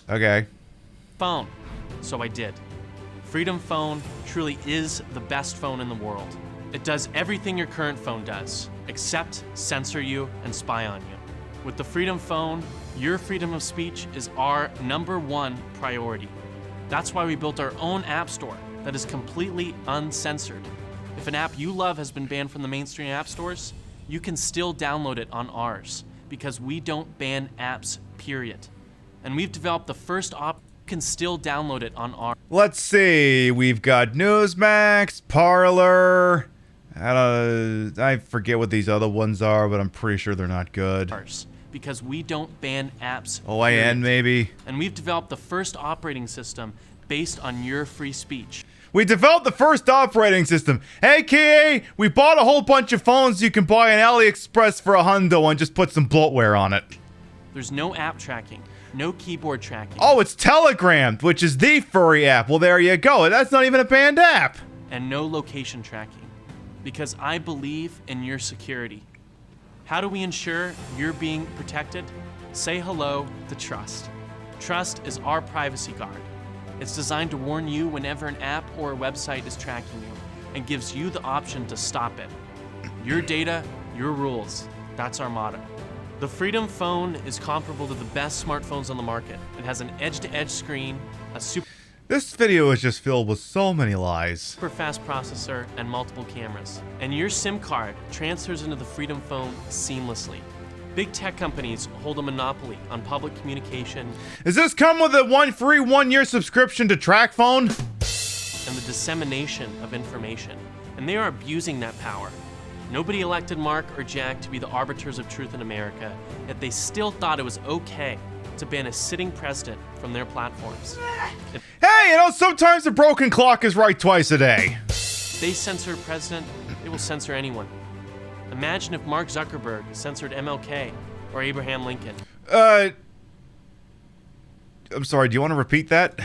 S1: Okay.
S9: Phone, so I did. Freedom Phone truly is the best phone in the world. It does everything your current phone does, except censor you and spy on you. With the Freedom Phone, your freedom of speech is our #1 priority. That's why we built our own app store that is completely uncensored. If an app you love has been banned from the mainstream app stores, you can still download it on ours, because we don't ban apps, period. And we've developed the first you can still download it on our...
S1: Let's see, we've got Newsmax, Parlor, I forget what these other ones are, but I'm pretty sure they're not good.
S9: Because we don't ban apps.
S1: OIN maybe?
S9: And we've developed the first operating system based on your free speech.
S1: We developed the first operating system, aka we bought a whole bunch of phones you can buy on AliExpress for $100 and just put some bloatware on it.
S9: There's no app tracking, no keyboard tracking.
S1: Oh, it's Telegram, which is the furry app. Well, there you go. That's not even a banned app.
S9: And no location tracking, because I believe in your security. How do we ensure you're being protected? Say hello to Trust. Trust is our privacy guard. It's designed to warn you whenever an app or a website is tracking you and gives you the option to stop it. Your data, your rules. That's our motto. The Freedom Phone is comparable to the best smartphones on the market. It has an edge-to-edge screen, a super
S1: This video is just filled with so many lies.
S9: fast processor, and multiple cameras. And your SIM card transfers into the Freedom Phone seamlessly. Big tech companies hold a monopoly on public communication.
S1: Does this come with a free 1-year subscription to TrackPhone?
S9: And the dissemination of information. And they are abusing that power. Nobody elected Mark or Jack to be the arbiters of truth in America, yet they still thought it was okay to ban a sitting president from their platforms. If
S1: Hey, sometimes a broken clock is right twice a day.
S9: they censor a president, they will censor anyone. Imagine if Mark Zuckerberg censored MLK or Abraham Lincoln.
S1: I'm sorry, do you want to repeat that?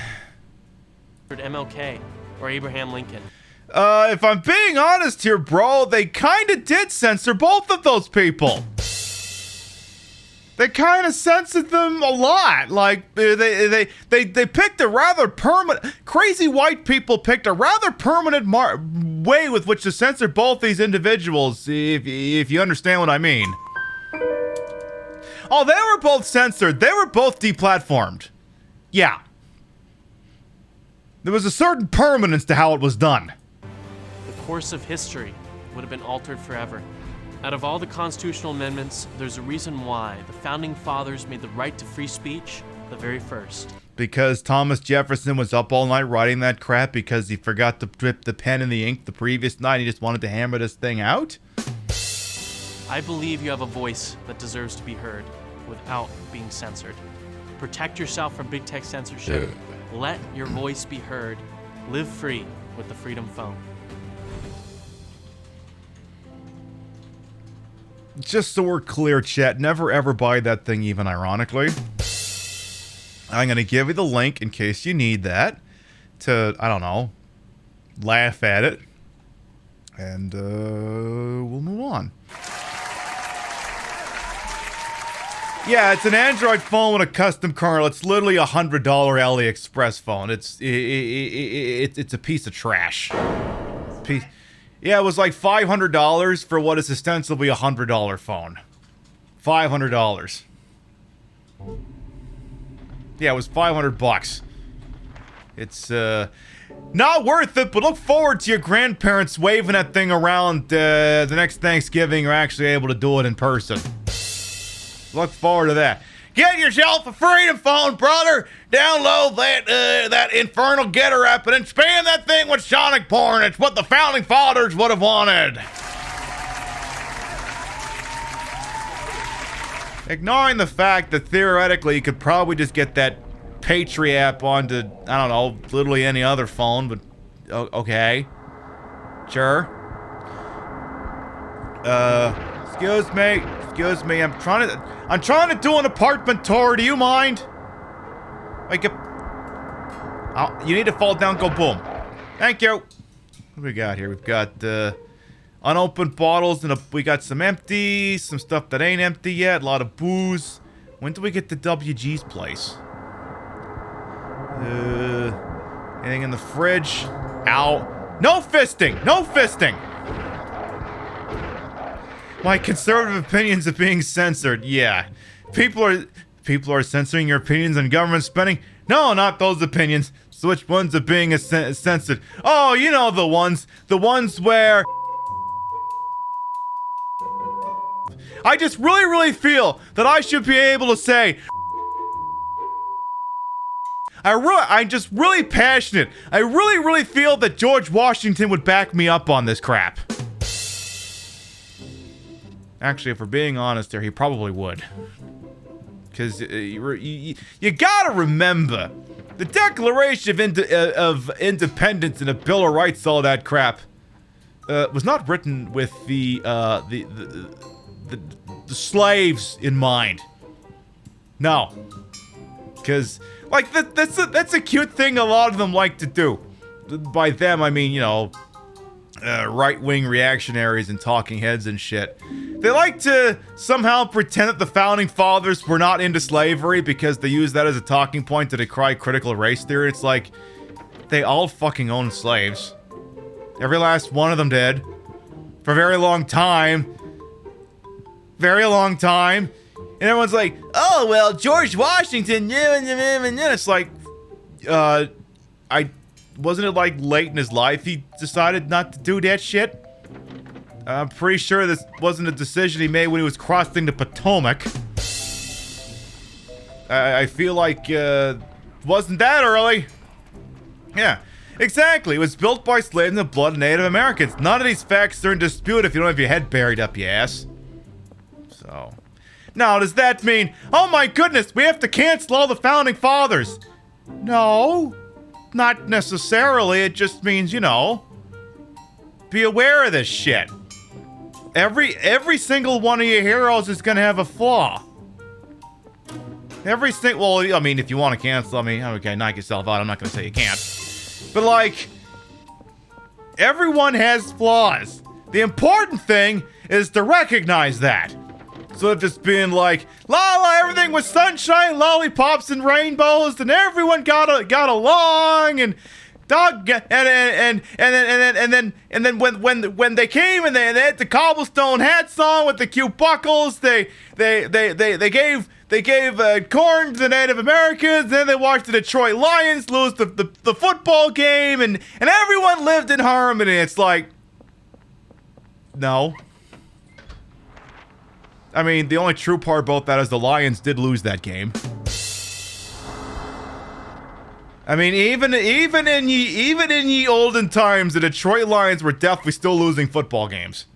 S9: MLK or Abraham Lincoln.
S1: If I'm being honest here, bro, they kind of did censor both of those people. They kind of censored them a lot. Like, they picked a rather permanent... Crazy white people picked a rather permanent way with which to censor both these individuals, if you understand what I mean. Oh, they were both censored. They were both deplatformed. Yeah. There was a certain permanence to how it was done.
S9: The course of history would have been altered forever. Out of all the constitutional amendments, there's a reason why the founding fathers made the right to free speech the very first.
S1: Because Thomas Jefferson was up all night writing that crap because he forgot to dip the pen in the ink the previous night. He just wanted to hammer this thing out.
S9: I believe you have a voice that deserves to be heard without being censored. Protect yourself from big tech censorship. Let your voice be heard. Live free with the Freedom Phone.
S1: Just so we're clear, chat, never ever buy that thing, even ironically. I'm going to give you the link in case you need that to, I don't know, laugh at it. And we'll move on. Yeah, it's an Android phone with a custom kernel. It's literally a $100 AliExpress phone. It's a piece of trash. Yeah, it was like $500 for what is ostensibly a $100 phone. $500. Yeah, it was 500 bucks. It's not worth it, but look forward to your grandparents waving that thing around the next Thanksgiving. You're actually able to do it in person. Look forward to that. Get yourself a Freedom Phone, brother. Download that infernal getter app and expand that thing with sonic porn. It's what the founding fathers would have wanted. Ignoring the fact that theoretically you could probably just get that Patriot app onto, I don't know, literally any other phone, but okay. Sure. Excuse me, I'm trying to do an apartment tour. Do you mind? Like, you need to fall down, go boom. Thank you. What do we got here? We've got unopened bottles, and we got some empty, some stuff that ain't empty yet, a lot of booze. When do we get to WG's place? Anything in the fridge? Ow. No fisting! No fisting! My conservative opinions are being censored. Yeah. People are censoring your opinions on government spending? No, not those opinions. So which ones are being censored? Oh, you know the ones where I just really feel that I should be able to say I'm just really passionate. I really feel that George Washington would back me up on this crap. Actually, if we're being honest there, he probably would. Because you gotta remember, the Declaration of Independence and the Bill of Rights, all that crap, was not written with the slaves in mind. No. Because, like, that's a cute thing a lot of them like to do. By them, I mean, you know, right-wing reactionaries and talking heads and shit. They like to somehow pretend that the founding fathers were not into slavery because they use that as a talking point to decry critical race theory. It's like, they all fucking owned slaves. Every last one of them did. For a very long time. Very long time. And everyone's like, oh, well, George Washington, it's like, wasn't it like late in his life he decided not to do that shit? I'm pretty sure this wasn't a decision he made when he was crossing the Potomac. I feel like, wasn't that early? Yeah, exactly. It was built by slaves in the blood of Native Americans. None of these facts are in dispute if you don't have your head buried up your ass. So, Now, does that mean, oh my goodness, we have to cancel all the founding fathers? No, not necessarily. It just means, you know, be aware of this shit. Every single one of your heroes is gonna have a flaw. Well, I mean, if you want to cancel, I mean, okay, knock yourself out. I'm not gonna say you can't. But like, everyone has flaws. The important thing is to recognize that. So of just being like, la la, everything was sunshine, lollipops, and rainbows, and everyone got along, and dog, and then when they came and they had the cobblestone hats on with the cute buckles, they gave corn to the Native Americans, then they watched the Detroit Lions lose the football game, and everyone lived in harmony. It's like, no. I mean, the only true part about that is the Lions did lose that game. I mean, even in ye olden times, the Detroit Lions were definitely still losing football games.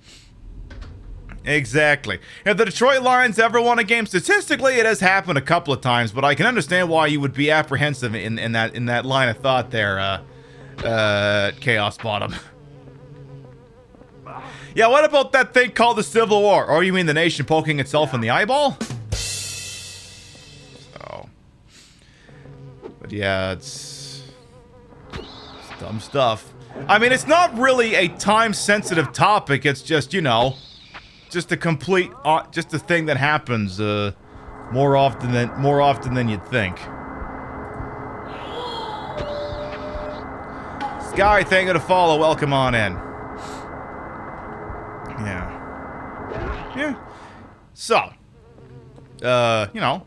S1: Exactly. If the Detroit Lions ever won a game, statistically, it has happened a couple of times, but I can understand why you would be apprehensive in that line of thought there, Chaos Bottom. Yeah, what about that thing called the Civil War? Or you mean the nation poking itself in the eyeball? So. But yeah, it's dumb stuff. I mean, it's not really a time-sensitive topic. It's just, you know, just a complete, just a thing that happens more often than you'd think. Sky, thank you to follow. Welcome on in. Yeah. So, you know,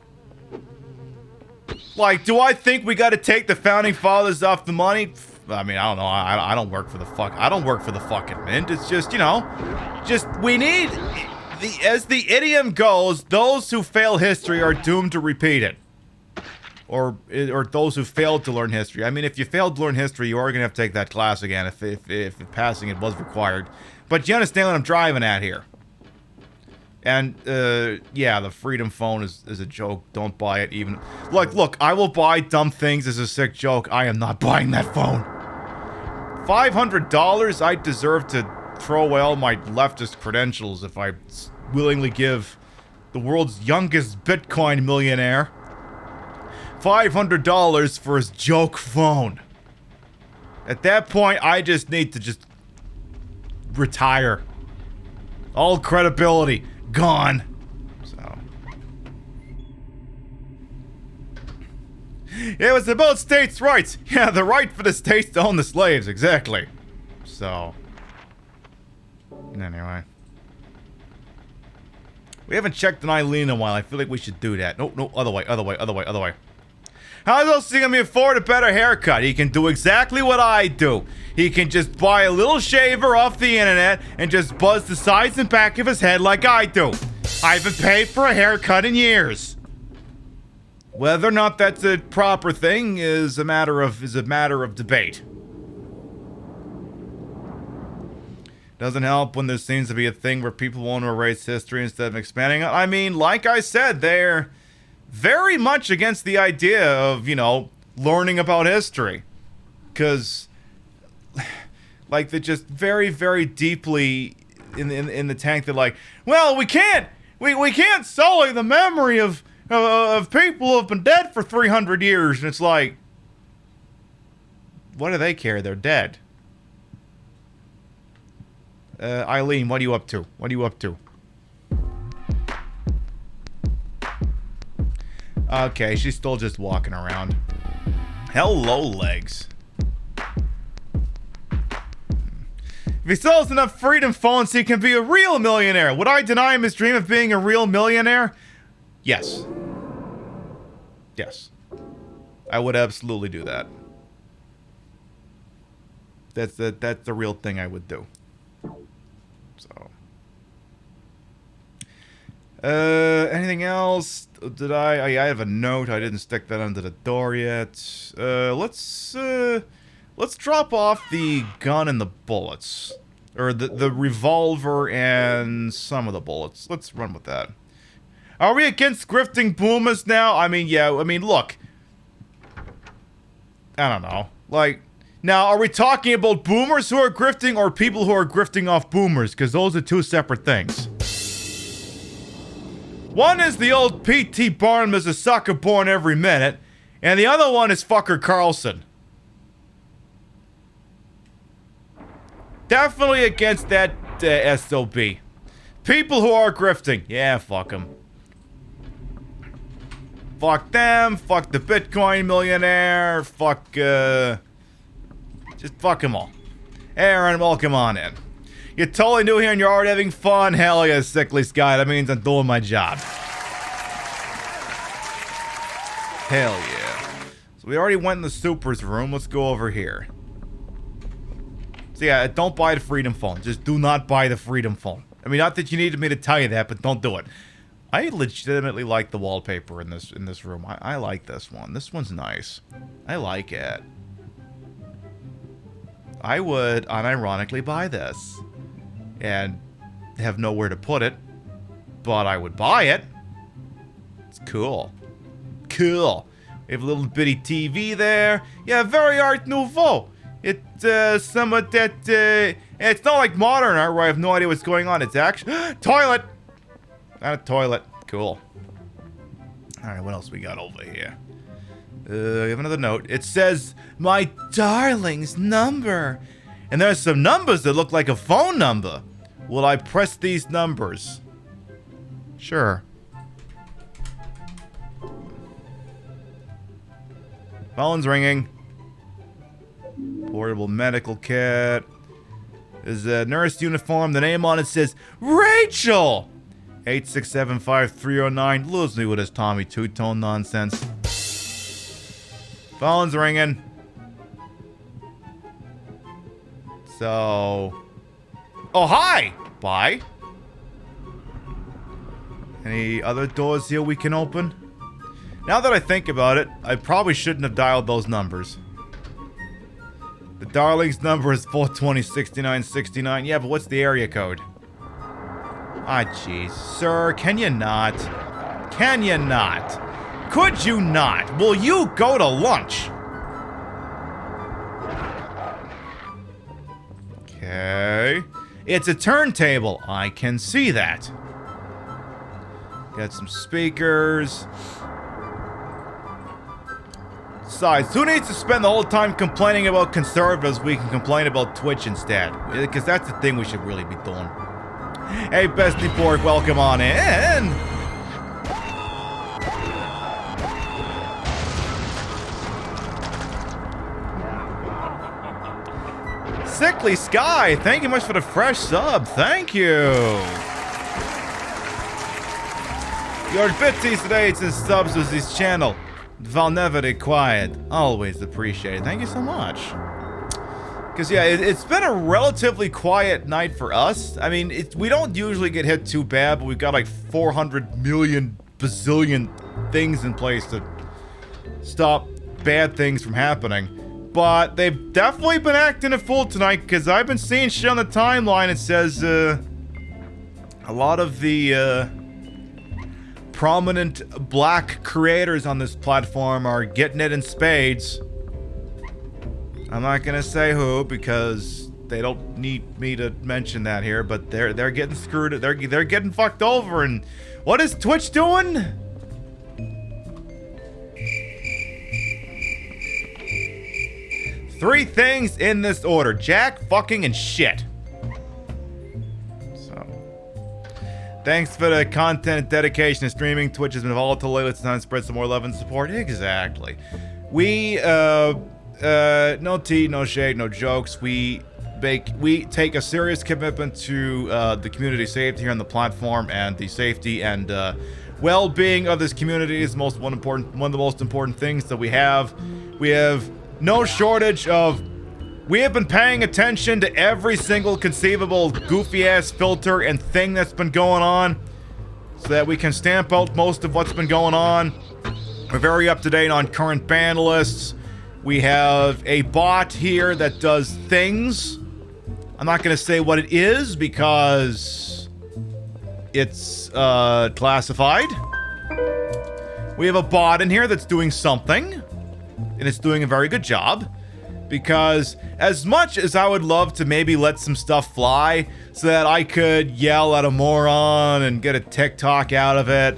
S1: like, do I think we got to take the founding fathers off the money? I mean, I don't know. I don't work for the fucking mint. It's just, you know, we need, as the idiom goes, those who fail history are doomed to repeat it. Or those who failed to learn history. I mean, if you failed to learn history, you are gonna have to take that class again if passing it was required. But you understand what I'm driving at here. And, yeah, the Freedom Phone is a joke. Don't buy it even. Look, I will buy dumb things as a sick joke. I am not buying that phone. $500? I deserve to throw away all my leftist credentials if I willingly give the world's youngest Bitcoin millionaire $500 for his joke phone. At that point, I just need to just retire. All credibility gone. So it was about states' rights. Yeah, the right for the states to own the slaves, exactly. So anyway, we haven't checked on Eileen in a while. I feel like we should do that. No, other way. How else is he gonna afford a better haircut? He can do exactly what I do. He can just buy a little shaver off the internet and just buzz the sides and back of his head like I do. I haven't paid for a haircut in years. Whether or not that's a proper thing is a matter of debate. Doesn't help when there seems to be a thing where people want to erase history instead of expanding it. I mean, like I said, they're very much against the idea of, you know, learning about history. Because, like, they're just very, very deeply in the tank. They're like, well, we can't sully the memory of people who have been dead for 300 years. And it's like, what do they care? They're dead. Eileen, what are you up to? Okay, she's still just walking around. Hello, legs. If he still has enough freedom phones, he can be a real millionaire. Would I deny him his dream of being a real millionaire? Yes. Yes. I would absolutely do that. That's the real thing I would do. So. Anything else? Did I have a note. I didn't stick that under the door yet. Let's drop off the gun and the bullets. Or the revolver and some of the bullets. Let's run with that. Are we against grifting boomers now? I mean, yeah, I mean, look. I don't know. Like, now, are we talking about boomers who are grifting or people who are grifting off boomers? Because those are two separate things. One is the old P.T. Barnum is a sucker born every minute, and the other one is fucker Carlson. Definitely against that SOB. People who are grifting. Yeah, fuck them. Fuck them. Fuck the Bitcoin millionaire. Fuck, just fuck them all. Aaron, welcome on in. You're totally new here and you're already having fun. Hell yeah, sickly Sky. That means I'm doing my job. Hell yeah. So we already went in the supers room. Let's go over here. So yeah, don't buy the Freedom Phone. Just do not buy the Freedom Phone. I mean, not that you needed me to tell you that, but don't do it. I legitimately like the wallpaper in this room. I like this one. This one's nice. I like it. I would unironically buy this. And have nowhere to put it. But I would buy it. It's cool. Cool. We have a little bitty TV there. Yeah, very Art Nouveau. It's some of that, it's not like modern art where I have no idea what's going on. It's actually, toilet! Not a toilet. Cool. Alright, what else we got over here? We have another note. It says, my darling's number. And there's some numbers that look like a phone number. Will I press these numbers? Sure. Phone's ringing. Portable medical kit. There's a nurse uniform. The name on it says Rachel! 8675309. Lose me with his Tommy Two-Tone nonsense. Phone's ringing. So... Oh, hi! Bye. Any other doors here we can open? Now that I think about it, I probably shouldn't have dialed those numbers. The darling's number is 420-6969. Yeah, but what's the area code? Ah, jeez. Sir, can you not? Can you not? Could you not? Will you go to lunch? Okay. It's a turntable. I can see that. Got some speakers. Besides, who needs to spend the whole time complaining about conservatives? We can complain about Twitch instead. Because that's the thing we should really be doing. Hey, Bestie Borg, welcome on in. Sickly Sky, thank you much for the fresh sub. Thank you. Your bitsies today since subs was this channel. Val never required. Always appreciated. Thank you so much. Because, yeah, it's been a relatively quiet night for us. I mean, we don't usually get hit too bad, but we've got like 400 million bazillion things in place to stop bad things from happening. But they've definitely been acting a fool tonight, because I've been seeing shit on the timeline. It says, a lot of the, prominent black creators on this platform are getting it in spades. I'm not gonna say who, because they don't need me to mention that here, but they're getting screwed. They're getting fucked over. And what is Twitch doing? Three things in this order: Jack, fucking, and shit. So, thanks for the content and dedication to streaming. Twitch has been volatile lately. It's time to spread some more love and support. Exactly. We, no tea, no shade, no jokes. We take a serious commitment to the community safety here on the platform, and the safety and well-being of this community is one of the most important things that we have. We have no shortage of. We have been paying attention to every single conceivable goofy-ass filter and thing that's been going on, so that we can stamp out most of what's been going on. We're very up-to-date on current ban lists. We have a bot here that does things. I'm not going to say what it is because it's classified. We have a bot in here that's doing something, and it's doing a very good job. Because as much as I would love to maybe let some stuff fly so that I could yell at a moron and get a TikTok out of it,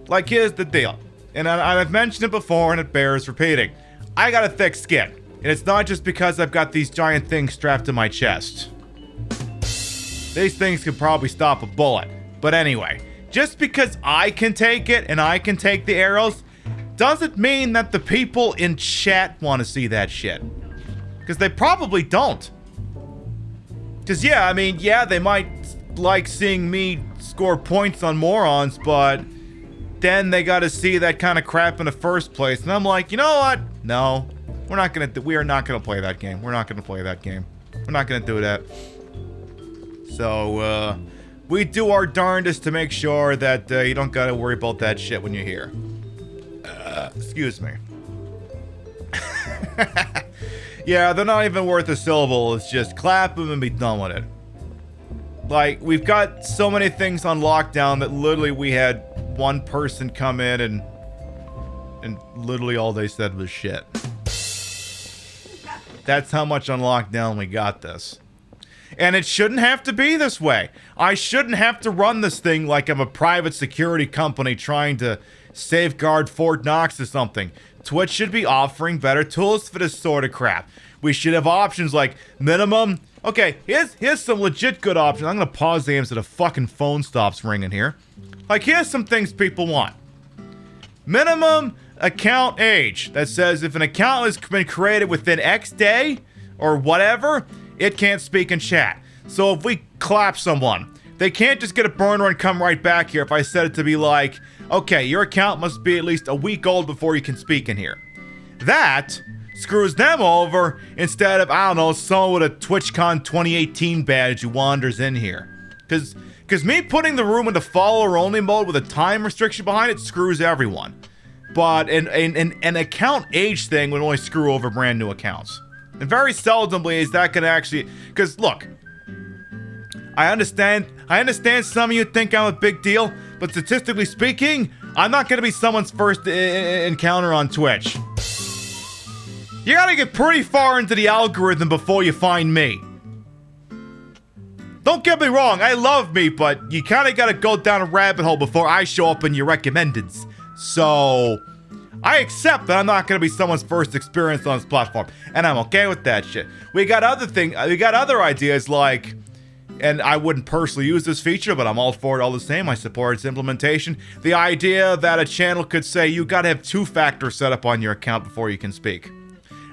S1: like, here's the deal. And I've mentioned it before and it bears repeating. I got a thick skin. And it's not just because I've got these giant things strapped to my chest. These things could probably stop a bullet. But anyway, just because I can take it and I can take the arrows, doesn't mean that the people in chat want to see that shit. Because they probably don't. Because yeah, I mean, yeah, they might like seeing me score points on morons, but then they got to see that kind of crap in the first place. And I'm like, you know what? No, we are not gonna play that game. We're not gonna play that game. We're not gonna do that. So, we do our darndest to make sure that you don't gotta worry about that shit when you're here. Excuse me. Yeah, they're not even worth a syllable. It's just clap them and be done with it. Like, we've got so many things on lockdown that literally we had one person come in and literally all they said was shit. That's how much on lockdown we got this. And it shouldn't have to be this way. I shouldn't have to run this thing like I'm a private security company trying to safeguard Fort Knox or something. Twitch should be offering better tools for this sort of crap. We should have options like minimum. Okay, here's some legit good options. I'm gonna pause the game so the fucking phone stops ringing here. Like, here's some things people want. Minimum account age that says if an account has been created within X day or whatever, it can't speak in chat. So if we clap someone, they can't just get a burner and come right back here if I set it to be like, okay, your account must be at least a week old before you can speak in here. That screws them over instead of, I don't know, someone with a TwitchCon 2018 badge who wanders in here. Because me putting the room into follower only mode with a time restriction behind it screws everyone. But an account age thing would only screw over brand new accounts. And very seldomly is that gonna actually, because look, I understand some of you think I'm a big deal, but statistically speaking, I'm not gonna be someone's first encounter on Twitch. You gotta get pretty far into the algorithm before you find me. Don't get me wrong, I love me, but you kinda gotta go down a rabbit hole before I show up in your recommendeds. So, I accept that I'm not gonna be someone's first experience on this platform, and I'm okay with that shit. We got other ideas like, and I wouldn't personally use this feature, but I'm all for it all the same. I support its implementation. The idea that a channel could say you gotta have two-factor setup on your account before you can speak.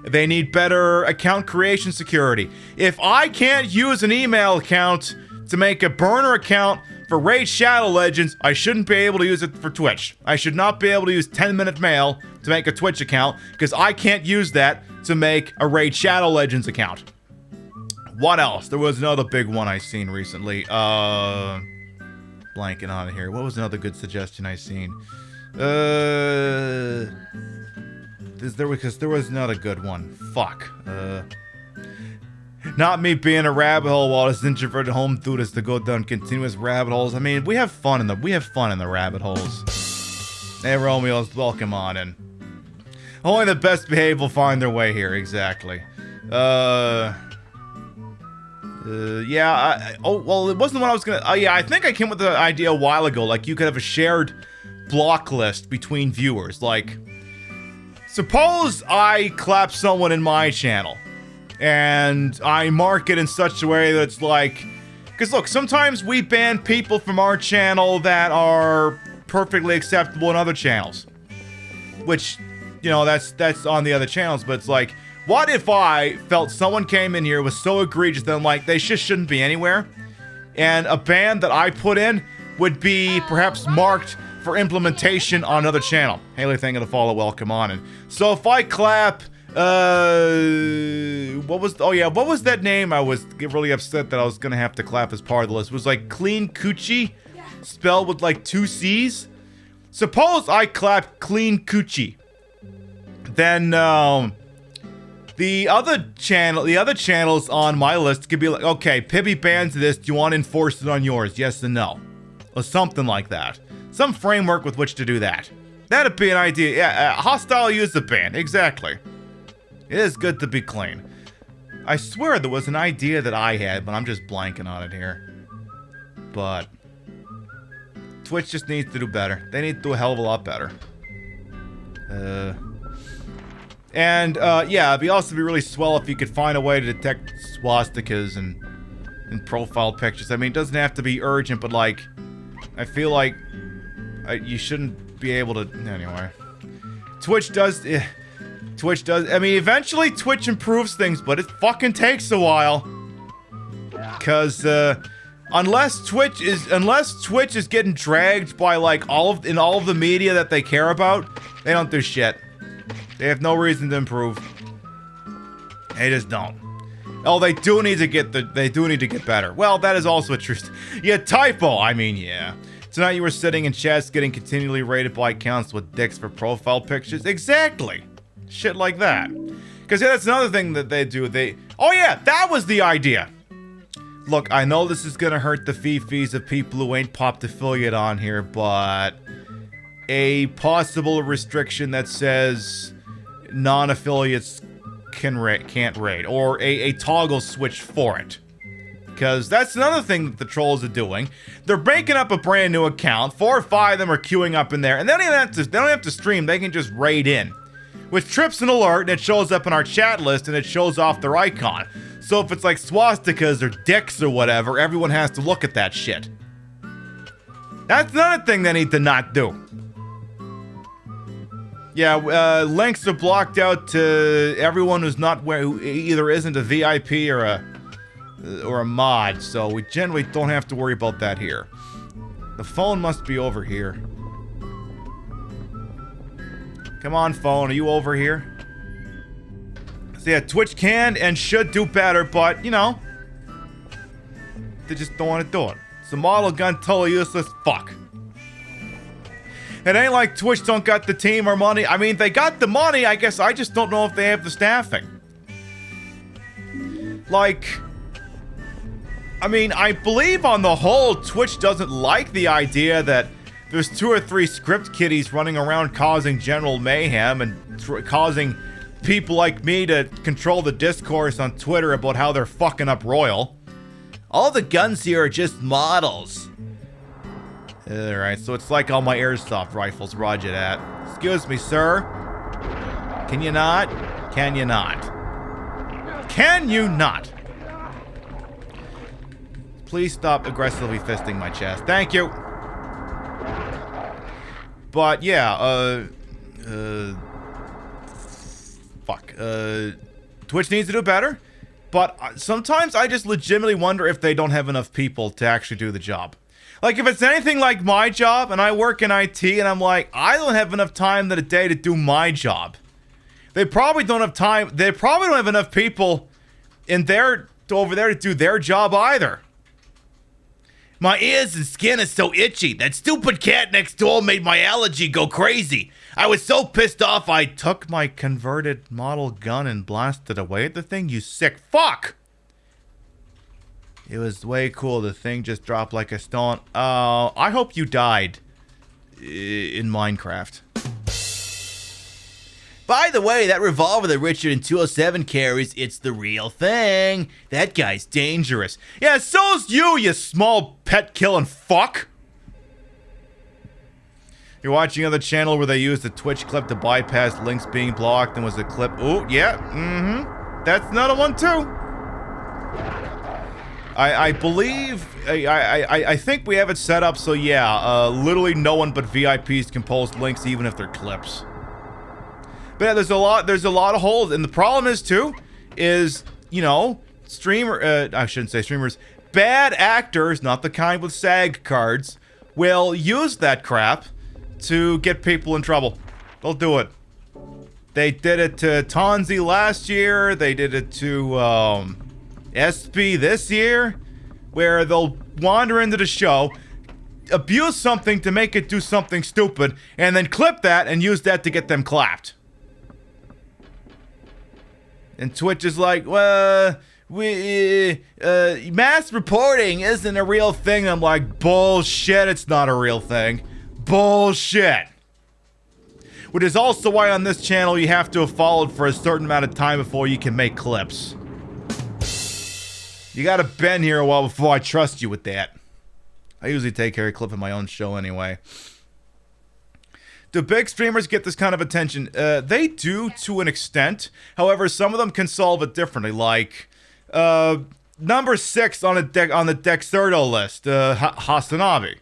S1: They need better account creation security. If I can't use an email account to make a burner account for Raid Shadow Legends, I shouldn't be able to use it for Twitch. I should not be able to use 10-minute mail to make a Twitch account, because I can't use that to make a Raid Shadow Legends account. What else? There was another big one I seen recently. Blanking on it here. What was another good suggestion I seen? There was not a good one. Fuck. Not me being a rabbit hole while this introverted home dude is to go down continuous rabbit holes. I mean, we have fun in the rabbit holes. Hey Romeo's, welcome on in. Only the best behaved will find their way here, exactly. Yeah, well, it wasn't what I was gonna, yeah, I think I came with the idea a while ago, like you could have a shared block list between viewers, like, suppose I clap someone in my channel, and I mark it in such a way that it's like, because look, sometimes we ban people from our channel that are perfectly acceptable in other channels, which, you know, that's on the other channels, but it's like, what if I felt someone came in here was so egregious that I'm like, they just shouldn't be anywhere, and a ban that I put in would be perhaps marked for implementation on another channel. Haley, thank you to follow, welcome on. And so if I clap, what was that name? I was really upset that I was gonna have to clap as part of the list. It was like Clean Coochie, spelled with like 2 C's. Suppose I clap Clean Coochie. Then, the other channels on my list could be like, okay, Pibby bans this, do you want to enforce it on yours? Yes and no. Or something like that. Some framework with which to do that. That'd be an idea. Yeah, hostile user ban. Exactly. It is good to be clean. I swear there was an idea that I had, but I'm just blanking on it here. But Twitch just needs to do better. They need to do a hell of a lot better. Yeah, it'd also be really swell if you could find a way to detect swastikas in profile pictures. I mean, it doesn't have to be urgent, but like, I feel like you shouldn't be able to. Anyway, Twitch does. I mean, eventually Twitch improves things, but it fucking takes a while. Cause unless Twitch is getting dragged by like all of the media that they care about, they don't do shit. They have no reason to improve. They just don't. Oh, they do need to get better. Well, that is also a truth. Yeah, typo. I mean, yeah. Tonight you were sitting in chats getting continually rated by accounts with dicks for profile pictures. Exactly. Shit like that. Because yeah, that's another thing that they do. Oh yeah, that was the idea. Look, I know this is gonna hurt the fee-fees of people who ain't popped affiliate on here, but a possible restriction that says non-affiliates can't raid, or a toggle switch for it. Because that's another thing that the trolls are doing. They're breaking up a brand new account. 4 or 5 of them are queuing up in there, and they don't have to stream. They can just raid in, which trips an alert, and it shows up in our chat list, and it shows off their icon. So if it's like swastikas or dicks or whatever, everyone has to look at that shit. That's another thing they need to not do. Yeah, links are blocked out to everyone who either isn't a VIP or a mod, so we generally don't have to worry about that here. The phone must be over here. Come on, phone, are you over here? So yeah, Twitch can and should do better, but, you know, they just don't want to do it. It's a model gun, totally useless. Fuck. It ain't like Twitch don't got the team or money. I mean, they got the money, I guess I just don't know if they have the staffing. Like, I mean, I believe on the whole, Twitch doesn't like the idea that there's 2 or 3 script kiddies running around causing general mayhem and causing people like me to control the discourse on Twitter about how they're fucking up Royal. All the guns here are just models. Alright, so it's like all my airsoft rifles, roger that. Excuse me, sir. Can you not? Can you not? Can you not? Please stop aggressively fisting my chest. Thank you. But yeah, Twitch needs to do better. But sometimes I just legitimately wonder if they don't have enough people to actually do the job. Like, if it's anything like my job, and I work in IT, and I'm like, I don't have enough time in a day to do my job. They probably don't have time. They probably don't have enough people over there to do their job either. My ears and skin is so itchy. That stupid cat next door made my allergy go crazy. I was so pissed off I took my converted model gun and blasted away at the thing, you sick fuck! It was way cool. The thing just dropped like a stone. I hope you died in Minecraft. By the way, that revolver that Richard in 207 carries, it's the real thing. That guy's dangerous. Yeah, so's you small pet-killing fuck. You're watching another channel where they used a Twitch clip to bypass links being blocked and was a clip. Oh, yeah, That's another one, too. I believe, I think we have it set up so yeah, literally no one but VIPs can post links even if they're clips. But yeah, there's a lot of holes, and the problem is too, you know, I shouldn't say streamers, bad actors, not the kind with SAG cards, will use that crap to get people in trouble. They'll do it. They did it to Tonzi last year, they did it to, SP this year, where they'll wander into the show, abuse something to make it do something stupid, and then clip that and use that to get them clapped. And Twitch is like, well, mass reporting isn't a real thing. I'm like, bullshit, it's not a real thing. Bullshit. Which is also why on this channel you have to have followed for a certain amount of time before you can make clips. You gotta been here a while before I trust you with that. I usually take care of clip of my own show anyway. Do big streamers get this kind of attention? They do to an extent. However, some of them can solve it differently. Like, number 6 on the Dexerto list, Hasanabe.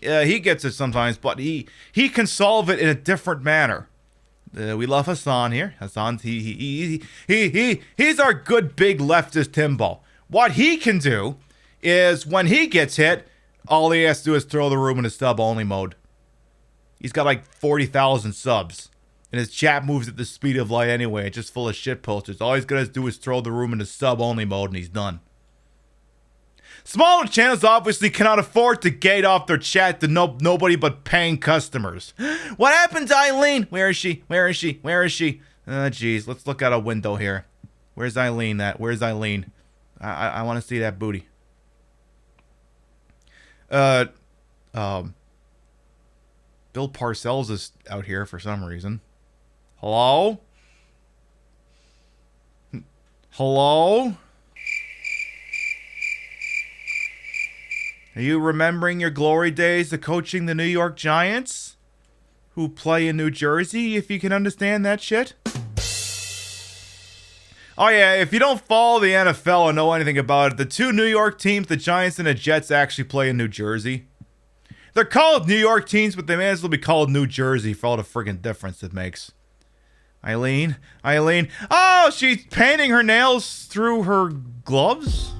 S1: He gets it sometimes, but he can solve it in a different manner. We love Hassan here. Hassan, he's our good big leftist Timbo. What he can do is when he gets hit, all he has to do is throw the room in a sub-only mode. He's got like 40,000 subs. And his chat moves at the speed of light anyway. It's just full of shit posters. All he's gonna do is throw the room into sub-only mode and he's done. Smaller channels obviously cannot afford to gate off their chat to nobody but paying customers. What happened to Eileen? Where is she? Where is she? Where is she? Jeez. Let's look out a window here. Where's Eileen at? Where's Eileen? I want to see that booty. Bill Parcells is out here for some reason. Hello? Hello? Are you remembering your glory days of coaching the New York Giants? Who play in New Jersey, if you can understand that shit? Oh yeah, if you don't follow the NFL or know anything about it, the two New York teams, the Giants and the Jets, actually play in New Jersey. They're called New York teams, but they may as well be called New Jersey for all the friggin' difference it makes. Eileen? Eileen? Oh, she's painting her nails through her gloves?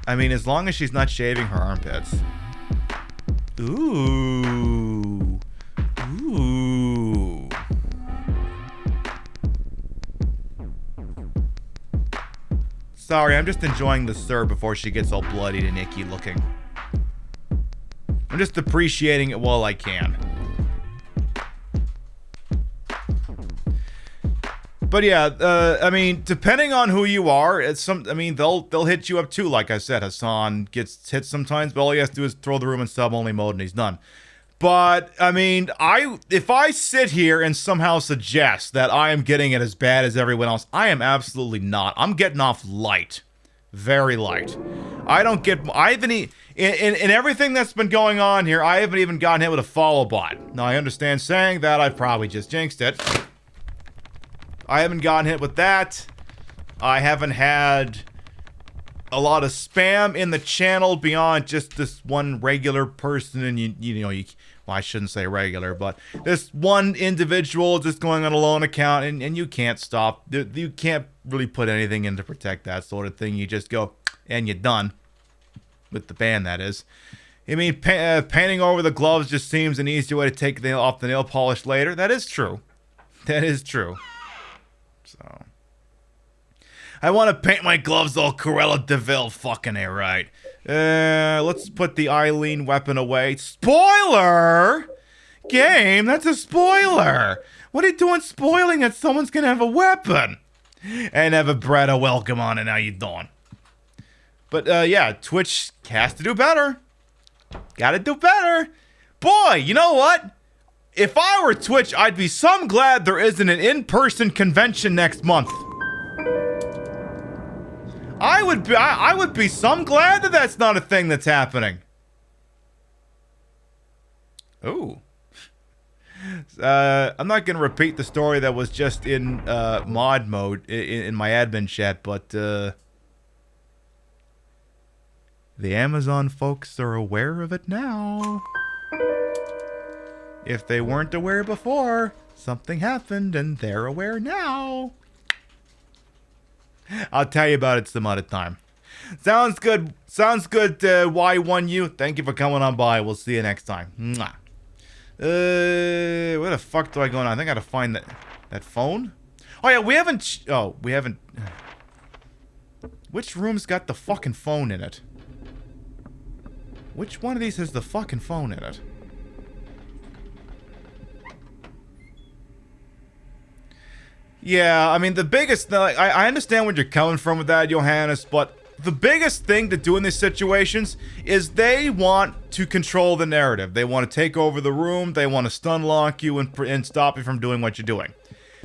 S1: I mean, as long as she's not shaving her armpits. Ooh. Ooh. Sorry, I'm just enjoying the stir before she gets all bloodied and icky looking. I'm just appreciating it while I can. But yeah, I mean, depending on who you are, they'll hit you up too. Like I said, Hassan gets hit sometimes, but all he has to do is throw the room in sub-only mode and he's done. But, I mean, if I sit here and somehow suggest that I am getting it as bad as everyone else, I am absolutely not. I'm getting off light. Very light. In everything that's been going on here, I haven't even gotten hit with a follow bot. Now, I understand saying that, I've probably just jinxed it. I haven't gotten hit with that. I haven't had a lot of spam in the channel beyond just this one regular person, and well, I shouldn't say regular, but this one individual just going on a loan account, and you can't stop. You can't really put anything in to protect that sort of thing. You just go, and you're done. With the ban, that is. I mean, painting over the gloves just seems an easier way to take off the nail polish later. That is true. That is true. So, I want to paint my gloves all Cruella de Vil. Fucking A, right. Let's put the Eileen weapon away. Spoiler! Game, that's a spoiler! What are you doing spoiling that someone's gonna have a weapon? And have a Bretta welcome on it, how you doing? But, yeah, Twitch has to do better. Gotta do better. Boy, you know what? If I were Twitch, I'd be some glad there isn't an in-person convention next month. I would be some glad that that's not a thing that's happening. Ooh. I'm not going to repeat the story that was just in mod mode in my admin chat, but the Amazon folks are aware of it now. If they weren't aware before, something happened and they're aware now. I'll tell you about it some other time. Sounds good. Sounds good, Y1U. Thank you for coming on by. We'll see you next time. Mwah. Where the fuck do I go now? I think I gotta find that phone. Oh yeah, we haven't. Which room's got the fucking phone in it? Which one of these has the fucking phone in it? Yeah, I mean, the biggest... I understand where you're coming from with that, Johannes, but the biggest thing to do in these situations is they want to control the narrative. They want to take over the room. They want to stun lock you and stop you from doing what you're doing.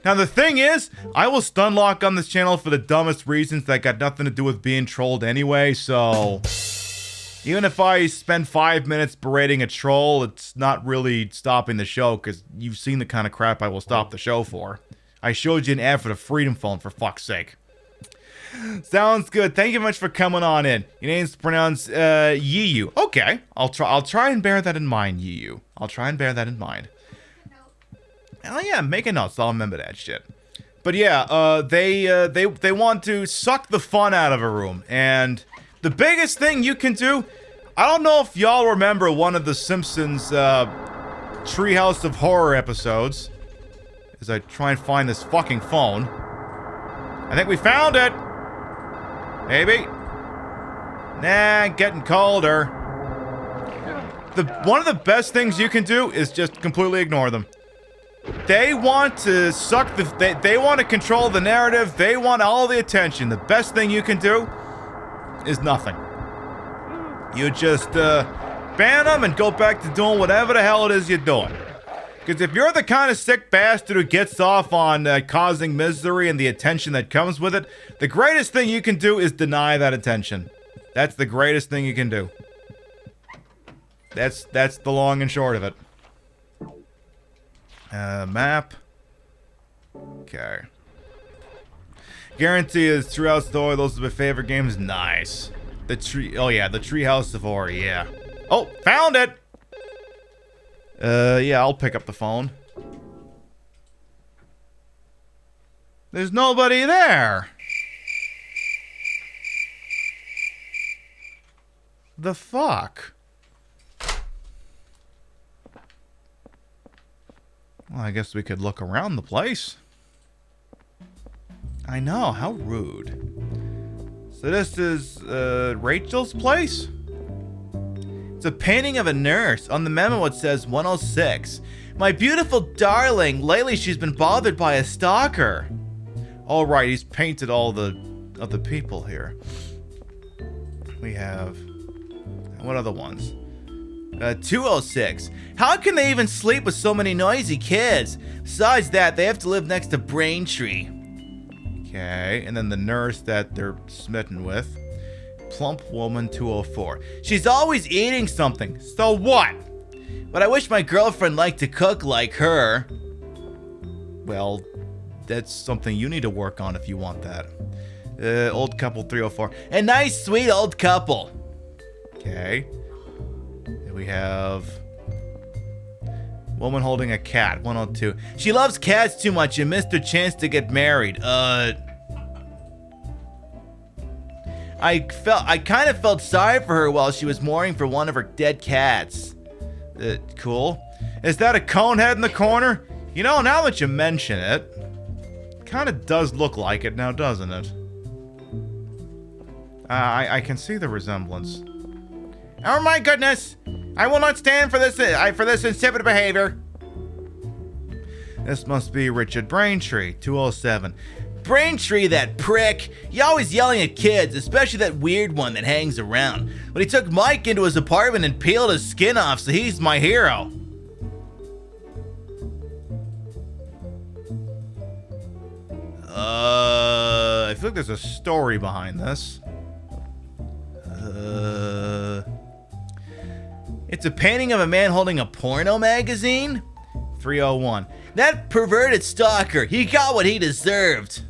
S1: Now, the thing is, I will stun lock on this channel for the dumbest reasons that got nothing to do with being trolled anyway, so even if I spend 5 minutes berating a troll, it's not really stopping the show, because you've seen the kind of crap I will stop the show for. I showed you an ad for the Freedom Phone, for fuck's sake. Sounds good. Thank you much for coming on in. Your name's pronounced Yiyu. Okay, I'll try and bear that in mind, Yiyu. I'll try and bear that in mind. Oh yeah, make a note so I'll remember that shit. But yeah, they want to suck the fun out of a room, and the biggest thing you can do, I don't know if y'all remember one of the Simpsons Treehouse of Horror episodes, as I try and find this fucking phone. I think we found it. Maybe. Nah, getting colder. One of the best things you can do is just completely ignore them. They want to suck they want to control the narrative. They want all the attention. The best thing you can do is nothing. You just ban them and go back to doing whatever the hell it is you're doing. Because if you're the kind of sick bastard who gets off on causing misery and the attention that comes with it, the greatest thing you can do is deny that attention. That's the greatest thing you can do. That's the long and short of it. Map. Okay. Guarantee is Treehouse of Horror. Those are my favorite games. Nice. Oh yeah, the Treehouse of Horror. Yeah. Oh, found it. Yeah, I'll pick up the phone. There's nobody there. The fuck? Well, I guess we could look around the place. I know, how rude. So this is, Rachel's place? It's a painting of a nurse. On the memo it says 106. My beautiful darling, lately she's been bothered by a stalker. All right, he's painted all of the people here. We have, what other ones? 206. How can they even sleep with so many noisy kids? Besides that, they have to live next to Braintree. Okay, and then the nurse that they're smitten with. Plump Woman 204. She's always eating something. So what? But I wish my girlfriend liked to cook like her. Well, that's something you need to work on if you want that. Old couple 304. A nice, sweet old couple. Okay. Here we have woman holding a cat, 102. She loves cats too much and missed her chance to get married. I kind of felt sorry for her while she was mourning for one of her dead cats. Cool. Is that a cone head in the corner? You know, now that you mention it, kind of does look like it now, doesn't it? I can see the resemblance. Oh my goodness! I will not stand for this insipid behavior. This must be Richard Braintree, 207. Braintree, that prick. He always yelling at kids, especially that weird one that hangs around. But he took Mike into his apartment and peeled his skin off, so he's my hero. I feel like there's a story behind this. It's a painting of a man holding a porno magazine? 301. That perverted stalker, he got what he deserved.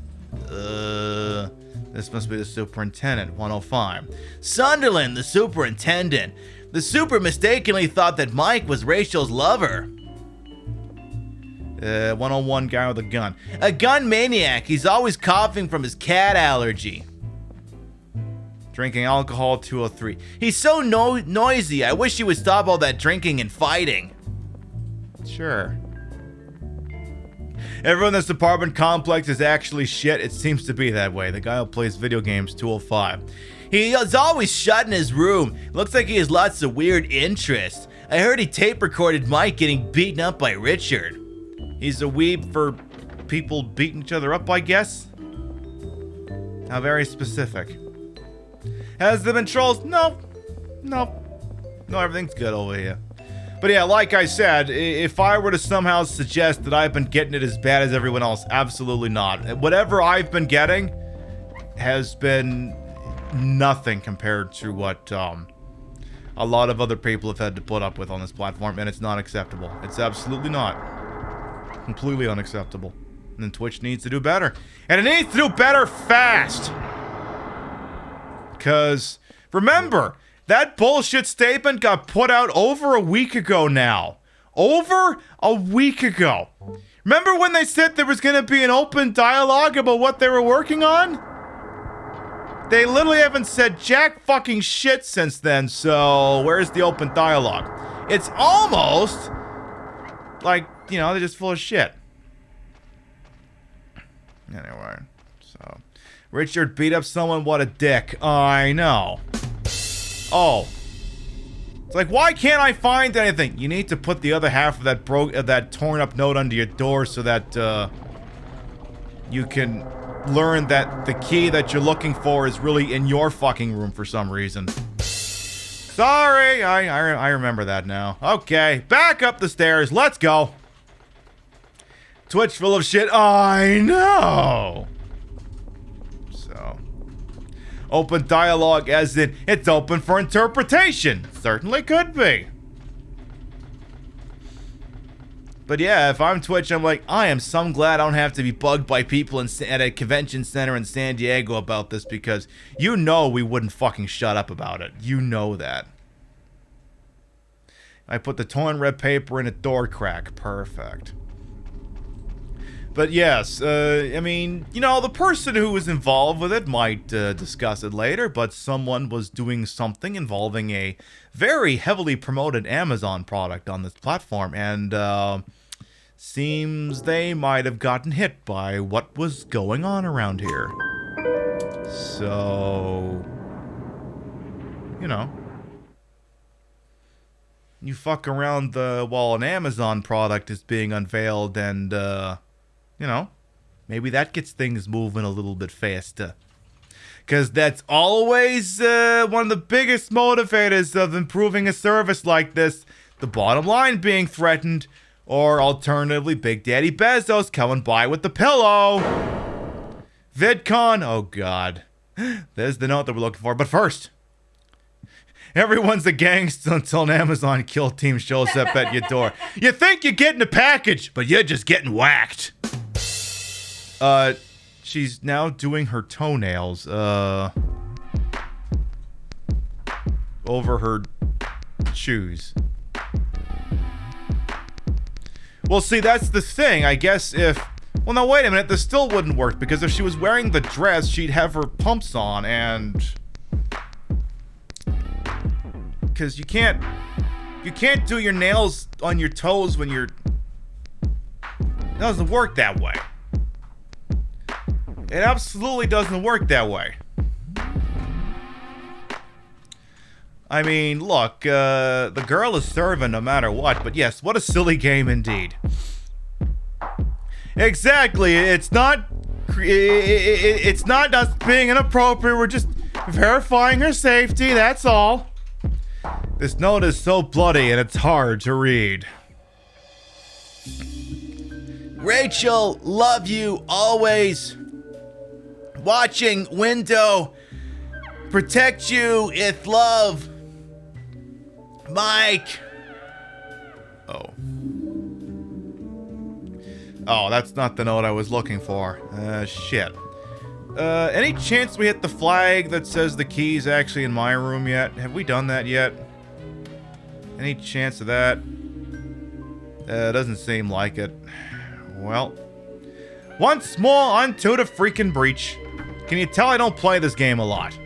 S1: This must be the superintendent, 105. Sunderland, the superintendent. The super mistakenly thought that Mike was Rachel's lover. 101 guy with a gun. A gun maniac, he's always coughing from his cat allergy. Drinking alcohol, 203. He's so noisy, I wish he would stop all that drinking and fighting. Sure. Everyone in this apartment complex is actually shit. It seems to be that way. The guy who plays video games, 205. He is always shut in his room. Looks like he has lots of weird interests. I heard he tape recorded Mike getting beaten up by Richard. He's a weeb for people beating each other up, I guess? How very specific. Has there been trolls? No. No. No, everything's good over here. But yeah, like I said, if I were to somehow suggest that I've been getting it as bad as everyone else, absolutely not. Whatever I've been getting has been nothing compared to what a lot of other people have had to put up with on this platform, and it's not acceptable. It's absolutely not. Completely unacceptable. And then Twitch needs to do better. And it needs to do better fast! Because, remember, that bullshit statement got put out over a week ago now. Over a week ago. Remember when they said there was going to be an open dialogue about what they were working on? They literally haven't said jack fucking shit since then, so where's the open dialogue? It's almost like, you know, they're just full of shit. Anyway, so Richard beat up someone, what a dick. I know. Oh. It's like, why can't I find anything? You need to put the other half of that torn up note under your door so that you can learn that the key that you're looking for is really in your fucking room for some reason. Sorry, I remember that now. Okay, back up the stairs. Let's go. Twitch full of shit. I know. So, open dialogue as in it's open for interpretation. Certainly could be. But yeah, if I'm Twitch, I'm like, I am so glad I don't have to be bugged by people at a convention center in San Diego about this, because you know we wouldn't fucking shut up about it. You know that. I put the torn red paper in a door crack. Perfect. But yes, I mean, you know, the person who was involved with it might discuss it later, but someone was doing something involving a very heavily promoted Amazon product on this platform, and seems they might have gotten hit by what was going on around here. So, you know, you fuck around while an Amazon product is being unveiled, and you know, maybe that gets things moving a little bit faster. Because that's always one of the biggest motivators of improving a service like this. The bottom line being threatened, or alternatively, Big Daddy Bezos coming by with the pillow. VidCon, oh god. There's the note that we're looking for. But first, everyone's a gangster until an Amazon kill team shows up at your door. You think you're getting a package, but you're just getting whacked. She's now doing her toenails, over her shoes. Well, see, that's the thing. I guess if... Well, no, wait a minute. This still wouldn't work, because if she was wearing the dress, she'd have her pumps on, and... Because you can't do your nails on your toes when you're... It doesn't work that way. It absolutely doesn't work that way. I mean, look, the girl is serving no matter what, but yes, what a silly game indeed. Exactly, it's not us being inappropriate, we're just verifying her safety, that's all. This note is so bloody and it's hard to read. Rachel, love you always. Watching window, protect you with love, Mike. Oh, that's not the note I was looking for. Shit. Any chance we hit the flag that says the key's actually in my room yet? Have we done that yet? Any chance of that? Doesn't seem like it. Well, once more onto the freaking breach. Can you tell I don't play this game a lot?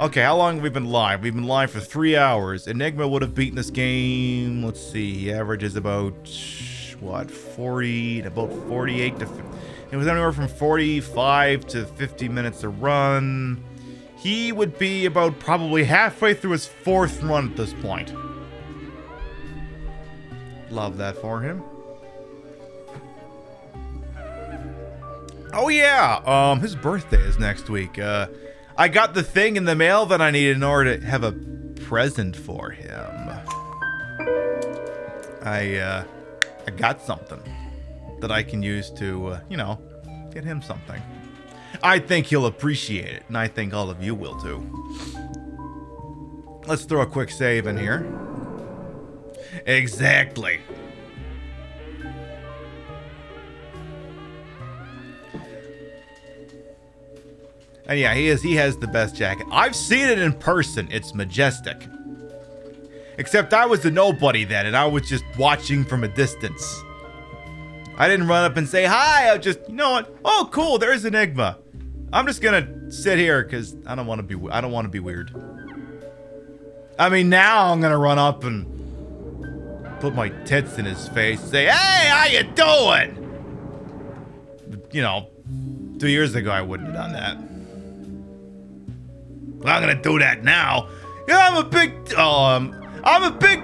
S1: Okay, how long have we been live? We've been live for 3 hours. Enigma would have beaten this game, let's see, he averages about, what, 48 to... It was anywhere from 45 to 50 minutes a run. He would be about probably halfway through his 4th run at this point. Love that for him. Oh yeah, his birthday is next week. I got the thing in the mail that I needed in order to have a present for him. I got something that I can use to, you know, get him something. I think he'll appreciate it, and I think all of you will too. Let's throw a quick save in here. Exactly. And yeah, he has the best jacket. I've seen it in person. It's majestic. Except I was a nobody then, and I was just watching from a distance. I didn't run up and say hi. I just, you know what? Oh, cool. There's Enigma. I'm just gonna sit here because I don't want to be weird. I mean, now I'm gonna run up and put my tits in his face and say, "Hey, how you doing?" You know, 2 years ago I wouldn't have done that. Well, I'm gonna do that now. Yeah, I'm a big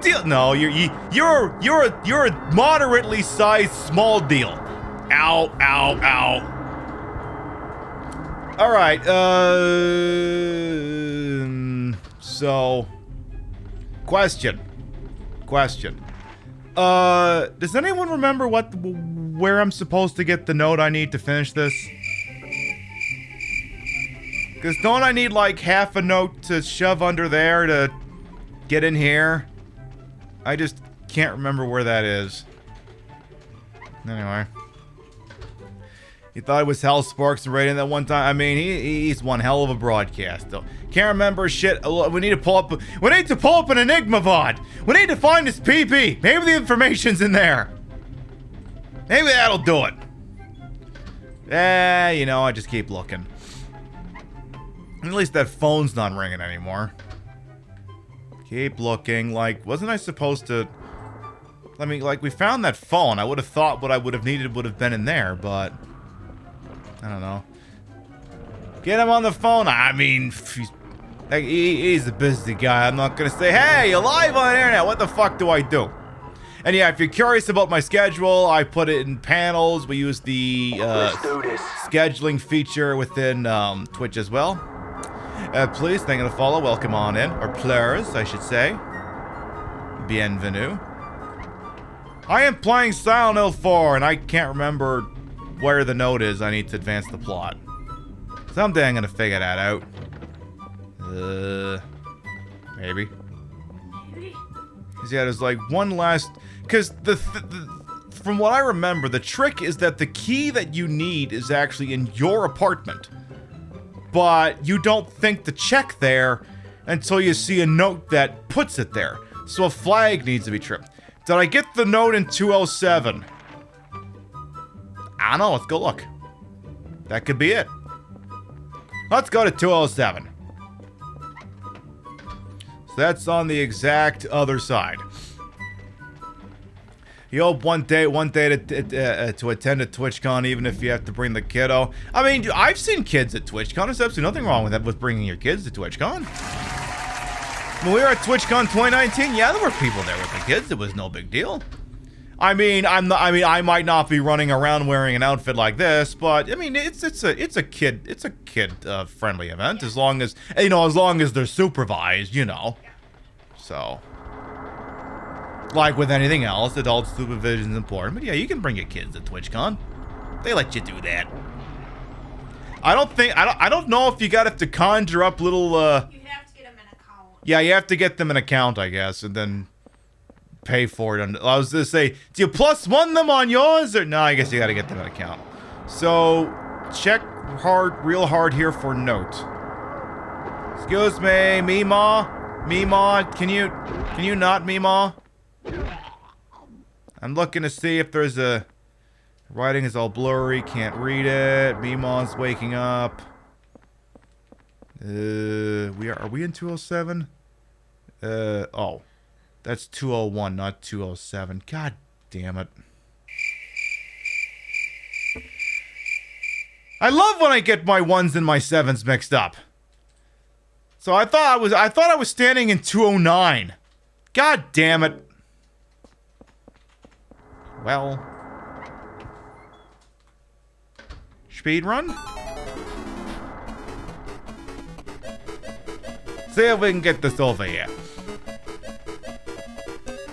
S1: deal. No, you're a moderately sized small deal. Ow, ow, ow. All right. So, question. Does anyone remember where I'm supposed to get the note I need to finish this? Because don't I need like half a note to shove under there to get in here? I just can't remember where that is. Anyway. He thought it was Hell Sparks and rating that one time. I mean, he's one hell of a broadcast, though. Can't remember shit. We need to pull up an Enigma VOD. We need to find his PP. Maybe the information's in there. Maybe that'll do it. You know, I just keep looking. At least that phone's not ringing anymore. Keep looking. Like, wasn't I supposed to... I mean, like, we found that phone. I would have thought what I would have needed would have been in there, but... I don't know. Get him on the phone. I mean, he's a busy guy. I'm not going to say, hey, you're live on the internet. What the fuck do I do? And yeah, if you're curious about my schedule, I put it in panels. We use the scheduling feature within Twitch as well. Please, thank you to follow. Welcome on in. Or pleurs, I should say. Bienvenue. I am playing Silent Hill 4, and I can't remember where the note is. I need to advance the plot. Someday I'm gonna figure that out. Maybe. Yeah, there's like one last... Because from what I remember, the trick is that the key that you need is actually in your apartment. But you don't think to check there until you see a note that puts it there. So a flag needs to be tripped. Did I get the note in 207? I don't know. Let's go look. That could be it. Let's go to 207. So that's on the exact other side. You hope one day to attend a TwitchCon, even if you have to bring the kiddo. I mean, I've seen kids at TwitchCon. There's absolutely nothing wrong with that, with bringing your kids to TwitchCon. When we were at TwitchCon 2019, yeah, there were people there with the kids. It was no big deal. I mean, I might not be running around wearing an outfit like this, but I mean, it's a kid friendly event, as long as they're supervised, you know. So, like with anything else, adult supervision is important. But yeah, you can bring your kids to TwitchCon. They let you do that. I don't know if you got to conjure up little.
S2: You have to get them an account.
S1: Yeah, you have to get them an account, I guess, and then pay for it. I was gonna say, do you +1 them on yours, or no? I guess you got to get them an account. So check real hard here for note. Excuse me, Meemaw, can you not, Meemaw? I'm looking to see if there's a... Writing is all blurry, can't read it. Meemaw's waking up. Are we in 207? Oh. That's 201, not 207. God damn it. I love when I get my 1s and my 7s mixed up. So I thought I was standing in 209. God damn it. Well. Speed run? See if we can get this over here.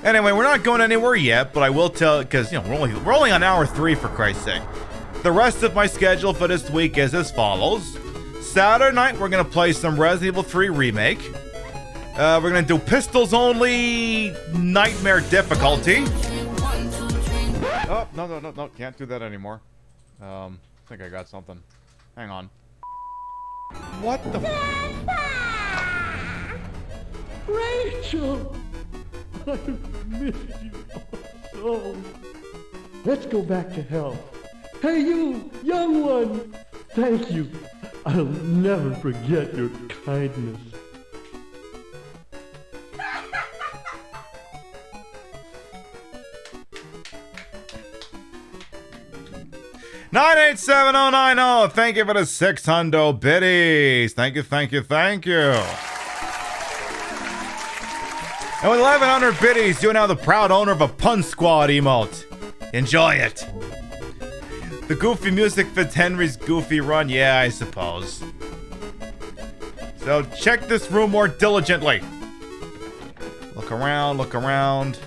S1: Anyway, we're not going anywhere yet, but I will tell, because, you know, we're only on hour 3, for Christ's sake. The rest of my schedule for this week is as follows. Saturday night, we're going to play some Resident Evil 3 Remake. We're going to do pistols only nightmare difficulty. Oh, no, can't do that anymore. I think I got something. Hang on. What the
S10: Rachel! I miss you so. Let's go back to health. Hey, you, young one! Thank you. I'll never forget your kindness.
S1: $987-090. Thank you for the 600 biddies. Thank you. And with 1,100 biddies, you're now the proud owner of a Pun Squad emote. Enjoy it. The goofy music fits Henry's goofy run? Yeah, I suppose. So check this room more diligently. Look around.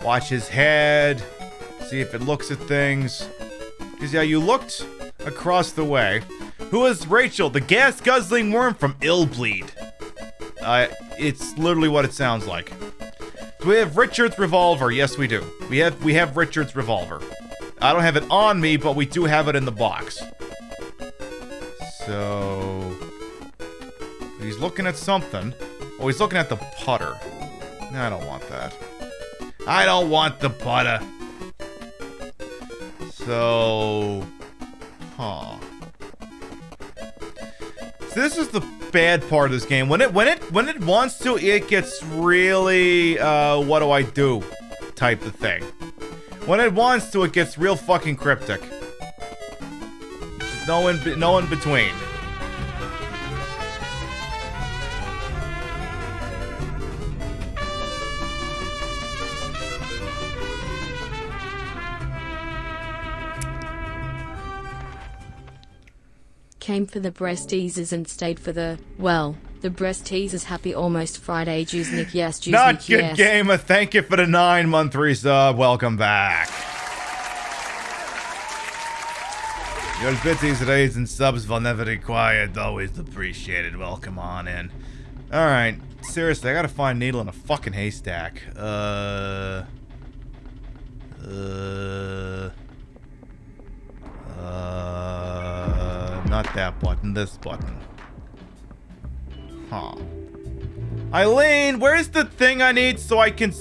S1: Watch his head. See if it looks at things. Because, yeah, you looked across the way. Who is Rachel, the gas-guzzling worm from Illbleed? It's literally what it sounds like. Do we have Richard's revolver? Yes, we do. We have Richard's revolver. I don't have it on me, but we do have it in the box. So... he's looking at something. Oh, he's looking at the putter. No, I don't want that. I don't want the putter. So... huh. So this is the bad part of this game. When it wants to, it gets really what do I do type of thing. When it wants to, it gets real fucking cryptic. No in between.
S6: Came for the breast teasers and stayed for the, well, the breast teasers. Happy almost Friday, Juznik, yes, Juznik,
S1: Not good
S6: yes.
S1: gamer, thank you for the 9-month resub. Welcome back. Your biddies, raids, and subs whenever required, always appreciated. Welcome on in. Alright, seriously, I gotta find a needle in a fucking haystack. Not that button, this button. Huh. Eileen, where's the thing I need so I can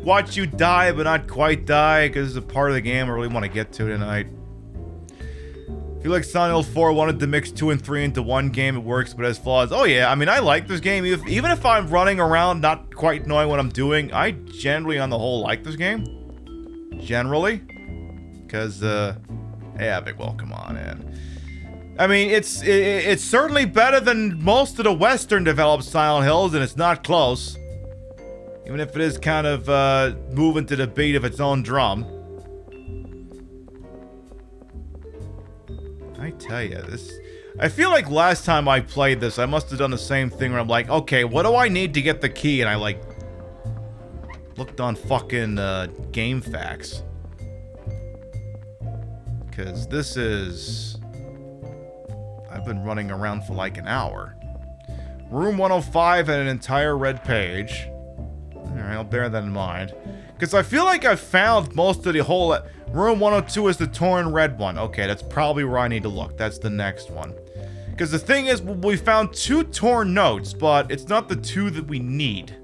S1: watch you die but not quite die? Because it's a part of the game I really want to get to tonight. I feel like Silent Hill 4 wanted to mix 2 and 3 into one game. It works, but has flaws. Oh yeah, I mean, I like this game. Even if I'm running around not quite knowing what I'm doing, I generally, on the whole, like this game. Generally. Because, yeah, big welcome on in. I mean, it's certainly better than most of the Western developed Silent Hills, and it's not close. Even if it is kind of moving to the beat of its own drum. I tell you, I feel like last time I played this, I must have done the same thing where I'm like, okay, what do I need to get the key? And I, like, looked on fucking Game Facts. Because this is... I've been running around for like an hour. Room 105 had an entire red page. Alright, I'll bear that in mind. Because I feel like I've found most of the whole... Room 102 is the torn red one. Okay, that's probably where I need to look. That's the next one. Because the thing is, we found 2 torn notes, but it's not the 2 that we need.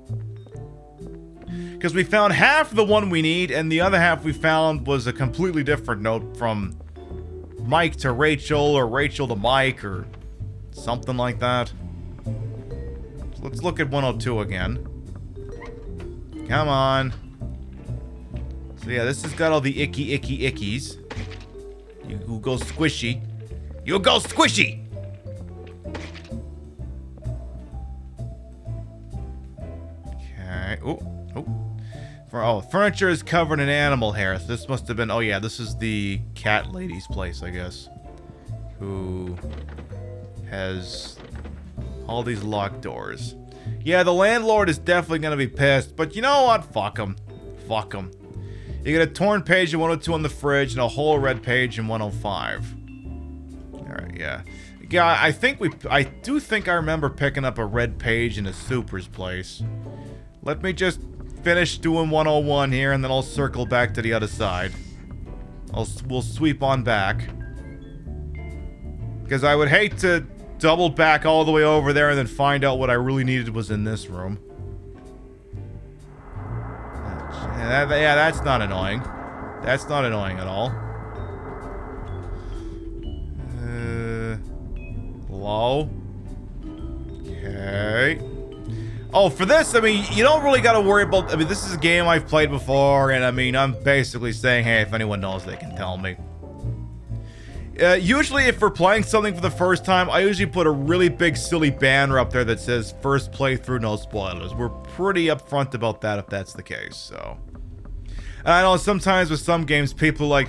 S1: Because we found half the one we need, and the other half we found was a completely different note from Mike to Rachel, or Rachel to Mike, or something like that. So let's look at 102 again. Come on. So yeah, this has got all the icky ickies. You go squishy. You go squishy! Okay. Oh, furniture is covered in animal hair. So this must have been... Oh yeah, this is the cat lady's place, I guess. Who has All these locked doors. Yeah, the landlord is definitely gonna be pissed, but you know what? Fuck him. Fuck him. You get a torn page in 102 on the fridge and a whole red page in 105. Alright, yeah. Yeah, I do think I remember picking up a red page in a super's place. Let me just finish doing 101 here and then I'll circle back to the other side. We'll sweep on back. Because I would hate to double back all the way over there and then find out what I really needed was in this room. Yeah, that's not annoying. That's not annoying at all. Hello? Okay. Oh, for this, I mean, you don't really gotta worry about... I mean, this is a game I've played before, and I mean, I'm basically saying, hey, if anyone knows, they can tell me. Usually, if we're playing something for the first time, I usually put a really big, silly banner up there that says, first playthrough, no spoilers. We're pretty upfront about that if that's the case, so... And I know sometimes with some games, people are like,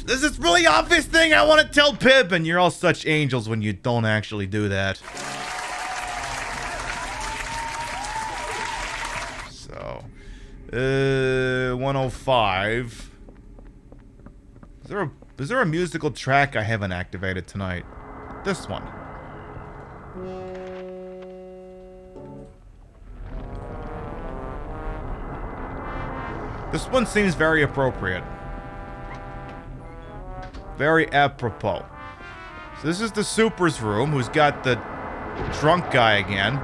S1: there's this really obvious thing I want to tell Pib, and you're all such angels when you don't actually do that. So, 105. Is there a musical track I haven't activated tonight? This one. This one seems very appropriate. Very apropos. So this is the Super's room, who's got the drunk guy again.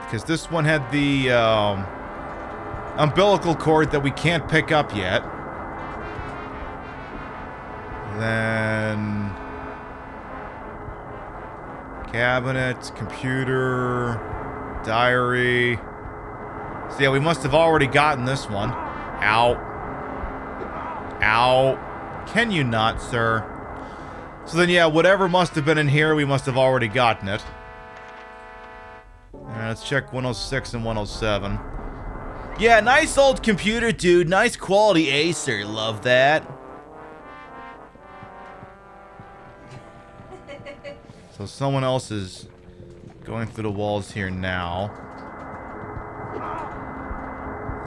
S1: Because this one had the umbilical cord that we can't pick up yet. Then... cabinet, computer, diary. So yeah, we must have already gotten this one. Ow. Ow. Can you not, sir? So then yeah, whatever must have been in here, we must have already gotten it. Let's check 106 and 107. Yeah, nice old computer, dude. Nice quality Acer. Love that. So someone else is going through the walls here now.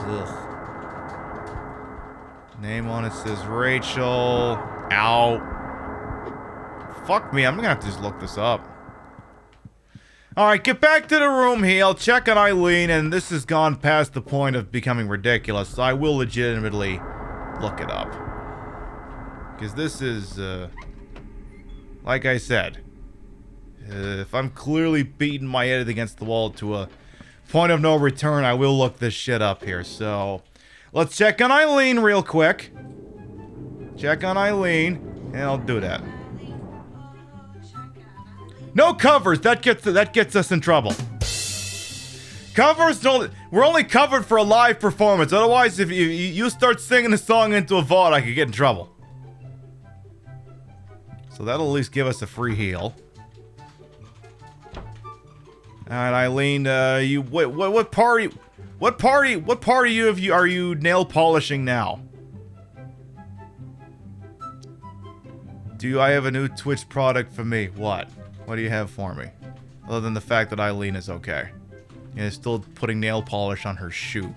S1: Ugh. Name on it says Rachel. Ow. Fuck me, I'm gonna have to just look this up. Alright, get back to the room here. I'll check on Eileen, and this has gone past the point of becoming ridiculous, so I will legitimately look it up. Because this is, like I said, if I'm clearly beating my head against the wall to a point of no return, I will look this shit up here. So, let's check on Eileen real quick. Check on Eileen, and I'll do that. No covers. That gets us in trouble. Covers don't. We're only covered for a live performance. Otherwise, if you start singing a song into a vault, I could get in trouble. So that'll at least give us a free heal. Alright, Eileen, you what part of you are you nail polishing now? Do I have a new Twitch product for me? What? What do you have for me? Other than the fact that Eileen is okay. And is still putting nail polish on her shoe.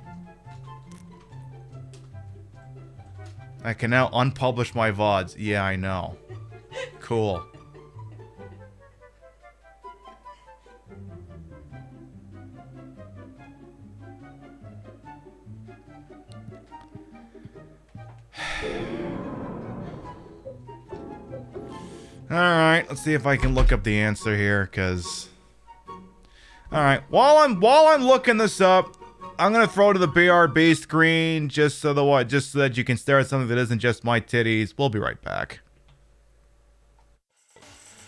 S1: I can now unpublish my VODs. Yeah, I know. Cool. Alright, let's see if I can look up the answer here, because... Alright, while I'm looking this up, I'm gonna throw to the BRB screen, just so that you can stare at something that isn't just my titties. We'll be right back.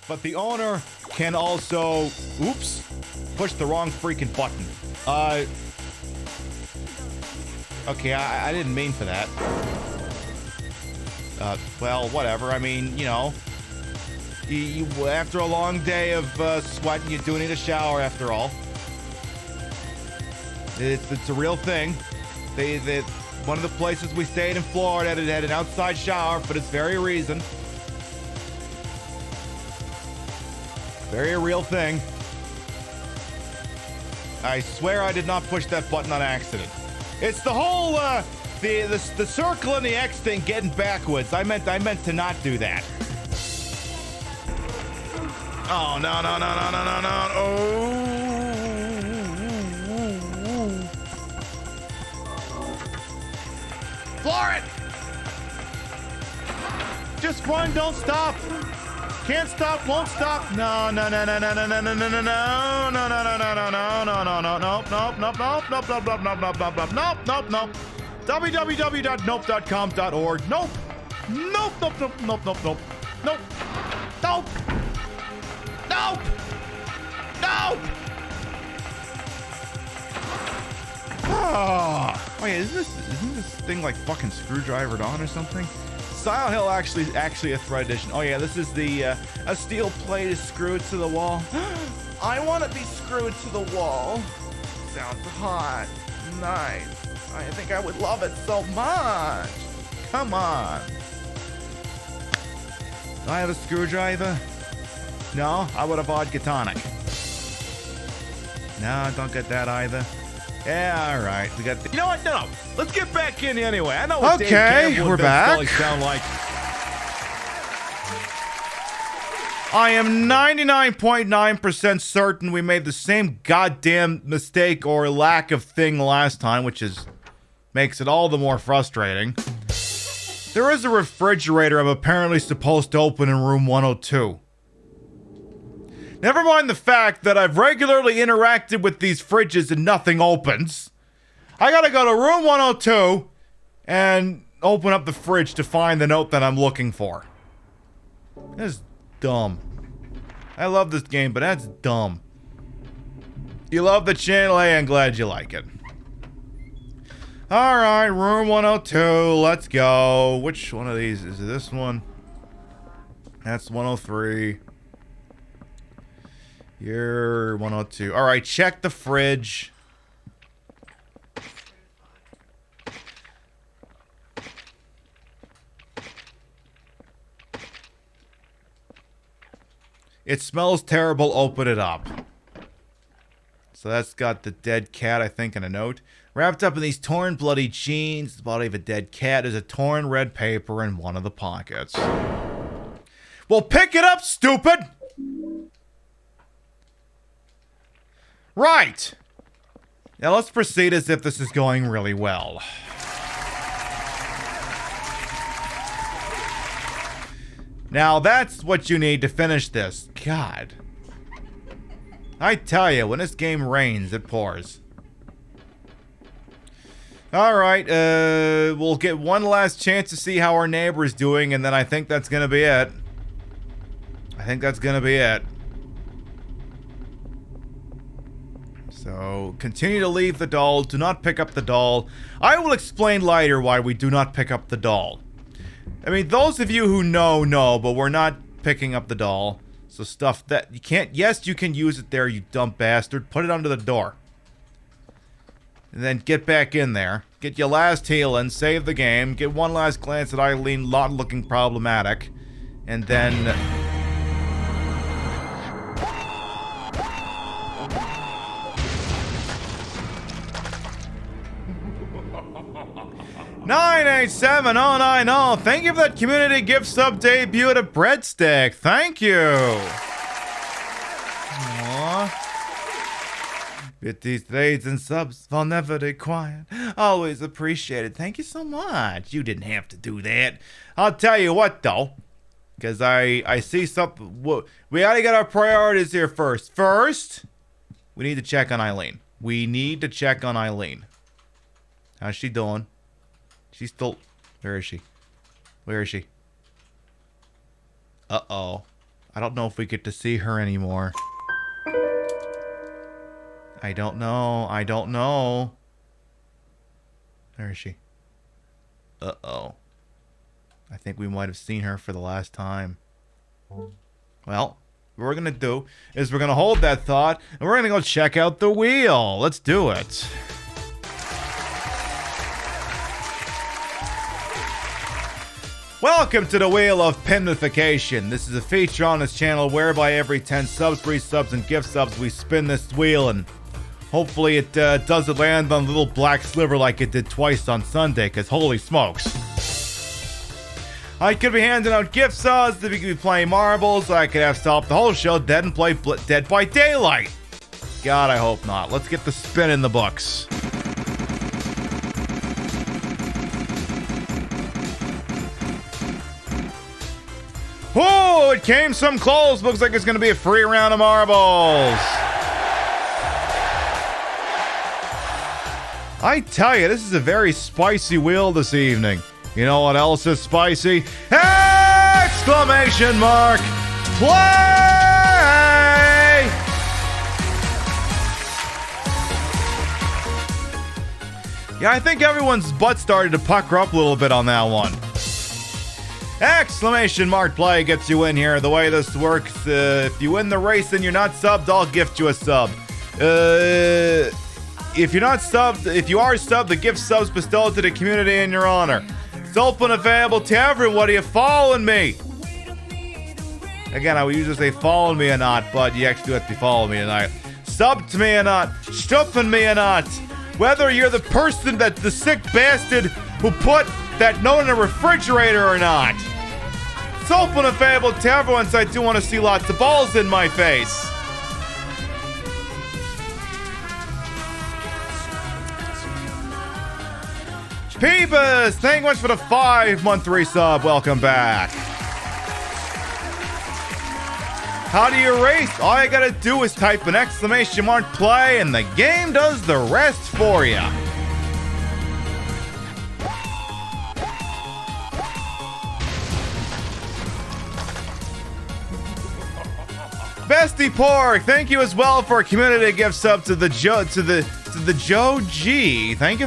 S1: But the owner can also... Oops. Push the wrong freaking button. Okay, I didn't mean for that. Well, whatever. I mean, you know... You, after a long day of sweating, you do need a shower after all. It's a real thing. One of the places we stayed in Florida had an outside shower for this very reason. Very real thing. I swear I did not push that button on accident. It's the whole the circle and the X thing getting backwards. I meant to not do that. Oh no. Floor it! Just run, don't stop. Can't stop, won't stop. No. www.nope.com.org. Nope. Oh, wait, isn't this thing like fucking screwdrivered on or something? Silent Hill actually a thread edition. Oh yeah, this is the a steel plate is screwed to the wall. I want to be screwed to the wall. Sounds hot. Nice. I think I would love it so much. Come on. Do I have a screwdriver? No, I would have vodka tonic. No, don't get that either. Yeah, all right. We got. You know what? No. Let's get back in anyway. I know what Dave Campbell and Vince Scully sound like. I am 99.9% certain we made the same goddamn mistake or lack of thing last time, which makes it all the more frustrating. There is a refrigerator I'm apparently supposed to open in room 102. Never mind the fact that I've regularly interacted with these fridges and nothing opens. I gotta go to room 102 and open up the fridge to find the note that I'm looking for. That's dumb. I love this game, but that's dumb. You love the channel? Hey, I'm glad you like it. Alright, room 102. Let's go. Which one of these? Is it this one? That's 103. You're 102. Alright, check the fridge. It smells terrible. Open it up. So that's got the dead cat, I think, and a note. Wrapped up in these torn, bloody jeans, the body of a dead cat, is a torn red paper in one of the pockets. Well, pick it up, stupid! Right! Now let's proceed as if this is going really well. Now that's what you need to finish this. God. I tell you, when this game rains, it pours. Alright, we'll get one last chance to see how our neighbor's doing, and then I think that's gonna be it. So, continue to leave the doll. Do not pick up the doll. I will explain later why we do not pick up the doll. I mean, those of you who know, but we're not picking up the doll. So stuff that you can't... Yes, you can use it there, you dumb bastard. Put it under the door. And then get back in there. Get your last healing. Save the game. Get one last glance at Eileen not looking problematic. And then... 987090. Thank you for that community gift sub debut at a breadstick. Thank you. Aww. With these trades and subs, I'll never be quiet. Always appreciated. Thank you so much. You didn't have to do that. I'll tell you what, though. Because I see something. We gotta get our priorities here first. First, we need to check on Eileen. How's she doing? She's still... Where is she? Uh-oh. I don't know if we get to see her anymore. I don't know. Where is she? Uh-oh. I think we might have seen her for the last time. Well, what we're going to do is we're going to hold that thought, and we're going to go check out the wheel. Let's do it. Welcome to the Wheel of Pinification. This is a feature on this channel whereby every 10 subs, free subs, and gift subs, we spin this wheel and hopefully it doesn't land on the little black sliver like it did twice on Sunday, because holy smokes. I could be handing out gift subs, we could be playing marbles, I could have stopped the whole show dead and play Dead by Daylight. God, I hope not. Let's get the spin in the books. Oh, it came some close. Looks like it's going to be a free round of marbles. I tell you, this is a very spicy wheel this evening. You know what else is spicy? Exclamation mark! Play! Yeah, I think everyone's butt started to pucker up a little bit on that one. Exclamation mark play gets you in here. The way this works, if you win the race and you're not subbed, I'll gift you a sub. If you're not subbed, if you are subbed, the gift subs bestowed to the community in your honor. It's open and available to everyone. You following me? Again, I would usually say following me or not, but you actually have to be following me tonight. Sub to me or not, stuffing me or not. Whether you're the person that's the sick bastard who put that note in the refrigerator or not. It's open and available to everyone, so I do want to see lots of balls in my face. PiBcast, thank you much for the 5-month resub. Welcome back. How do you race? All you gotta do is type an exclamation mark play, and the game does the rest for you. Bestie Pork, thank you as well for a community gift sub to the Joe G. Thank you.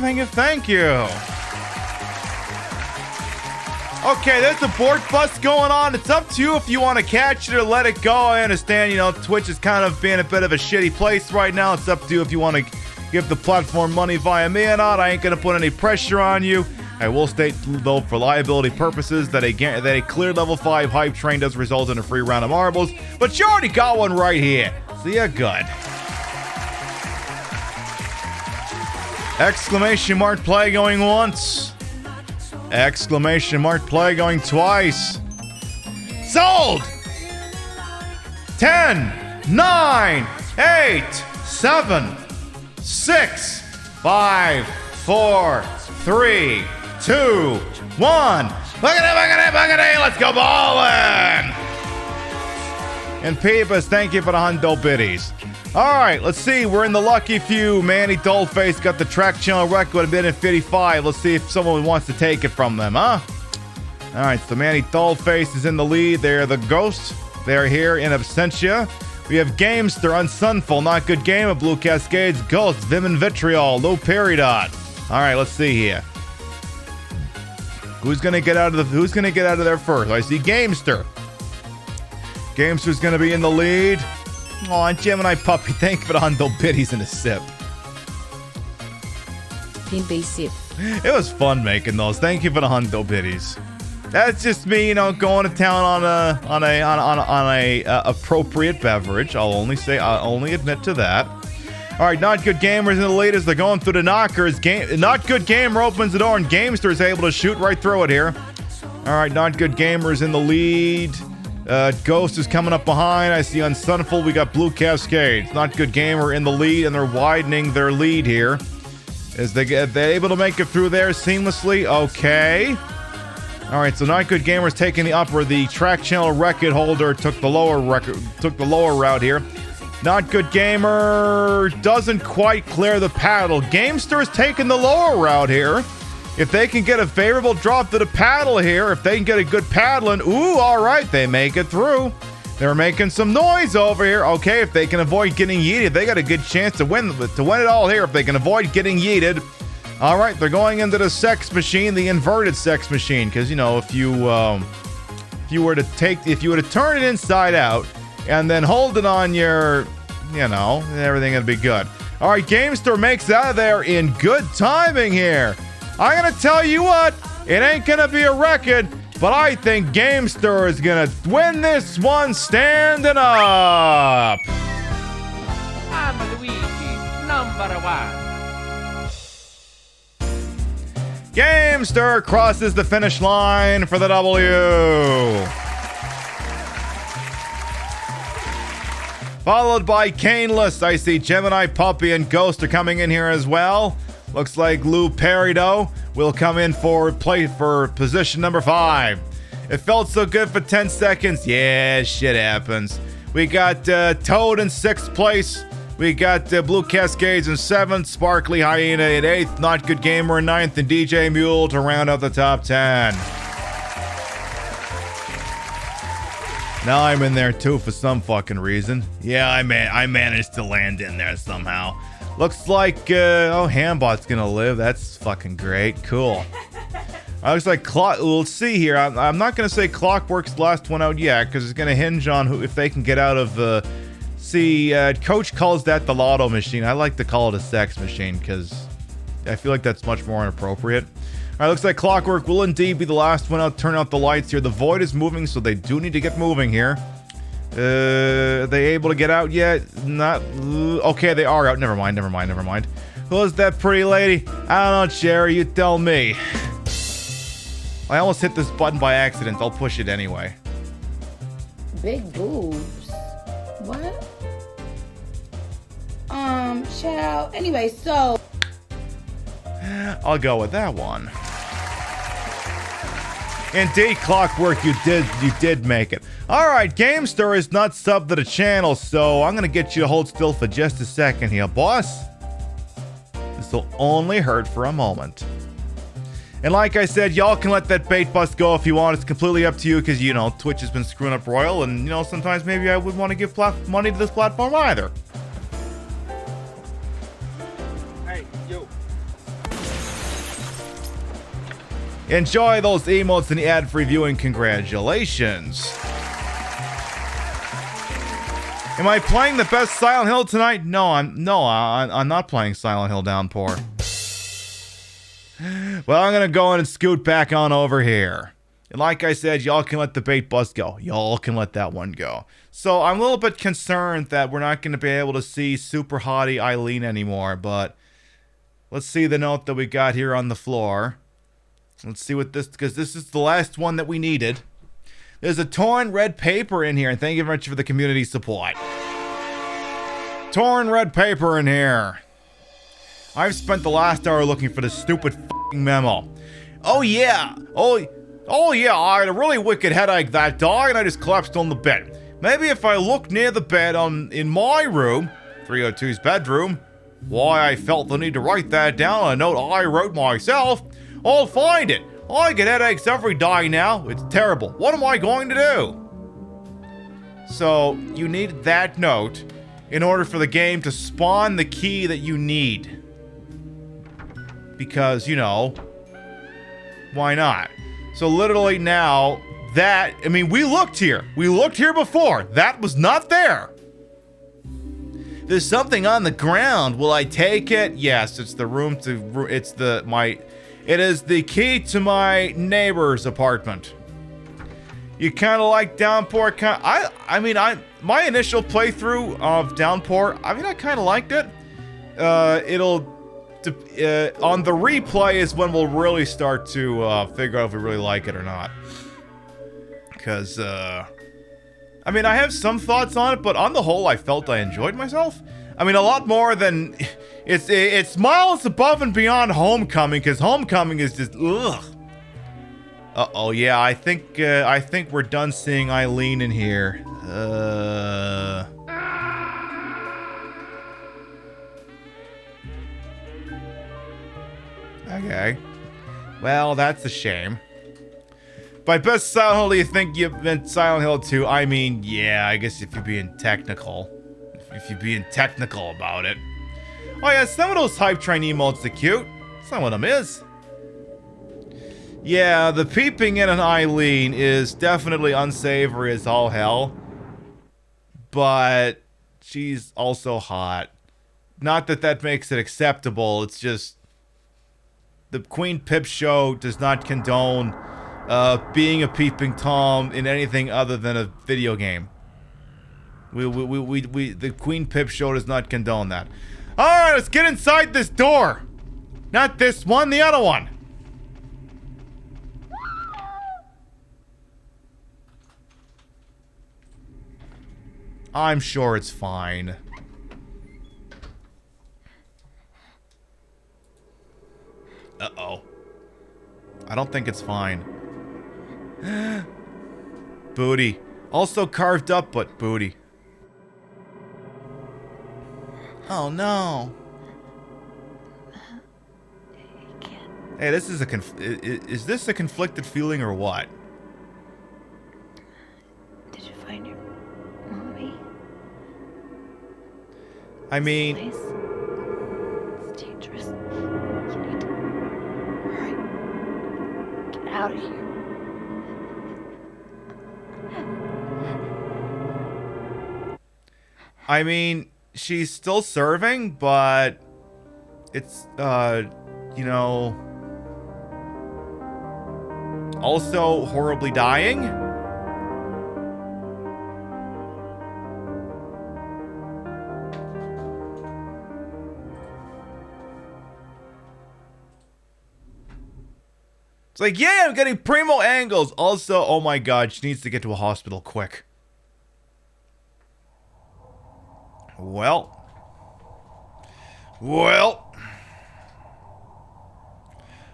S1: Okay, there's a board bust going on. It's up to you if you want to catch it or let it go. I understand, Twitch is kind of being a bit of a shitty place right now. It's up to you if you want to give the platform money via me or not. I ain't gonna put any pressure on you. I will state, though, for liability purposes, that a clear level 5 hype train does result in a free round of marbles, but you already got one right here, so you're good. Exclamation mark play going once. Exclamation mark play going twice. Sold! 10, 9, 8, 7, 6, 5, 4, 3, 2, 1. Buckety, let's go ballin'! And PiBcast, thank you for the hundo biddies. Alright, let's see. We're in the lucky few. Manny Dollface got the track channel record a bit in 55. Let's see if someone wants to take it from them, huh? Alright, so Manny Dollface is in the lead. They're the ghost. They're here in absentia. We have Gamester, Unsunful, Not Good Game, Blue Cascades, Ghost, Vim and Vitriol, Low Peridot. Alright, let's see here. Who's gonna get out of there first? I see Gamester. Gamester's gonna be in the lead. Aw, Gemini Puppy, thank you for the hundo biddies and a sip.
S6: PB sip.
S1: It was fun making those. Thank you for the hundo biddies. That's just me, going to town on a appropriate beverage. I'll only admit to that. All right, Not Good Gamers in the lead as they're going through the knockers. Not Good Gamer opens the door and Gamester is able to shoot right through it here. All right, Not Good Gamers in the lead. Ghost is coming up behind. I see Unsunful. We got Blue Cascades. Not Good Gamer in the lead, and they're widening their lead here. As they're able to make it through there seamlessly. Okay. All right, so Not Good Gamer's taking the upper. The track channel record holder took the lower route here. Not Good Gamer doesn't quite clear the paddle. Gamester is taking the lower route here. If they can get a favorable drop to the paddle here, if they can get a good paddling, ooh, all right, they make it through. They're making some noise over here. Okay, if they can avoid getting yeeted, they got a good chance to win it all here if they can avoid getting yeeted. All right, they're going into the sex machine, the inverted sex machine, because if you were to turn it inside out and then hold it on your, everything would be good. All right, Gamester makes it out of there in good timing here. I'm gonna tell you what, it ain't gonna be a record. But I think Gamester is gonna win this one standing up.
S4: I'm Luigi, number 1.
S1: Gamester crosses the finish line for the W. Followed by Caneless. I see Gemini Puppy and Ghost are coming in here as well. Looks like Lou Peridot will come in for position number 5. It felt so good for 10 seconds. Yeah, shit happens. We got Toad in 6th place. We got Blue Cascades in 7th, Sparkly Hyena in 8th, Not Good Gamer in 9th, and DJ Mule to round out the top 10. Now I'm in there too for some fucking reason. Yeah, I managed to land in there somehow. Looks like, Hambot's gonna live. That's fucking great. Cool. Looks like we'll see here. I'm not gonna say Clockwork's the last one out yet, because it's gonna hinge on if they can get out of the... Coach calls that the lotto machine. I like to call it a sex machine, because I feel like that's much more inappropriate. Alright, looks like Clockwork will indeed be the last one out. Turn out the lights here. The void is moving, so they do need to get moving here. Are they able to get out yet? Not... Okay, they are out. Never mind. Who is that pretty lady? I don't know, Cherry. You tell me. I almost hit this button by accident. I'll push it anyway.
S2: Big boobs. What? Child. Anyway, so...
S1: I'll go with that one. Indeed, Clockwork, you did make it. Alright, Gamester is not subbed to the channel, so I'm gonna get you to hold still for just a second here, boss. This will only hurt for a moment. And like I said, y'all can let that bait bust go if you want. It's completely up to you, because, you know, Twitch has been screwing up royal, and, you know, sometimes maybe I wouldn't want to give money to this platform either.
S3: Hey, yo.
S1: Enjoy those emotes and the ad-free viewing. Congratulations. Am I playing the best Silent Hill tonight? No, I'm not playing Silent Hill Downpour. Well, I'm gonna go in and scoot back on over here. And like I said, y'all can let the bait bust go. Y'all can let that one go. So I'm a little bit concerned that we're not gonna be able to see Super Hottie Eileen anymore, but let's see the note that we got here on the floor. Let's see what this, because this is the last one that we needed. There's a torn red paper in here, and thank you very much for the community support. Torn red paper in here. I've spent the last hour looking for this stupid f***ing memo. Oh yeah, oh yeah, I had a really wicked headache that day, and I just collapsed on the bed. Maybe if I look near the bed in my room, 302's bedroom, why I felt the need to write that down on a note I wrote myself, I'll find it. I get headaches every day now. It's terrible. What am I going to do? So, you need that note in order for the game to spawn the key that you need. Because, you know, why not? So literally now, we looked here. We looked here before. That was not there. There's something on the ground. Will I take it? Yes, it's the room to, it is the key to my neighbor's apartment. You kind of like Downpour? My initial playthrough of Downpour, I kind of liked it. On the replay is when we'll really start to figure out if we really like it or not. Because, I have some thoughts on it, but on the whole, I felt I enjoyed myself. A lot more than... It's miles above and beyond Homecoming, because Homecoming is just... Ugh. Uh-oh, yeah, I think we're done seeing Eileen in here. Okay. Well, that's a shame. By best Silent Hill, do you think you meant Silent Hill 2? Yeah, I guess if you're being technical. If you're being technical about it. Oh yeah, some of those hype train emotes are cute. Some of them is. Yeah, the peeping in on Eileen is definitely unsavory as all hell. But she's also hot. Not that that makes it acceptable, it's just... The Queen Pip show does not condone being a peeping Tom in anything other than a video game. The Queen Pip show does not condone that. Alright, let's get inside this door. Not this one, the other one. I'm sure it's fine. Uh-oh. I don't think it's fine. Booty. Also carved up, but booty. Oh no. Hey, this is a is this a conflicted feeling or what?
S2: Did you find your mommy?
S1: I mean,
S2: This place? It's dangerous. You need to hurry. Get out of here.
S1: I mean, she's still serving, but it's, you know, also horribly dying. It's like, yeah, I'm getting primo angles. Also, oh my god, she needs to get to a hospital quick. Well.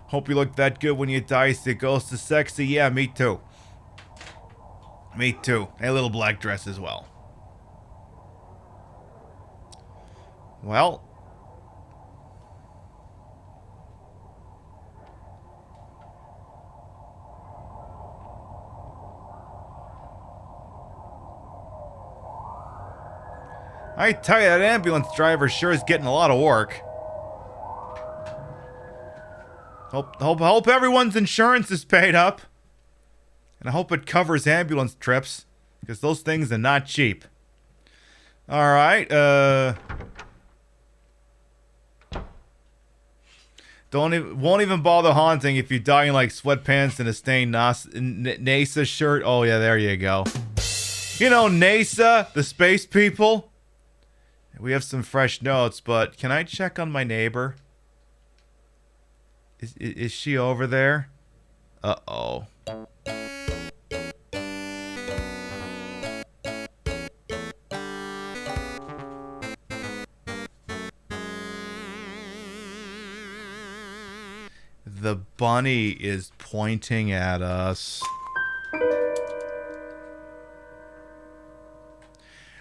S1: Hope you look that good when you dice. It goes to sexy. Yeah, me too. Me too. A little black dress as well. Well. I tell you, that ambulance driver sure is getting a lot of work. Hope everyone's insurance is paid up. And I hope it covers ambulance trips. Because those things are not cheap. Alright, won't even bother haunting if you die in like sweatpants and a stained NASA shirt. Oh yeah, there you go. You know, NASA, the space people. We have some fresh notes, but can I check on my neighbor? Is she over there? Uh-oh. The bunny is pointing at us.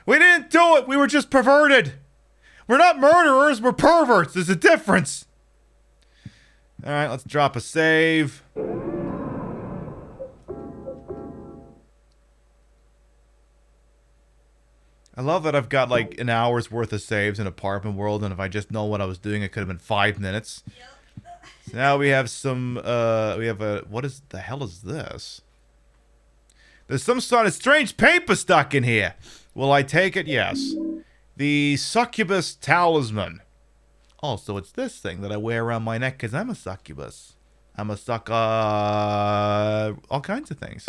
S1: We didn't do it! We were just perverted! We're not murderers, we're perverts! There's a difference! Alright, let's drop a save. I love that I've got like an hour's worth of saves in Apartment World, and if I just know what I was doing, it could have been 5 minutes. So now we have some, we have a, what is, the hell is this? There's some sort of strange paper stuck in here. Will I take it? Yes. The succubus talisman. Oh, so it's this thing that I wear around my neck because I'm a succubus. I'm a all kinds of things.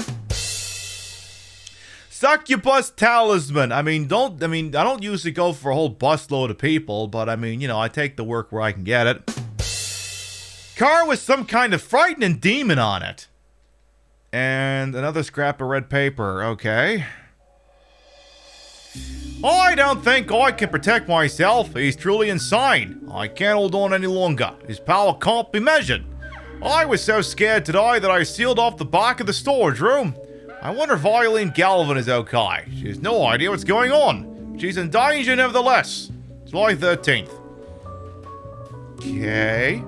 S1: Succubus talisman. I don't usually go for a whole busload of people, but I mean, you know, I take the work where I can get it. Car with some kind of frightening demon on it. And another scrap of red paper. Okay. I don't think I can protect myself. He's truly insane. I can't hold on any longer. His power can't be measured. I was so scared to die that I sealed off the back of the storage room. I wonder if Eileen Galvin is okay. She has no idea what's going on. She's in danger nevertheless. July 13th. Okay.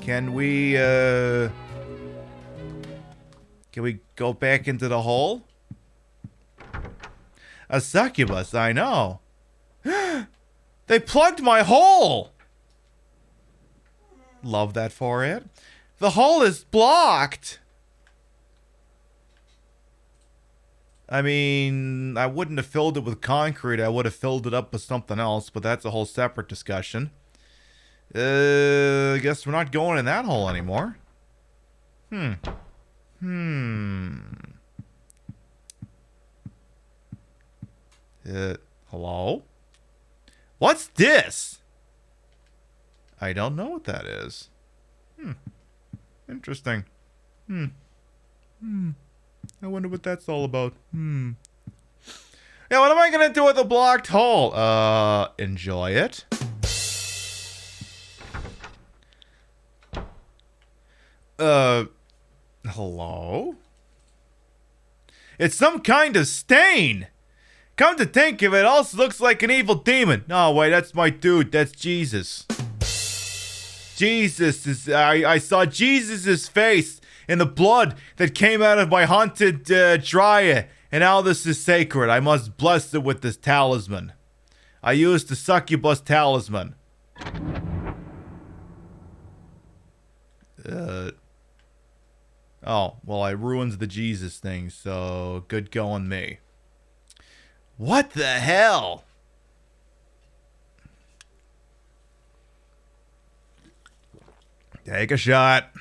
S1: Can we go back into the hole? A succubus, I know. They plugged my hole! Love that for it. The hole is blocked! I mean, I wouldn't have filled it with concrete. I would have filled it up with something else, but that's a whole separate discussion. I guess we're not going in that hole anymore. Hello? What's this? I don't know what that is. Interesting. I wonder what that's all about. Yeah, what am I gonna do with a blocked hole? Enjoy it. Hello? It's some kind of stain! Come to think of it, it also looks like an evil demon. No, wait, that's my dude. That's Jesus. Jesus is... I saw Jesus' face in the blood that came out of my haunted dryer. And now this is sacred. I must bless it with this talisman. I used the succubus talisman. Oh, well, I ruined the Jesus thing, so good going me. What the hell? Take a shot.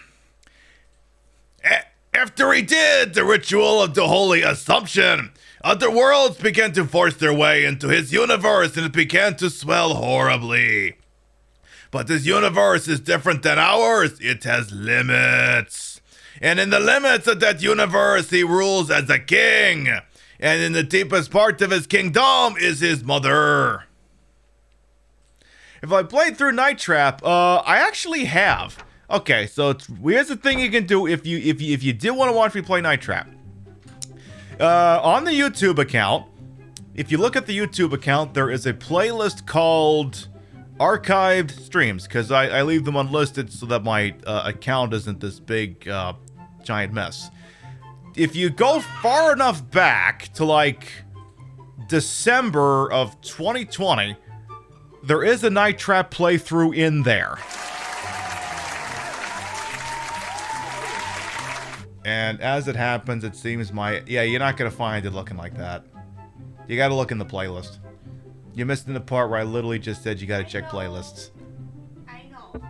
S1: After he did the ritual of the Holy Assumption, other worlds began to force their way into his universe and it began to swell horribly. But this universe is different than ours. It has limits. And in the limits of that universe, he rules as a king. And in the deepest part of his kingdom is his mother. If I played through Night Trap, I actually have. Okay, so here's the thing you can do if you did want to watch me play Night Trap. On the YouTube account, if you look at the YouTube account, there is a playlist called Archived Streams, because I leave them unlisted so that my account isn't this big giant mess. If you go far enough back to like December of 2020, there is a Night Trap playthrough in there. And as it happens, it seems yeah, you're not going to find it looking like that. You got to look in the playlist. You missed in the part where I literally just said you got to check playlists.
S2: I know.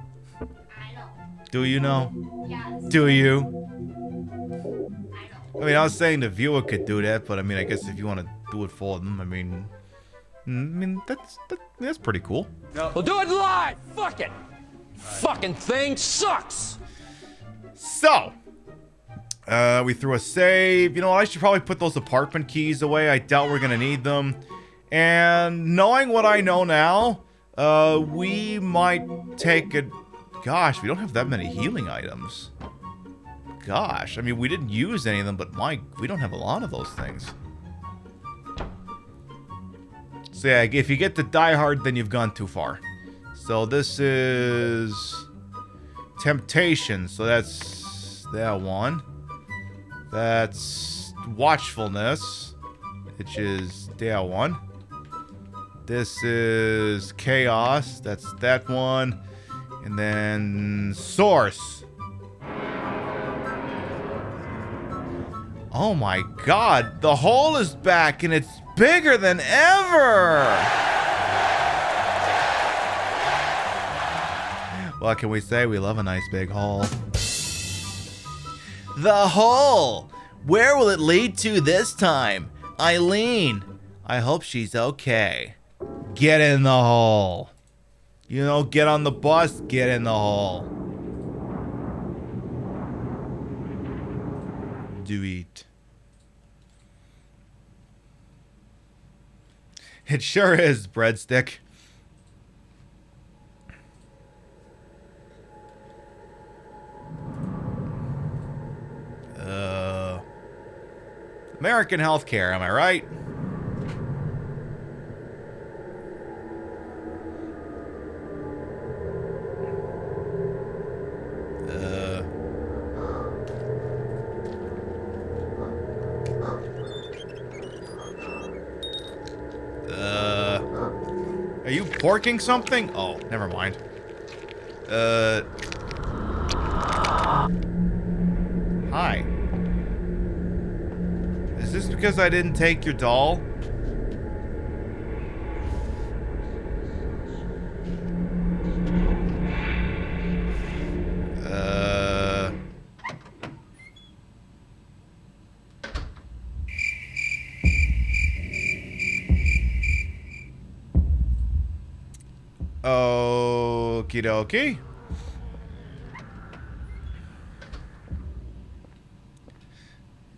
S2: I know.
S1: Do you know?
S2: Yes.
S1: Do you?
S2: I know.
S1: I mean, I was saying the viewer could do that, but I mean, I guess if you want to do it for them, I mean, that's pretty cool.
S11: We'll do it live! Fuck it! Fucking thing sucks!
S1: So, we threw a save. You know, I should probably put those apartment keys away. I doubt we're gonna need them. And knowing what I know now, we might take a... Gosh, we don't have that many healing items. Gosh, I mean, we didn't use any of them, but we don't have a lot of those things. So yeah, if you get to Die Hard, then you've gone too far. So this is... Temptation, so that's that one. That's Watchfulness, which is that one. This is Chaos, that's that one. And then Source. Oh my god, the hole is back and it's bigger than ever! What can we say? We love a nice big hole. The hole! Where will it lead to this time? Eileen, I hope she's okay. Get in the hole. You know, get on the bus, get in the hole. Do it. It sure is, breadstick. American healthcare, am I right? Are you porking something? Oh, never mind. Hi. Is this because I didn't take your doll? Okie dokie.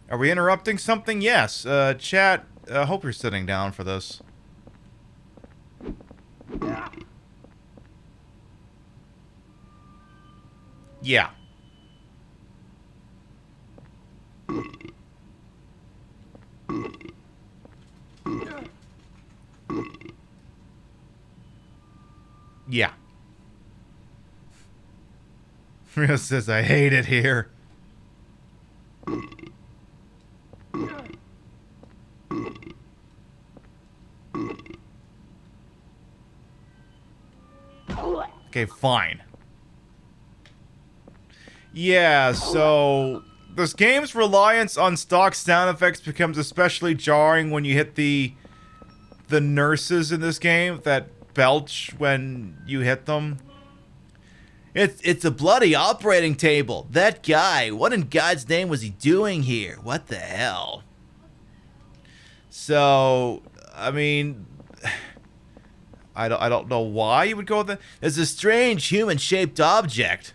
S1: Are we interrupting something? Yes. Chat, hope you're sitting down for this. Yeah. Yeah. Rio says, I hate it here. Okay, fine. Yeah, so this game's reliance on stock sound effects becomes especially jarring when you hit the nurses in this game that belch when you hit them. It's a bloody operating table. That guy, what in God's name was he doing here? What the hell? So, I mean, I don't know why you would go with that. There's a strange human-shaped object,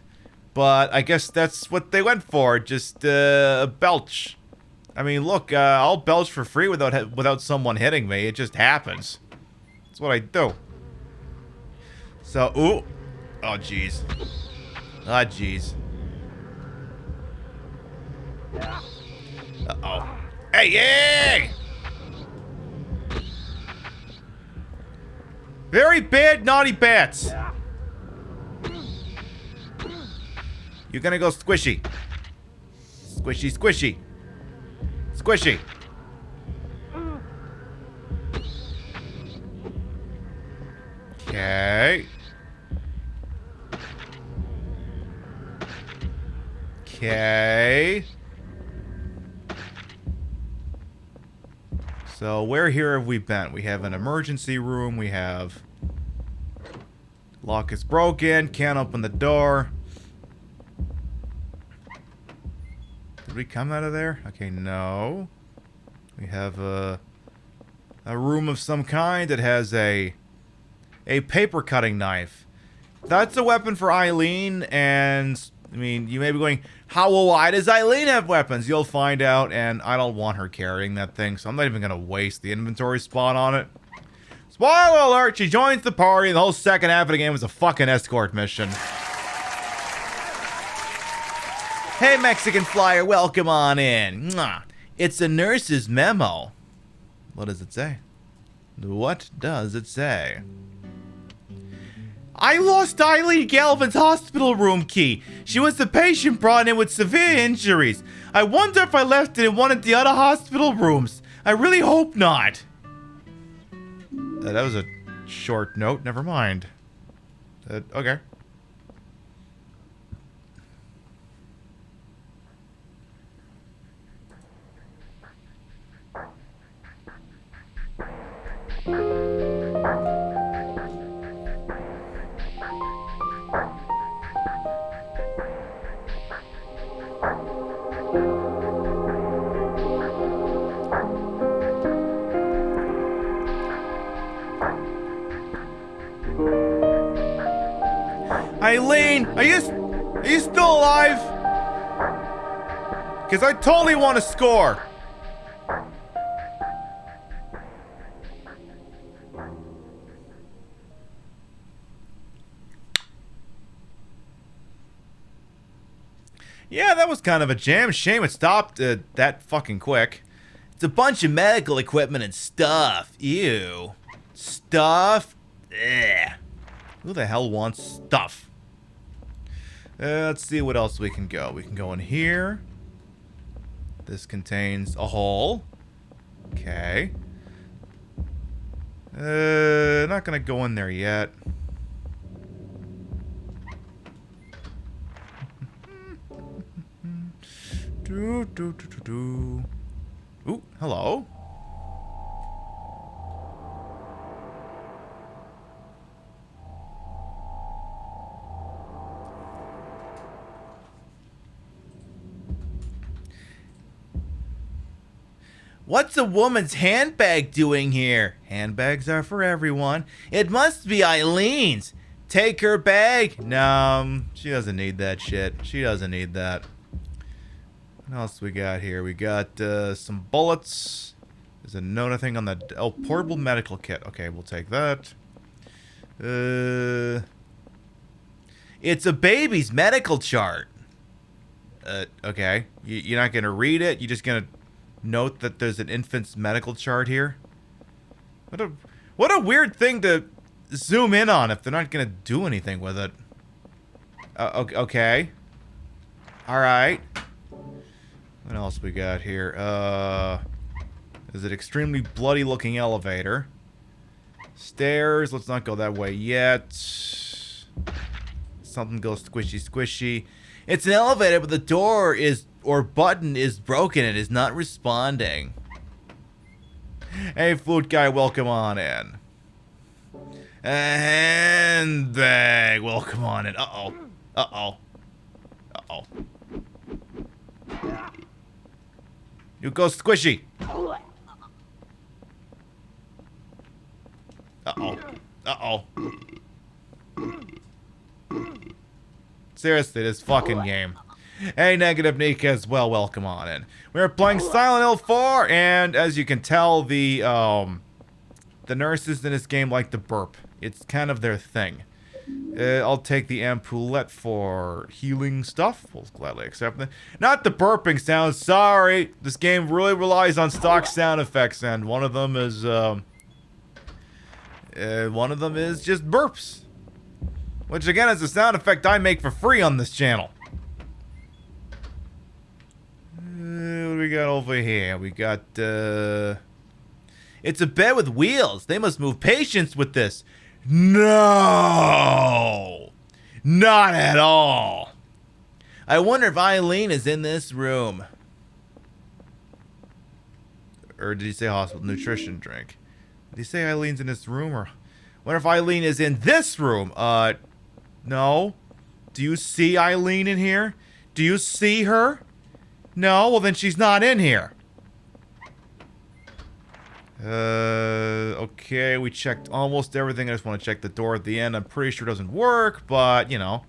S1: but I guess that's what they went for. Just a belch. I mean, look, I'll belch for free without someone hitting me. It just happens. That's what I do. So, ooh. Oh, jeez. Ah, jeez. Uh-oh. Hey, hey! Very bad, naughty bats. You're gonna go squishy. Squishy, squishy. Squishy. Okay. Okay. So where here have we been? We have an emergency room. We have lock is broken. Can't open the door. Did we come out of there? Okay, no. We have a room of some kind that has a paper cutting knife. That's a weapon for Eileen, and I mean, you may be going, why does Eileen have weapons? You'll find out, and I don't want her carrying that thing, so I'm not even going to waste the inventory spot on it. Spoiler alert, she joins the party, and the whole second half of the game was a fucking escort mission. Hey, Mexican Flyer, welcome on in. Mwah. It's a nurse's memo. What does it say? What does it say? I lost Eileen Galvin's hospital room key. She was the patient brought in with severe injuries. I wonder if I left it in one of the other hospital rooms. I really hope not. That was a short note. Never mind. Okay. Eileen, are you still alive? Because I totally want to score. Yeah, that was kind of a jam. Shame it stopped that fucking quick. It's a bunch of medical equipment and stuff. Ew. Stuff? Ugh. Who the hell wants stuff? Let's see what else we can go. We can go in here. This contains a hole. Okay. Not gonna go in there yet. Ooh, hello. What's a woman's handbag doing here? Handbags are for everyone. It must be Eileen's. Take her bag. No, she doesn't need that shit. She doesn't need that. What else we got here? We got some bullets. There's another thing on the... Oh, portable medical kit. Okay, we'll take that. It's a baby's medical chart. Okay. You're not going to read it? You're just going to note that there's an infant's medical chart here? What a weird thing to zoom in on if they're not going to do anything with it. Okay. Alright. What else we got here? There's an extremely bloody looking elevator. Stairs. Let's not go that way yet. Something goes squishy squishy. It's an elevator, but the door is, or button is broken. It is not responding. Hey, flute guy, welcome on in. A handbag, welcome on in. Uh-oh. Uh-oh. Uh-oh. You go squishy. Uh-oh. Uh-oh. Seriously, this fucking game. Hey, Negative Nika as well, welcome on in. We're playing Silent Hill 4, and as you can tell, the nurses in this game like to burp. It's kind of their thing. I'll take the ampulette for healing stuff. We'll gladly accept that. Not the burping sounds, sorry. This game really relies on stock sound effects, and one of them is just burps. Which again is a sound effect I make for free on this channel. What do we got over here? We got, it's a bed with wheels. They must move patients with this. No! Not at all. I wonder if Eileen is in this room. Or did he say hospital nutrition drink? Did he say Eileen's in this room? Or wonder if Eileen is in this room. No. Do you see Eileen in here? Do you see her? No? Well, then she's not in here. Okay, we checked almost everything. I just want to check the door at the end. I'm pretty sure it doesn't work, but, you know.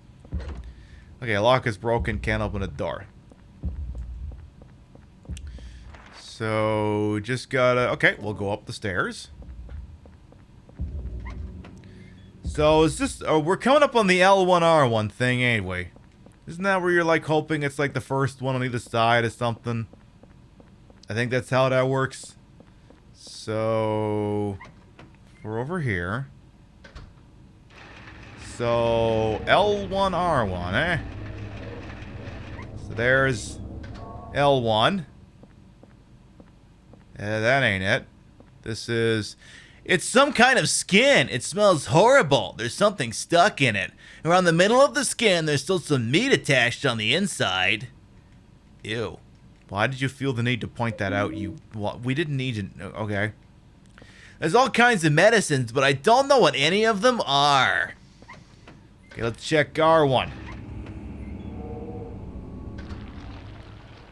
S1: Okay, lock is broken. Can't open a door. So, just gotta... Okay, we'll go up the stairs. So, is this... we're coming up on the L1R1 thing, ain't we? Isn't that where you're, like, hoping it's, like, the first one on either side or something? I think that's how that works. So... we're over here. So... L1R1, eh? So, there's... L1. That ain't it. This is... It's some kind of skin. It smells horrible. There's something stuck in it. Around the middle of the skin, there's still some meat attached on the inside. Ew. Why did you feel the need to point that out? We didn't need to... Okay. There's all kinds of medicines, but I don't know what any of them are. Okay, let's check R1.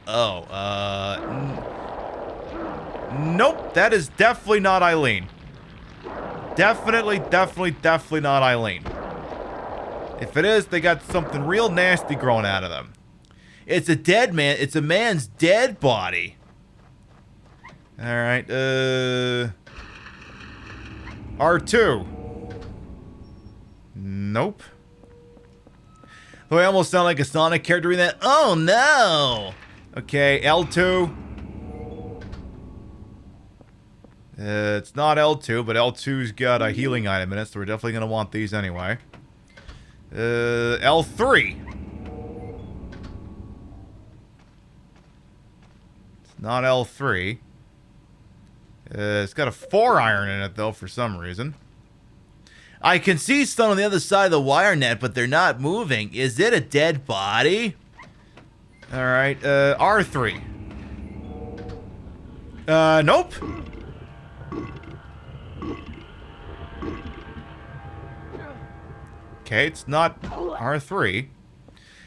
S1: Oh, nope, that is definitely not Eileen. Definitely not Eileen. If it is, they got something real nasty growing out of them. It's a dead man. It's a man's dead body. Alright, R2. Nope. Oh, I almost sound like a Sonic character in that. Oh, no! Okay, L2. It's not L2, but L2's got a healing item in it, so we're definitely going to want these anyway. L3. It's not L3. It's got a 4 iron in it, though, for some reason. I can see some on the other side of the wire net, but they're not moving. Is it a dead body? Alright, R3. Nope. Okay, it's not R3.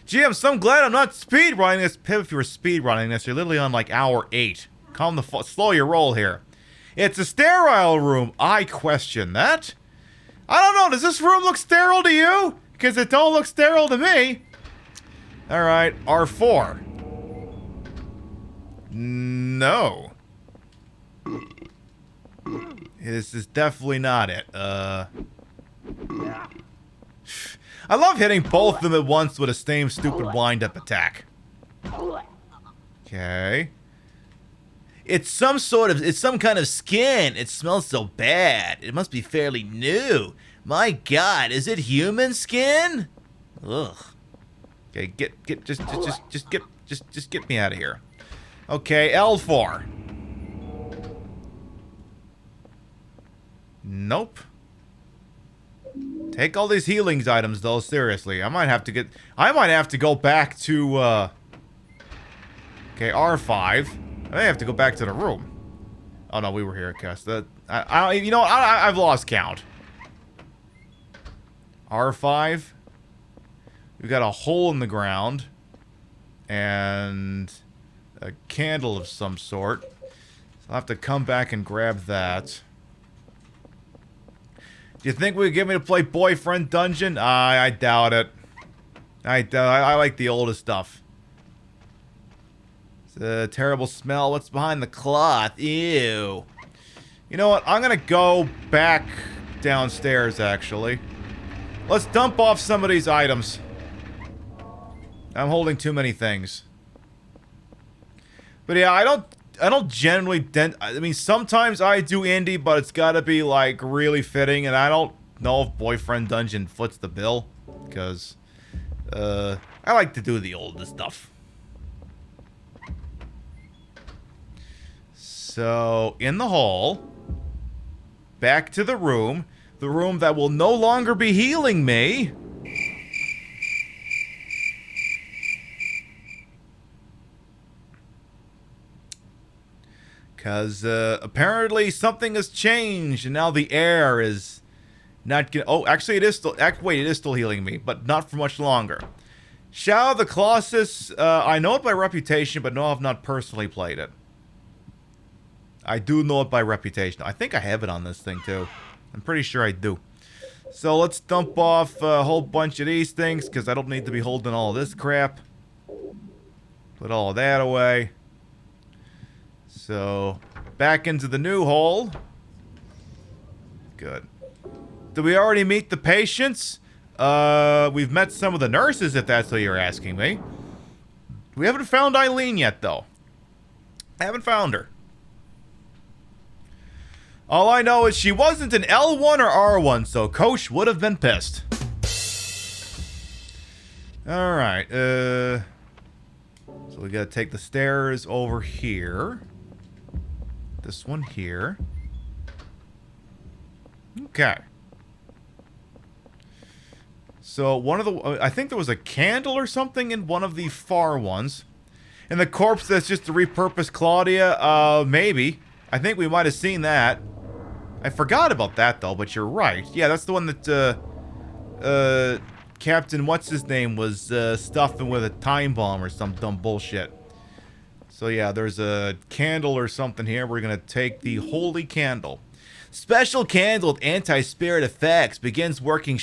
S1: Gee, I'm so glad I'm not speedrunning this. If you were speedrunning this, you're literally on like hour 8. Calm the slow your roll here. It's a sterile room. I question that. I don't know. Does this room look sterile to you? Because it don't look sterile to me. All right, R4. No. This is definitely not it. I love hitting both of them at once with a same stupid wind-up attack. Okay. It's some kind of skin. It smells so bad. It must be fairly new. My God, is it human skin? Ugh. Okay, just get me out of here. Okay, L4. Nope. Take all these healings items though, seriously. I might have to go back to okay, R5. I may have to go back to the room. Oh no, we were here, Cass. You know what? I've lost count. R5. We've got a hole in the ground. And a candle of some sort. So I'll have to come back and grab that. Do you think we could get me to play Boyfriend Dungeon? I doubt it. I like the oldest stuff. It's a terrible smell. What's behind the cloth? Ew. You know what? I'm gonna go back downstairs, actually. Let's dump off some of these items. I'm holding too many things. But yeah, I don't generally I mean, sometimes I do indie, but it's gotta be, like, really fitting, and I don't know if Boyfriend Dungeon foots the bill. Because, I like to do the older stuff. So, in the hall. Back to the room. The room that will no longer be healing me. Because, apparently something has changed, and now the air is not gonna... Oh, actually it is still... Wait, it is still healing me, but not for much longer. Shadow of the Colossus, I know it by reputation, but no, I've not personally played it. I do know it by reputation. I think I have it on this thing, too. I'm pretty sure I do. So, let's dump off a whole bunch of these things, because I don't need to be holding all this crap. Put all of that away. So, back into the new hole. Good. Did we already meet the patients? We've met some of the nurses, if that's what you're asking me. We haven't found Eileen yet, though. I haven't found her. All I know is she wasn't an L1 or R1, so Coach would have been pissed. Alright, so we gotta take the stairs over here. This one here. Okay. So one of the... I think there was a candle or something in one of the far ones. And the corpse that's just to repurpose Claudia, maybe. I think we might have seen that. I forgot about that, though, but you're right. Yeah, that's the one that, Captain What's-His-Name was, stuffing with a time bomb or some dumb bullshit. So yeah, there's a candle or something here. We're gonna take the holy candle. Special candle with anti-spirit effects. Begins working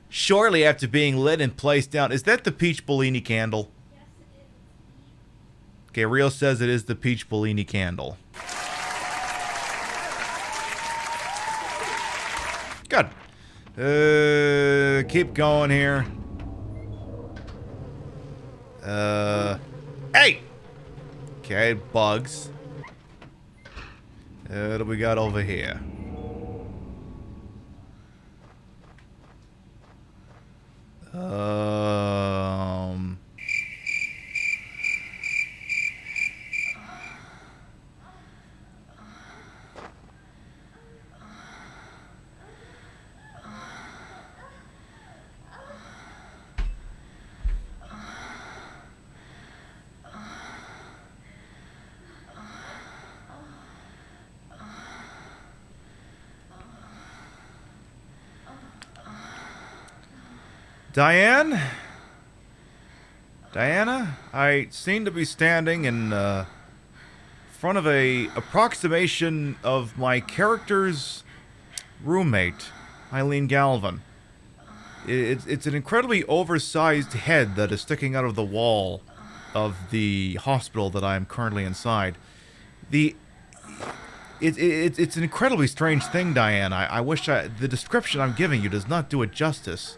S1: shortly after being lit and placed down. Is that the Peach Bellini candle?
S2: Yes, it is.
S1: Okay, Rio says it is the Peach Bellini candle. Good. Keep going here. Hey! Okay, bugs. What do we got over here? Diana, I seem to be standing in front of a approximation of my character's roommate. Eileen Galvin. It's an incredibly oversized head that is sticking out of the wall of the hospital that I am currently inside. It's an incredibly strange thing, Diane. I wish the description I'm giving you does not do it justice.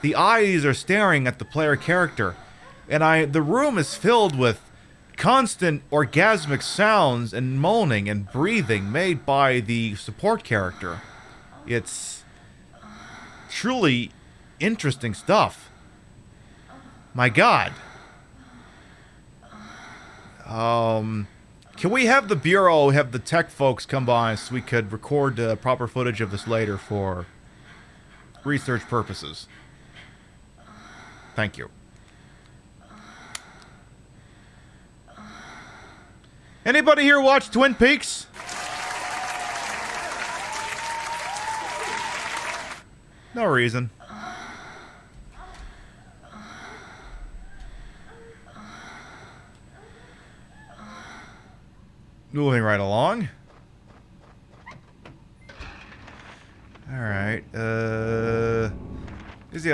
S1: The eyes are staring at the player character, and the room is filled with constant orgasmic sounds and moaning and breathing made by the support character. It's truly interesting stuff. My God. Can we have the Bureau, have the tech folks come by so we could record proper footage of this later for research purposes? Thank you. Anybody here watch Twin Peaks? No reason. Moving right along. Alright, yeah,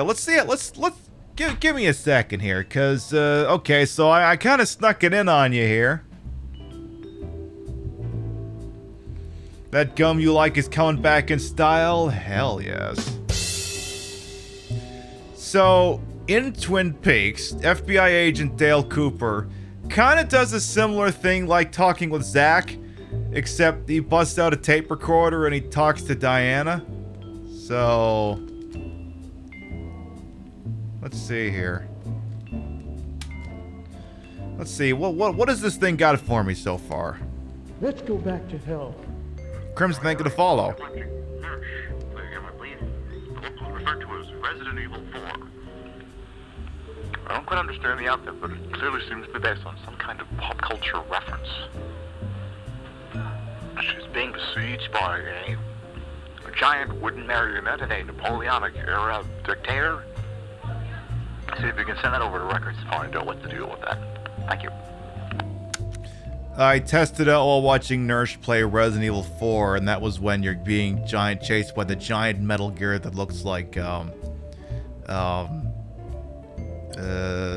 S1: let's see it. Let's give me a second here, cause, okay, so I kind of snuck it in on you here. That gum you like is coming back in style? Hell yes. So, in Twin Peaks, FBI agent Dale Cooper kind of does a similar thing like talking with Zach, except he busts out a tape recorder and he talks to Diana. So, let's see here. Let's see, what has this thing got for me so far?
S10: Let's go back to hell.
S1: Crimson ain't gonna follow.
S12: Referred to as Resident Evil 4. I don't quite understand the outfit, but it clearly seems to be based on some kind of pop culture reference. She's being besieged by a giant wooden marionette and a Napoleonic-era dictator. See if you can send that over to Records to find out what to do with that. Thank you.
S1: I tested out while watching Nurse play Resident Evil 4, and that was when you're being chased by the giant Metal Gear that looks like,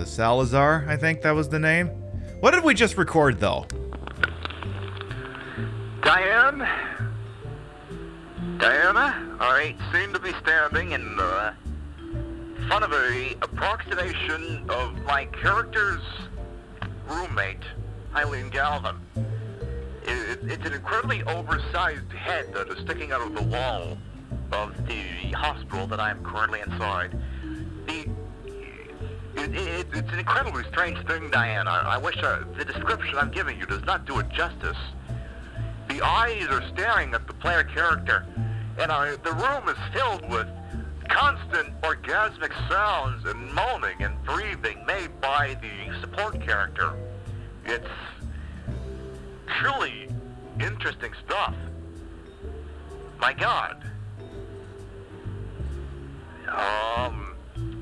S1: Salazar, I think that was the name. What did we just record, though?
S12: Diana, I seem to be standing in front of a approximation of my character's roommate, Eileen Galvin. It's an incredibly oversized head that is sticking out of the wall of the hospital that I am currently inside. It's an incredibly strange thing, Diana. I wish the description I'm giving you does not do it justice. The eyes are staring at the player character, and the room is filled with constant orgasmic sounds and moaning and breathing made by the support character. It's truly interesting stuff. My God.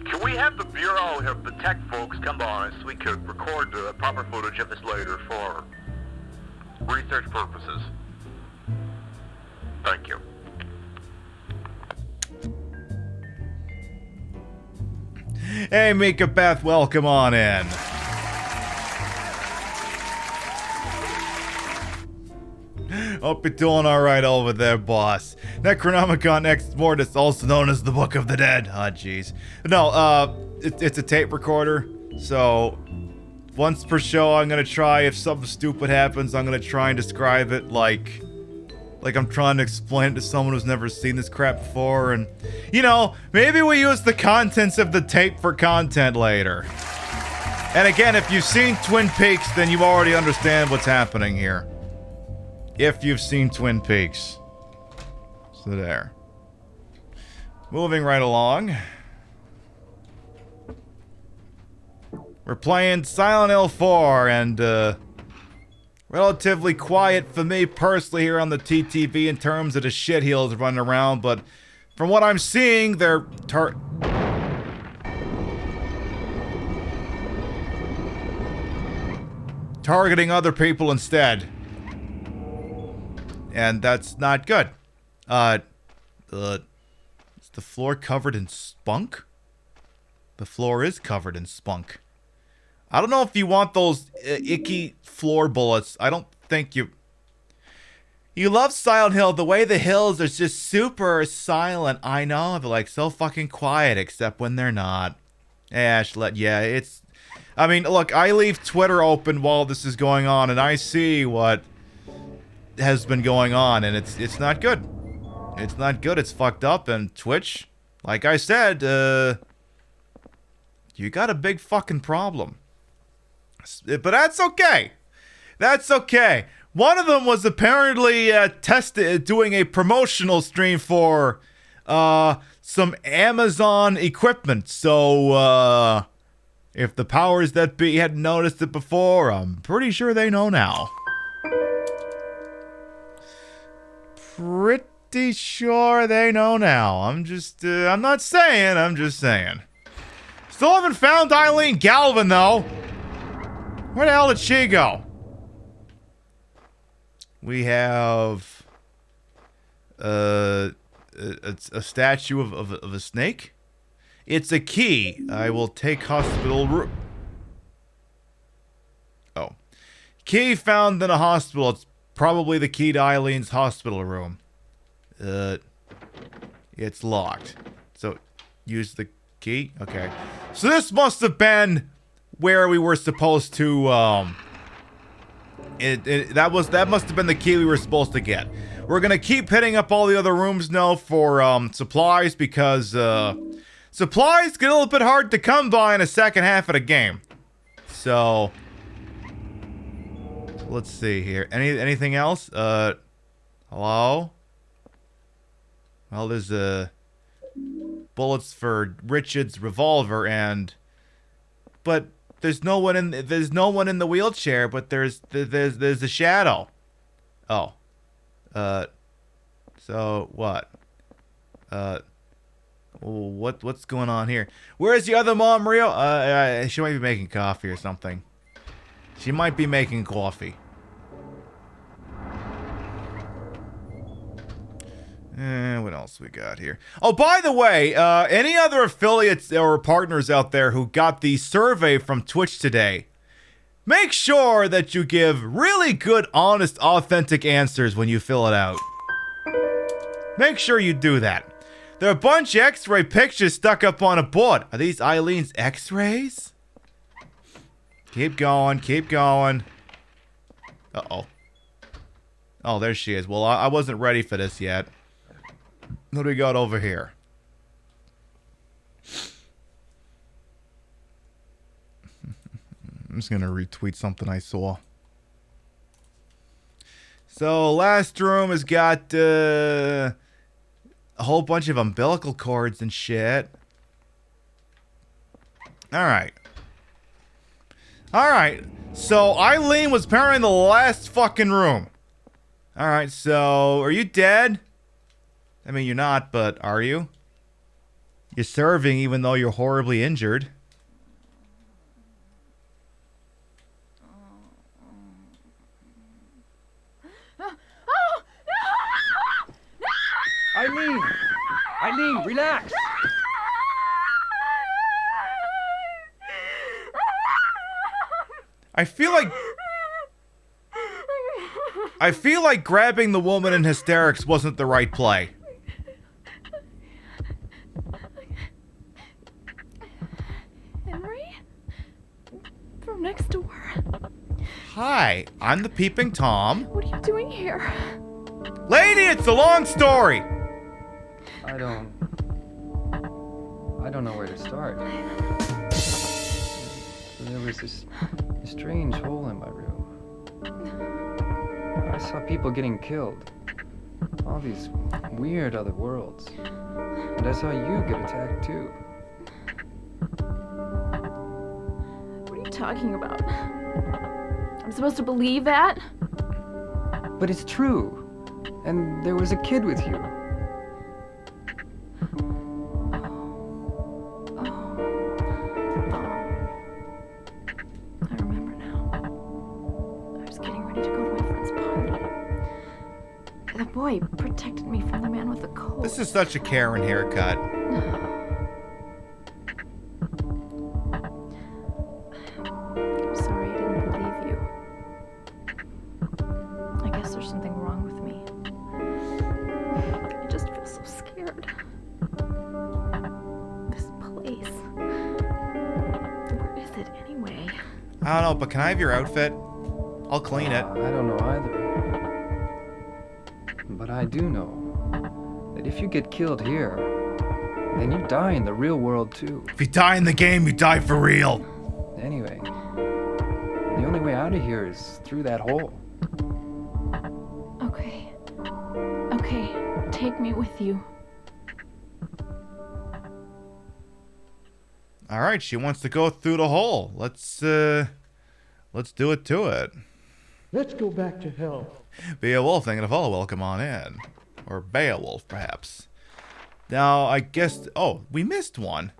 S12: Can we have the Bureau, have the tech folks come by so we could record proper footage of this later for research purposes? Thank you.
S1: Hey, Mika Beth, welcome on in. Hope you're doing alright over there, boss. Necronomicon Ex Mortis, also known as the Book of the Dead. Ah, jeez. No, it's a tape recorder, so once per show I'm gonna try, if something stupid happens, I'm gonna try and describe it like I'm trying to explain it to someone who's never seen this crap before, and, you know, maybe we use the contents of the tape for content later. And again, if you've seen Twin Peaks, then you already understand what's happening here. If you've seen Twin Peaks. So there. Moving right along. We're playing Silent Hill 4, and, relatively quiet for me personally here on the TTV in terms of the shitheels running around, but from what I'm seeing, they're targeting other people instead. And that's not good. the floor covered in spunk? The floor is covered in spunk. I don't know if you want those icky floor bullets. I don't think you... You love Silent Hill. The way the hills are just super silent. I know, they're like so fucking quiet, except when they're not. Yeah, it's... I mean, look, I leave Twitter open while this is going on, and I see what has been going on, and it's not good. It's not good. It's fucked up, and Twitch, like I said, you got a big fucking problem. But that's okay. That's okay. One of them was apparently doing a promotional stream for some Amazon equipment. So if the powers that be hadn't noticed it before, I'm pretty sure they know now. Pretty sure they know now. I'm not saying, I'm just saying. Still haven't found Eileen Galvin, though. Where the hell did she go? We have a statue of a snake. It's a key. I will take hospital room. Oh. Key found in a hospital. It's probably the key to Eileen's hospital room. It's locked. So, use the key? Okay. So this must have been where we were supposed to, that must have been the key we were supposed to get. We're gonna keep hitting up all the other rooms now for, supplies, because, supplies get a little bit hard to come by in the second half of the game. So, let's see here. Anything else? Hello? Well, there's, bullets for Richard's revolver, but there's no one in the wheelchair, but there's a shadow. Oh. So what? What's going on here? Where's the other mom, Rio? She might be making coffee or something. She might be making coffee. What else we got here? Oh, by the way, any other affiliates or partners out there who got the survey from Twitch today, make sure that you give really good, honest, authentic answers when you fill it out. Make sure you do that. There are a bunch of x-ray pictures stuck up on a board. Are these Eileen's x-rays? Keep going, keep going. Uh-oh. Oh, there she is. Well, I wasn't ready for this yet. What do we got over here? I'm just gonna retweet something I saw. So, last room has got a whole bunch of umbilical cords and shit. Alright. Alright. So, Eileen was apparently in the last fucking room. Alright, so, are you dead? I mean, you're not, but are you? You're serving even though you're horribly injured.
S3: Eileen, relax.
S1: I feel like grabbing the woman in hysterics wasn't the right play.
S2: Henry? From next door.
S1: Hi, I'm the Peeping Tom.
S2: What are you doing here?
S1: Lady, it's a long story.
S3: I don't know where to start. There was this strange hole in my room. I saw people getting killed. All these weird other worlds. And I saw you get attacked too.
S2: What are you talking about? I'm supposed to believe that?
S3: But it's true. And there was a kid with you.
S2: I remember now. I was getting ready to go to my friend's party. The boy protected me from the man with the coat.
S1: This is such a Karen haircut.
S2: I'm sorry I didn't believe you. I guess there's something wrong with me. I just feel so scared. This place. Where is it anyway?
S1: I don't know, but can I have your outfit? I'll clean it.
S3: I don't know either. But I do know that if you get killed here, then you die in the real world too.
S1: If you die in the game, you die for real.
S3: Anyway, the only way out of here is through that hole.
S2: Okay. Okay, take me with you.
S1: All right, she wants to go through the hole. Let's do it to it.
S10: Let's go back to hell.
S1: Beowulf, thank you for welcome on in. Or Beowulf, perhaps. Now, I guess... Oh, we missed one.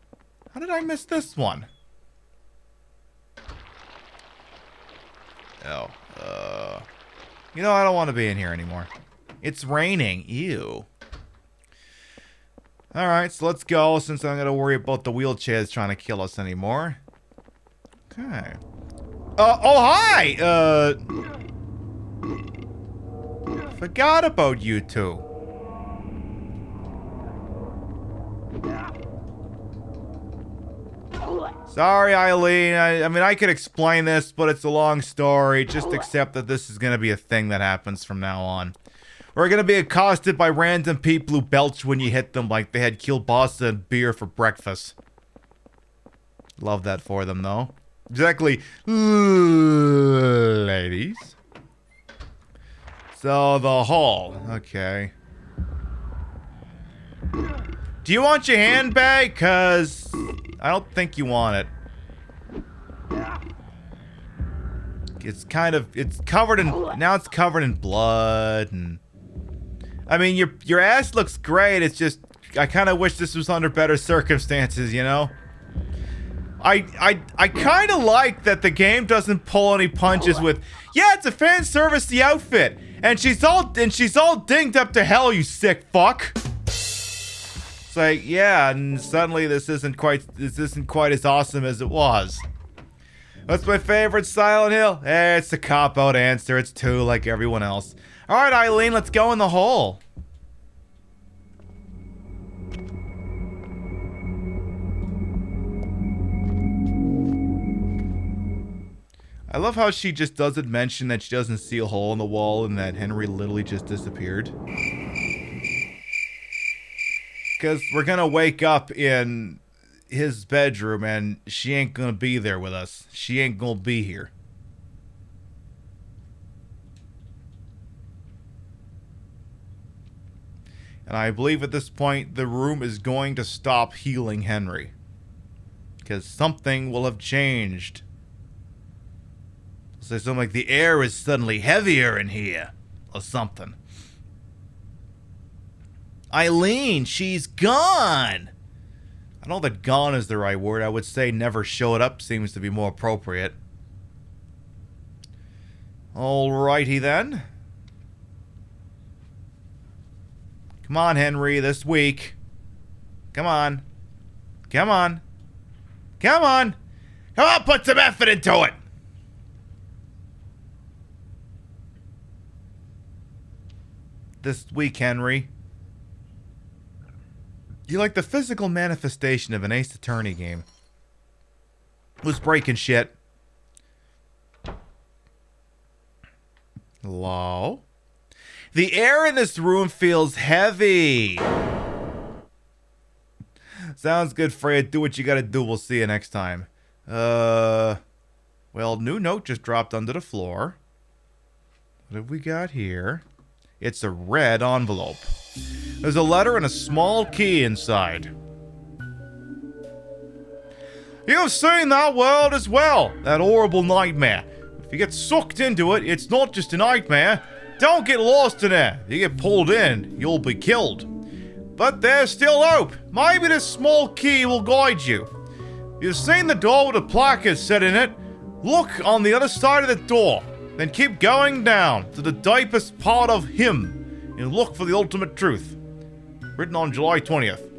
S1: How did I miss this one? Oh, You know, I don't want to be in here anymore. It's raining. Ew. Alright, so let's go, since I'm going to worry about the wheelchairs trying to kill us anymore. Okay. Oh, hi! Forgot about you two. Sorry, Eileen. I mean, I could explain this, but it's a long story. Just accept that this is going to be a thing that happens from now on. We're going to be accosted by random people who belch when you hit them like they had kielbasa and beer for breakfast. Love that for them, though. Exactly. Ladies. So, the hall. Okay. Do you want your handbag? Because I don't think you want it. It's covered in, now it's covered in blood and... I mean, your ass looks great, it's just, I kind of wish this was under better circumstances, you know? I kind of like that the game doesn't pull any punches with, yeah, it's a fan service, the outfit, and she's all dinged up to hell, you sick fuck. It's like, yeah, and suddenly this isn't quite as awesome as it was. What's my favorite Silent Hill? It's a cop-out answer. It's 2 like everyone else. Alright, Eileen, let's go in the hole. I love how she just doesn't mention that she doesn't see a hole in the wall and that Henry literally just disappeared. Because we're gonna wake up in his bedroom and she ain't gonna be there with us. She ain't gonna be here. And I believe at this point the room is going to stop healing Henry. Because something will have changed. So something like the air is suddenly heavier in here. Or something. Eileen, she's gone! I know that gone is the right word. I would say never showed up seems to be more appropriate. Alrighty then. Come on, Henry, this week. Come on. Come on. Come on. Come on, put some effort into it. This week, Henry. You like the physical manifestation of an Ace Attorney game. Who's breaking shit. Hello? The air in this room feels heavy. Sounds good, Freya. Do what you gotta do. We'll see you next time. Well, new note just dropped under the floor. What have we got here? It's a red envelope. There's a letter and a small key inside. You've seen that world as well. That horrible nightmare. If you get sucked into it, it's not just a nightmare. Don't get lost in there. If you get pulled in, you'll be killed. But there's still hope. Maybe this small key will guide you. You've seen the door with a placard set in it. Look on the other side of the door. Then keep going down to the deepest part of him. and look for the ultimate truth. Written on July 20th.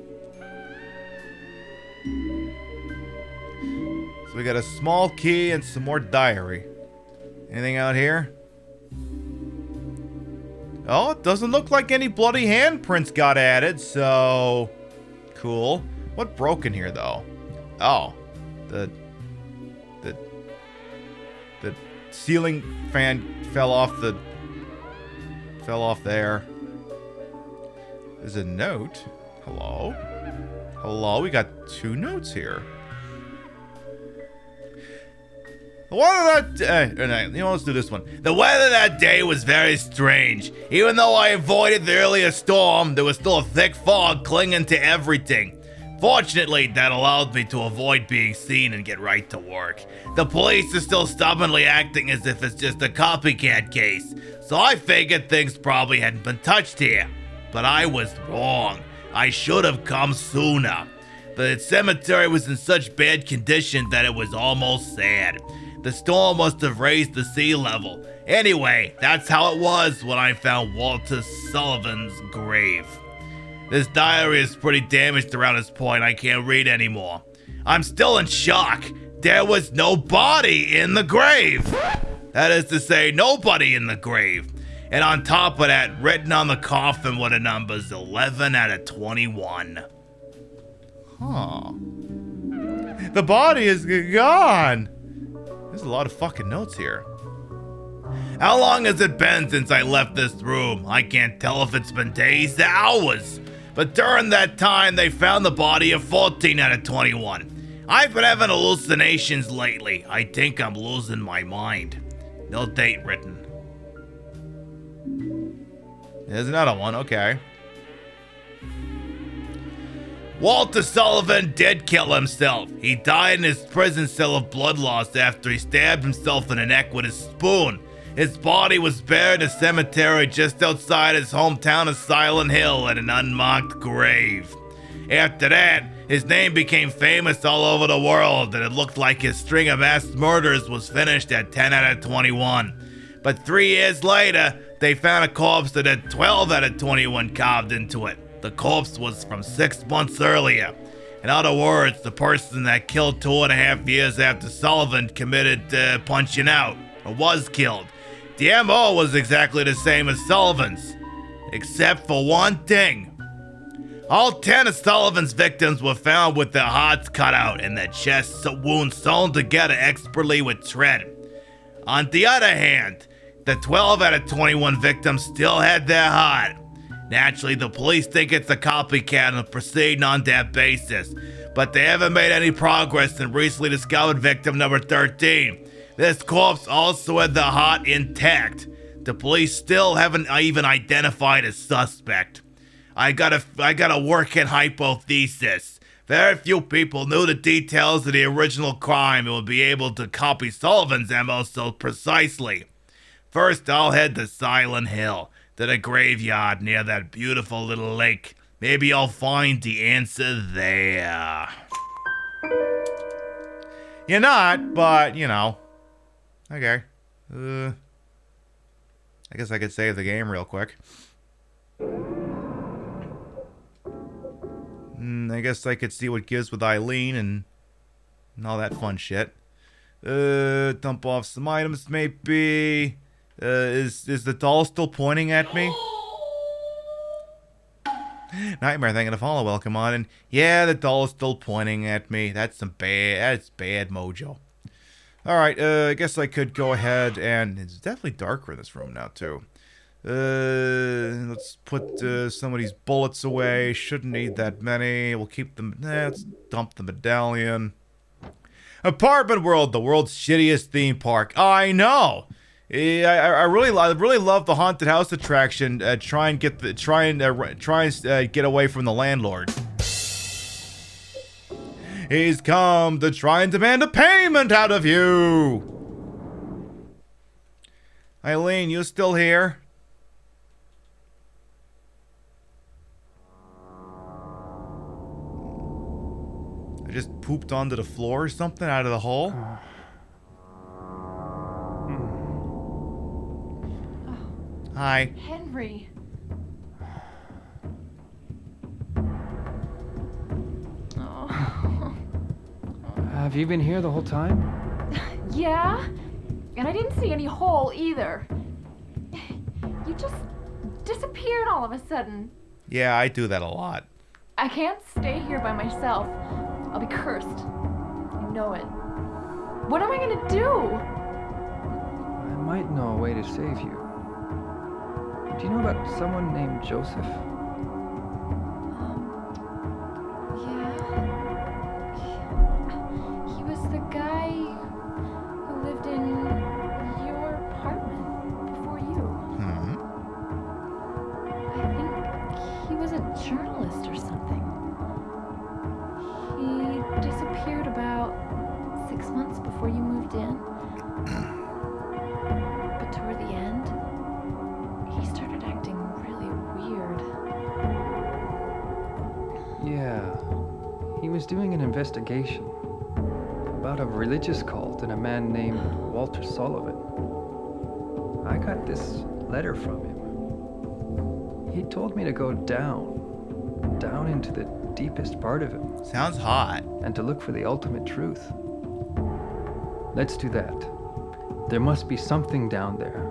S1: So we got a small key and some more diary. Anything out here? Oh, it doesn't look like any bloody handprints got added, so... Cool. What broke in here, though? Oh. The ceiling fan fell off there. There's a note. Hello? Hello? We got 2 notes here. The weather let's do this one. The weather that day was very strange. Even though I avoided the earlier storm, there was still a thick fog clinging to everything. Fortunately, that allowed me to avoid being seen and get right to work. The police are still stubbornly acting as if it's just a copycat case, so I figured things probably hadn't been touched here. But I was wrong. I should have come sooner. The cemetery was in such bad condition that it was almost sad. The storm must have raised the sea level. Anyway, that's how it was when I found Walter Sullivan's grave. This diary is pretty damaged around this point. I can't read anymore. I'm still in shock. There was no body in the grave. That is to say, nobody in the grave. And on top of that, written on the coffin were the numbers 11 out of 21. Huh. The body is gone. There's a lot of fucking notes here. How long has it been since I left this room? I can't tell if it's been days or hours. But during that time, they found the body of 14 out of 21. I've been having hallucinations lately. I think I'm losing my mind. No date written. There's another one, okay. Walter Sullivan did kill himself. He died in his prison cell of blood loss after he stabbed himself in the neck with a spoon. His body was buried in a cemetery just outside his hometown of Silent Hill in an unmarked grave. After that, his name became famous all over the world, and it looked like his string of mass murders was finished at 10 out of 21. But 3 years later, they found a corpse that had 12 out of 21 carved into it. The corpse was from 6 months earlier. In other words, the person that killed 2.5 years after Sullivan committed punching out, or was killed. The MO was exactly the same as Sullivan's, except for one thing. All 10 of Sullivan's victims were found with their hearts cut out and their chest wounds sewn together expertly with thread. On the other hand, the 12 out of 21 victims still had their heart. Naturally, the police think it's a copycat and are proceeding on that basis, but they haven't made any progress in recently discovered victim number 13. This corpse also had the heart intact. The police still haven't even identified a suspect. I got a working hypothesis. Very few people knew the details of the original crime and would be able to copy Sullivan's MO so precisely. First, I'll head to Silent Hill, to the graveyard near that beautiful little lake. Maybe I'll find the answer there. You're not, but, you know. Okay. I guess I could save the game real quick. I guess I could see what gives with Eileen and all that fun shit. Dump off some items, maybe. Is the doll still pointing at me? Nightmare thanking to follow. Welcome on. And yeah, the doll is still pointing at me. That's bad mojo. Alright, I guess I could go ahead and... It's definitely darker in this room now, too. Let's put some of these bullets away. Shouldn't need that many. We'll keep them... let's dump the medallion. Apartment World, the world's shittiest theme park. I know! I really love the haunted house attraction. Try and get away from the landlord. He's come to try and demand a payment out of you. Eileen, you still here? I just pooped onto the floor or something out of the hole. Hi.
S2: Henry.
S3: Have you been here the whole time?
S2: Yeah? And I didn't see any hole either. You just disappeared all of a sudden.
S1: Yeah, I do that a lot.
S2: I can't stay here by myself. I'll be cursed. I know it. What am I gonna do?
S3: I might know a way to save you. Do you know about someone named Joseph?
S2: Yeah. He was the guy who lived in your apartment before you. I think he was a journalist or something. He disappeared about 6 months before you moved in. But toward the end, he started acting really weird.
S3: Yeah. He was doing an investigation about a religious cult and a man named Walter Sullivan. I got this letter from him. He told me to go down into the deepest part of him.
S1: Sounds hot.
S3: And to look for the ultimate truth. Let's do that. There must be something down there.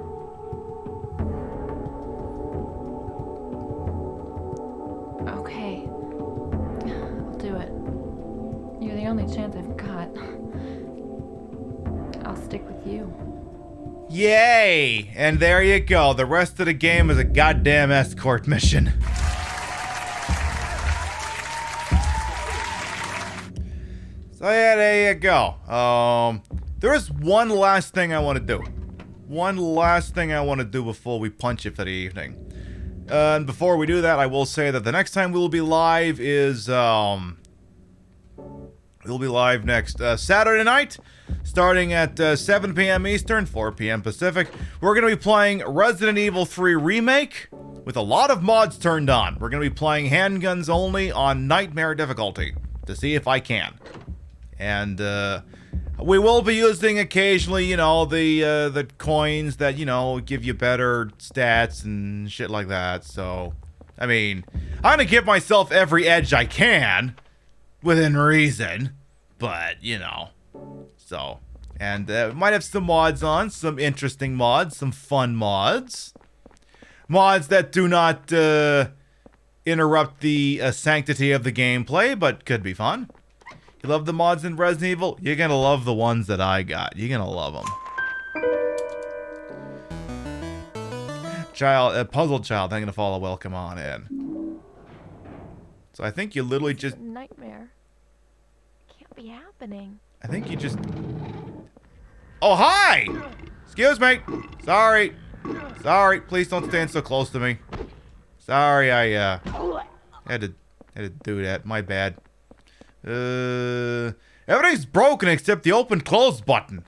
S2: Okay. I'll do it. You're the only chance I've got. I'll stick with you.
S1: Yay! And there you go. The rest of the game is a goddamn escort mission. So yeah, there you go. There is one last thing I want to do. One last thing I want to do before we punch it for the evening. And before we do that, I will say that the next time we'll be live is, we'll be live next Saturday night, starting at 7 p.m. Eastern, 4 p.m. Pacific. We're going to be playing Resident Evil 3 Remake with a lot of mods turned on. We're going to be playing handguns only on Nightmare difficulty to see if I can. And we will be using occasionally, you know, the coins that, you know, give you better stats and shit like that. So, I mean, I'm going to give myself every edge I can within reason, but, you know, so, and might have some mods on, some interesting mods, some fun mods. Mods that do not interrupt the sanctity of the gameplay, but could be fun. You love the mods in Resident Evil? You're gonna love the ones that I got. You're gonna love them. Puzzle Child, thank you to follow. Welcome on in. So I think you literally just...
S13: Nightmare. Can't be happening.
S1: I think you just... Oh, hi! Excuse me. Sorry. Sorry. Please don't stand so close to me. Sorry, I had to do that. My bad. Everything's broken except the open close button.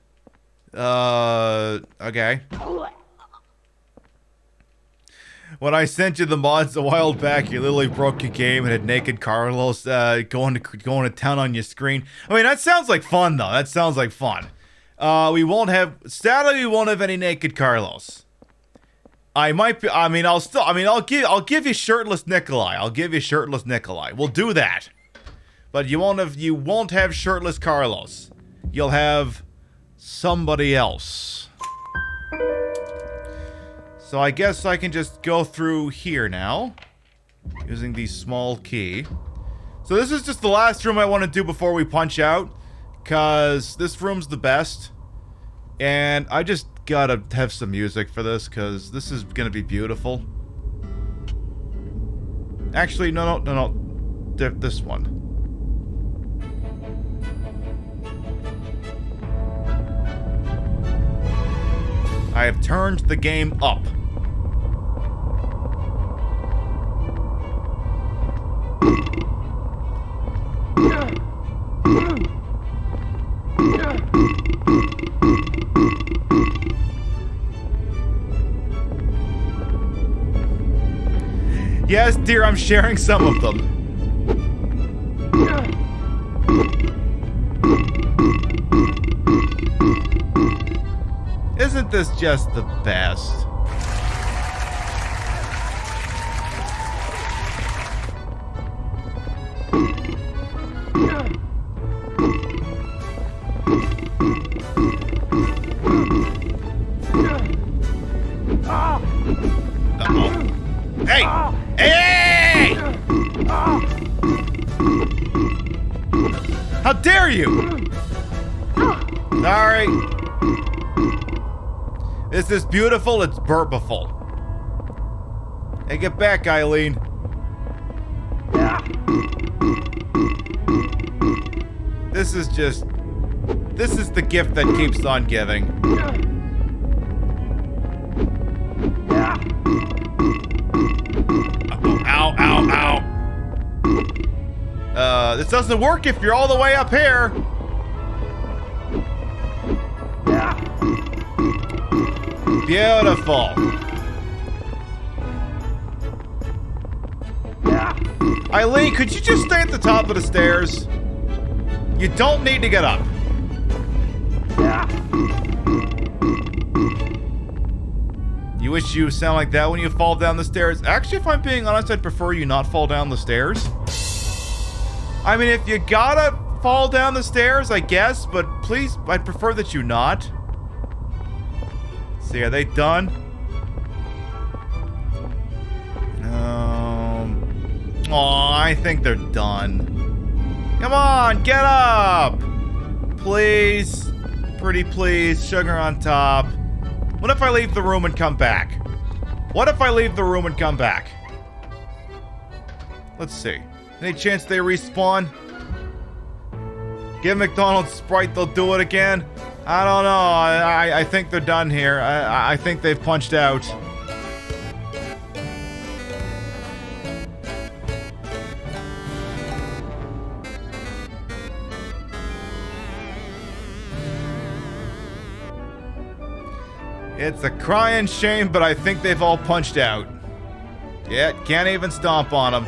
S1: Okay. When I sent you the mods a while back, you literally broke your game and had naked Carlos going to town on your screen. I mean, that sounds like fun though. That sounds like fun. Sadly, we won't have any naked Carlos. I'll give you shirtless Nikolai. I'll give you shirtless Nikolai. We'll do that. But you won't have shirtless Carlos. You'll have somebody else. So I guess I can just go through here now, using the small key. So this is just the last room I want to do before we punch out, because this room's the best. And I just gotta have some music for this, because this is gonna be beautiful. Actually, no. This one. I have turned the game up. Yes, dear, I'm sharing some of them. Isn't this just the best? are you? Sorry. This is beautiful, it's burpiful. Hey, get back, Eileen. This is the gift that keeps on giving. Ow, ow, ow. This doesn't work if you're all the way up here. Beautiful. Eileen, could you just stay at the top of the stairs? You don't need to get up. You wish you sound like that when you fall down the stairs? Actually, if I'm being honest, I'd prefer you not fall down the stairs. I mean, if you gotta fall down the stairs, I guess, but please, I'd prefer that you not. See, are they done? Oh, I think they're done. Come on, get up! Please. Pretty please. Sugar on top. What if I leave the room and come back? What if I leave the room and come back? Let's see. Any chance they respawn? Give McDonald's Sprite, they'll do it again? I don't know. I think they're done here. I think they've punched out. It's a crying shame, but I think they've all punched out. Yeah, can't even stomp on them.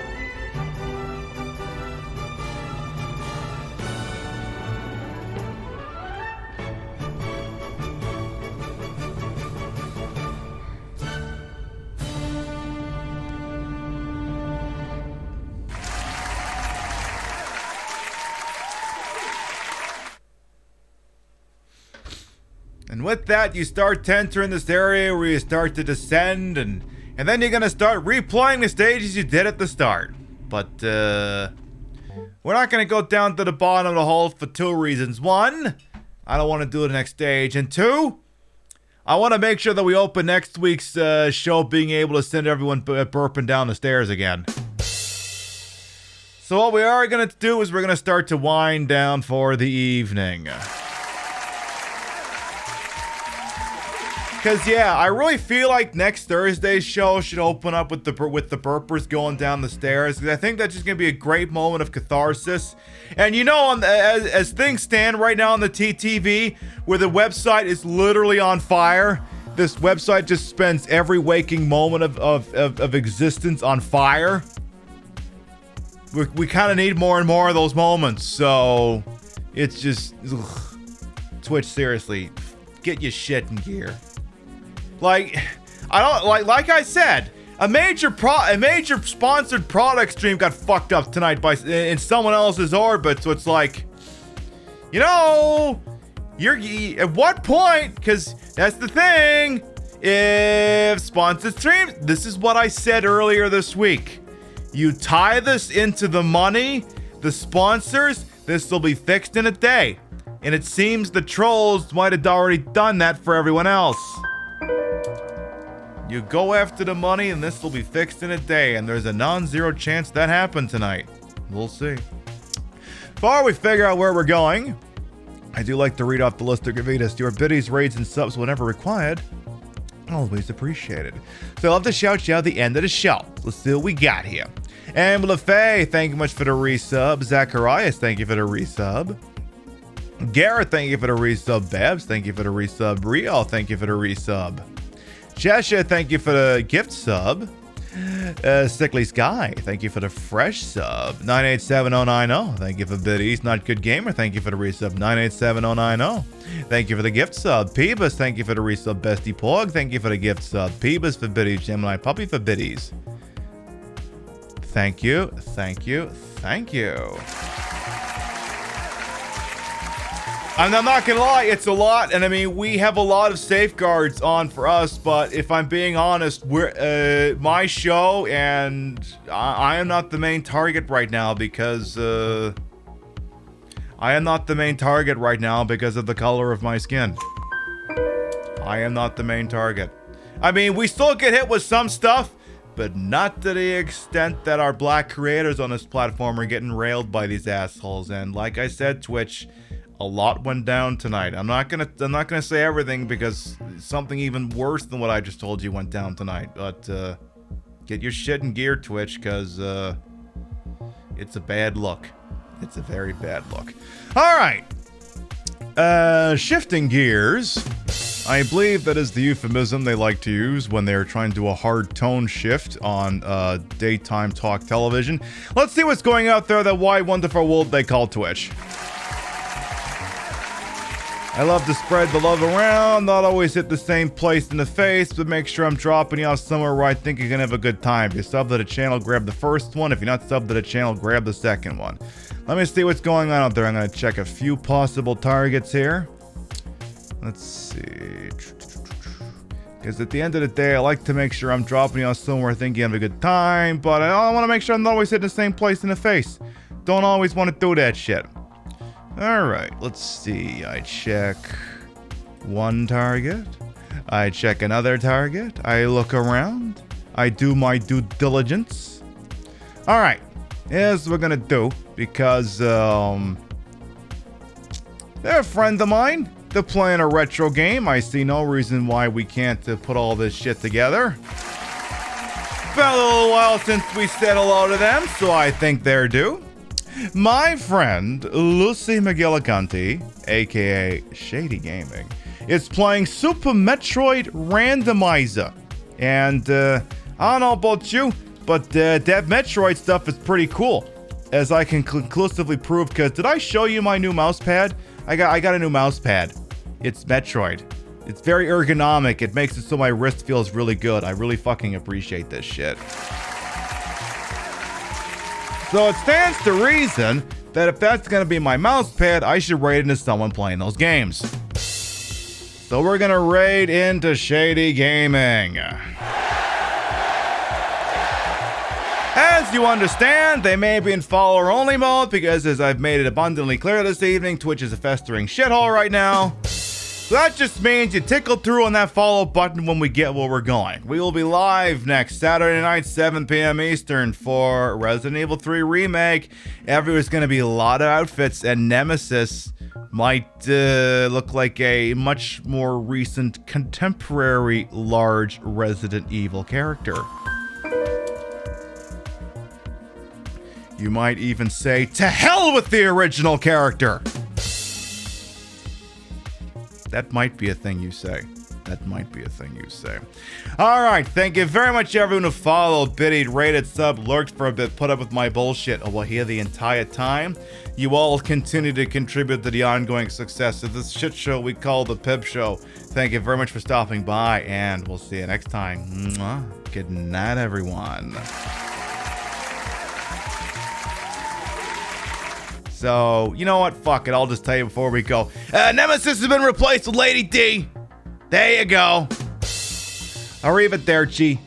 S1: And with that, you start to enter in this area where you start to descend, and then you're going to start replaying the stages you did at the start. But, we're not going to go down to the bottom of the hole for two reasons. One, I don't want to do the next stage. And two, I want to make sure that we open next week's show being able to send everyone burping down the stairs again. So what we are going to do is we're going to start to wind down for the evening. Because, yeah, I really feel like next Thursday's show should open up with the burpers going down the stairs. Because I think that's just going to be a great moment of catharsis. And, you know, as things stand right now on the TTV, where the website is literally on fire, this website just spends every waking moment of existence on fire. We kind of need more and more of those moments. So, it's just... Ugh. Twitch, seriously, get your shit in gear. Like, I don't like I said, a major sponsored product stream got fucked up tonight in someone else's orbit. So it's like, you know, you're at what point? Because that's the thing. If sponsored streams, this is what I said earlier this week. You tie this into the money, the sponsors. This will be fixed in a day. And it seems the trolls might have already done that for everyone else. You go after the money and this will be fixed in a day, and there's a non-zero chance that happened tonight. We'll see. Before we figure out where we're going, I do like to read off the list of Gravitas. Your biddies, raids, and subs whenever required. Always appreciated. So I'll have to shout you out the end of the show. Let's see what we got here. Amber LaFay, thank you much for the resub. Zacharias, thank you for the resub. Garrett, thank you for the resub. Babs, thank you for the resub. Rio, thank you for the resub. Cheshire, thank you for the gift sub. Sickly Sky, thank you for the fresh sub. 987090, thank you for biddies. Not Good Gamer, thank you for the resub. 987090, thank you for the gift sub. Peebus, thank you for the resub. Bestie Porg, thank you for the gift sub. Peebus for biddies. Gemini Puppy for biddies. Thank you, thank you, thank you. And I'm not gonna lie, it's a lot, and I mean, we have a lot of safeguards on for us, but if I'm being honest, we're, my show, and I am not the main target right now because, I am not the main target right now because of the color of my skin. I am not the main target. I mean, we still get hit with some stuff, but not to the extent that our black creators on this platform are getting railed by these assholes. And like I said, Twitch, a lot went down tonight. I'm not gonna say everything because something even worse than what I just told you went down tonight. But get your shit in gear, Twitch, because it's a bad look. It's a very bad look. All right. Shifting gears. I believe that is the euphemism they like to use when they're trying to do a hard tone shift on daytime talk television. Let's see what's going out there, that wide, wonderful world they call Twitch. I love to spread the love around, not always hit the same place in the face, but make sure I'm dropping you out somewhere where I think you're gonna have a good time. If you sub to the channel, grab the first one. If you're not subbed to the channel, grab the second one. Let me see what's going on out there. I'm gonna check a few possible targets here. Let's see. Because at the end of the day, I like to make sure I'm dropping you out somewhere I think you have a good time, but I want to make sure I'm not always hitting the same place in the face. Don't always want to do that shit. Alright, let's see. I check one target. I check another target. I look around. I do my due diligence. Alright, here's what we're gonna do. Because, they're a friend of mine. They're playing a retro game. I see no reason why we can't put all this shit together. Been a little while since we said hello to them, so I think they're due. My friend Lucy McGillicanti, aka Shady Gaming, is playing Super Metroid Randomizer. And I don't know about you, but that Metroid stuff is pretty cool. As I can conclusively prove, because did I show you my new mouse pad? I got a new mouse pad. It's Metroid. It's very ergonomic. It makes it so my wrist feels really good. I really fucking appreciate this shit. So it stands to reason that if that's going to be my mouse pad, I should raid into someone playing those games. So we're going to raid into Shady Gaming. As you understand, they may be in follower only mode because, as I've made it abundantly clear this evening, Twitch is a festering shithole right now. So that just means you tickle through on that follow button when we get where we're going. We will be live next Saturday night, 7 p.m. Eastern for Resident Evil 3 Remake. Everywhere's going to be a lot of outfits, and Nemesis might look like a much more recent, contemporary, large Resident Evil character. You might even say, to hell with the original character! That might be a thing you say. That might be a thing you say. Alright, thank you very much everyone who followed, biddied, rated, sub, lurked for a bit, put up with my bullshit over here the entire time. You all continue to contribute to the ongoing success of this shit show we call the PiB Show. Thank you very much for stopping by, and we'll see you next time. Mwah. Good night, everyone. So, you know what? Fuck it. I'll just tell you before we go. Nemesis has been replaced with Lady D. There you go. Arrivederci.